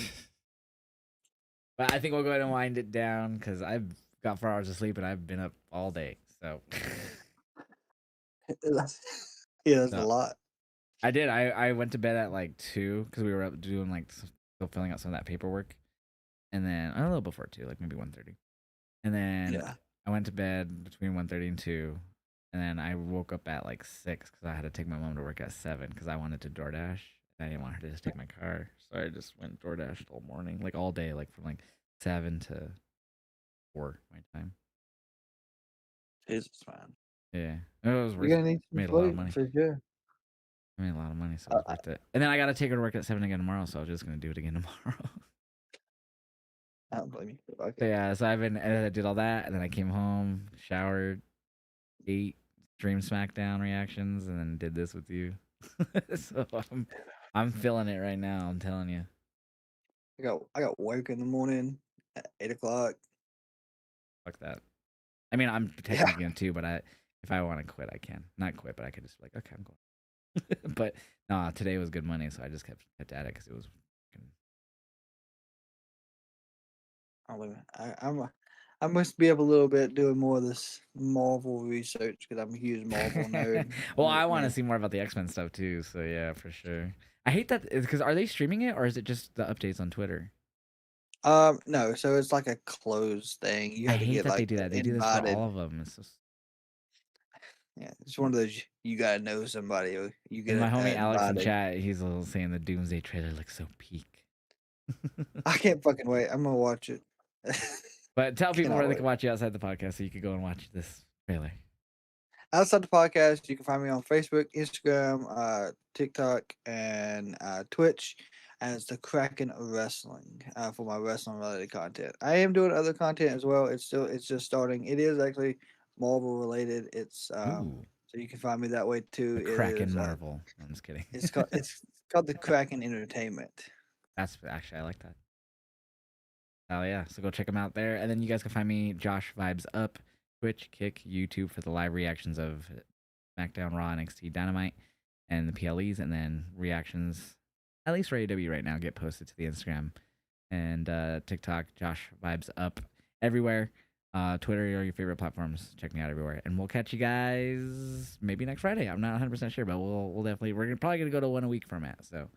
But I think we'll go ahead and wind it down because I've got 4 hours of sleep and I've been up all day. So, Yeah, that's a so lot. I did. I went to bed at like 2 because we were up doing like still filling out some of that paperwork, and then a little before 2, like maybe 1:30, and then Yeah. I went to bed between 1:30 and 2, and then I woke up at like 6 because I had to take my mom to work at 7 because I wanted to DoorDash. I didn't want her to just take my car, so I just went DoorDash all morning, like all day, like from like 7 to 4 my time. Jesus, man. Yeah, it was You're worth gonna it. need some Made a lot of sleep money. for sure. I made a lot of money, so it Uh, was worth it. And then I gotta take her to work at 7 again tomorrow, so I was just gonna do it again tomorrow. I don't blame you. So Okay. yeah, so and then I did all that, and then I came home, showered, ate, streamed SmackDown reactions, and then did this with you. So I'm feeling it right now. I'm telling you. I got work in the morning at 8 o'clock. Fuck that. I mean, I'm Yeah. technically going to, but if I want to quit, I can. Not quit, but I could just be like, okay, I'm going. But nah, today was good money, so I just kept at it because it was. I don't blame you. I must be up a little bit doing more of this Marvel research because I'm a huge Marvel nerd. Well, I want Yeah. to see more about the X-Men stuff too. So yeah, for sure. I hate that because are they streaming it or is it just the updates on Twitter? No, so it's like a closed thing. You I have to hate get that they like do that. They do this for all invited. of them. It's just... Yeah, it's one of those you gotta know somebody or you And my get homie Alex in invited. chat, he's saying the Doomsday trailer looks so peak. I can't fucking wait. I'm gonna watch it. But tell people Cannot where they wait. can watch you outside the podcast so you could go and watch this trailer. Outside the podcast, you can find me on Facebook, Instagram, TikTok, and Twitch as the Kraken Wrestling for my wrestling related content. I am doing other content as well. It's just starting. It is actually Marvel related. It's Ooh, so you can find me that way too. the It Kraken is Marvel. I'm just kidding. it's called the Kraken Entertainment. That's actually I like that. Oh yeah, so go check them out there, and then you guys can find me Josh Vibes Up, Twitch, Kick, YouTube for the live reactions of SmackDown, Raw, NXT, Dynamite, and the PLEs, and then reactions, at least for AEW right now, get posted to the Instagram and TikTok. Josh Vibes Up everywhere. Twitter or your favorite platforms. Check me out everywhere, and we'll catch you guys maybe next Friday. I'm not 100% sure, but we'll definitely we're probably gonna go to one a week format. So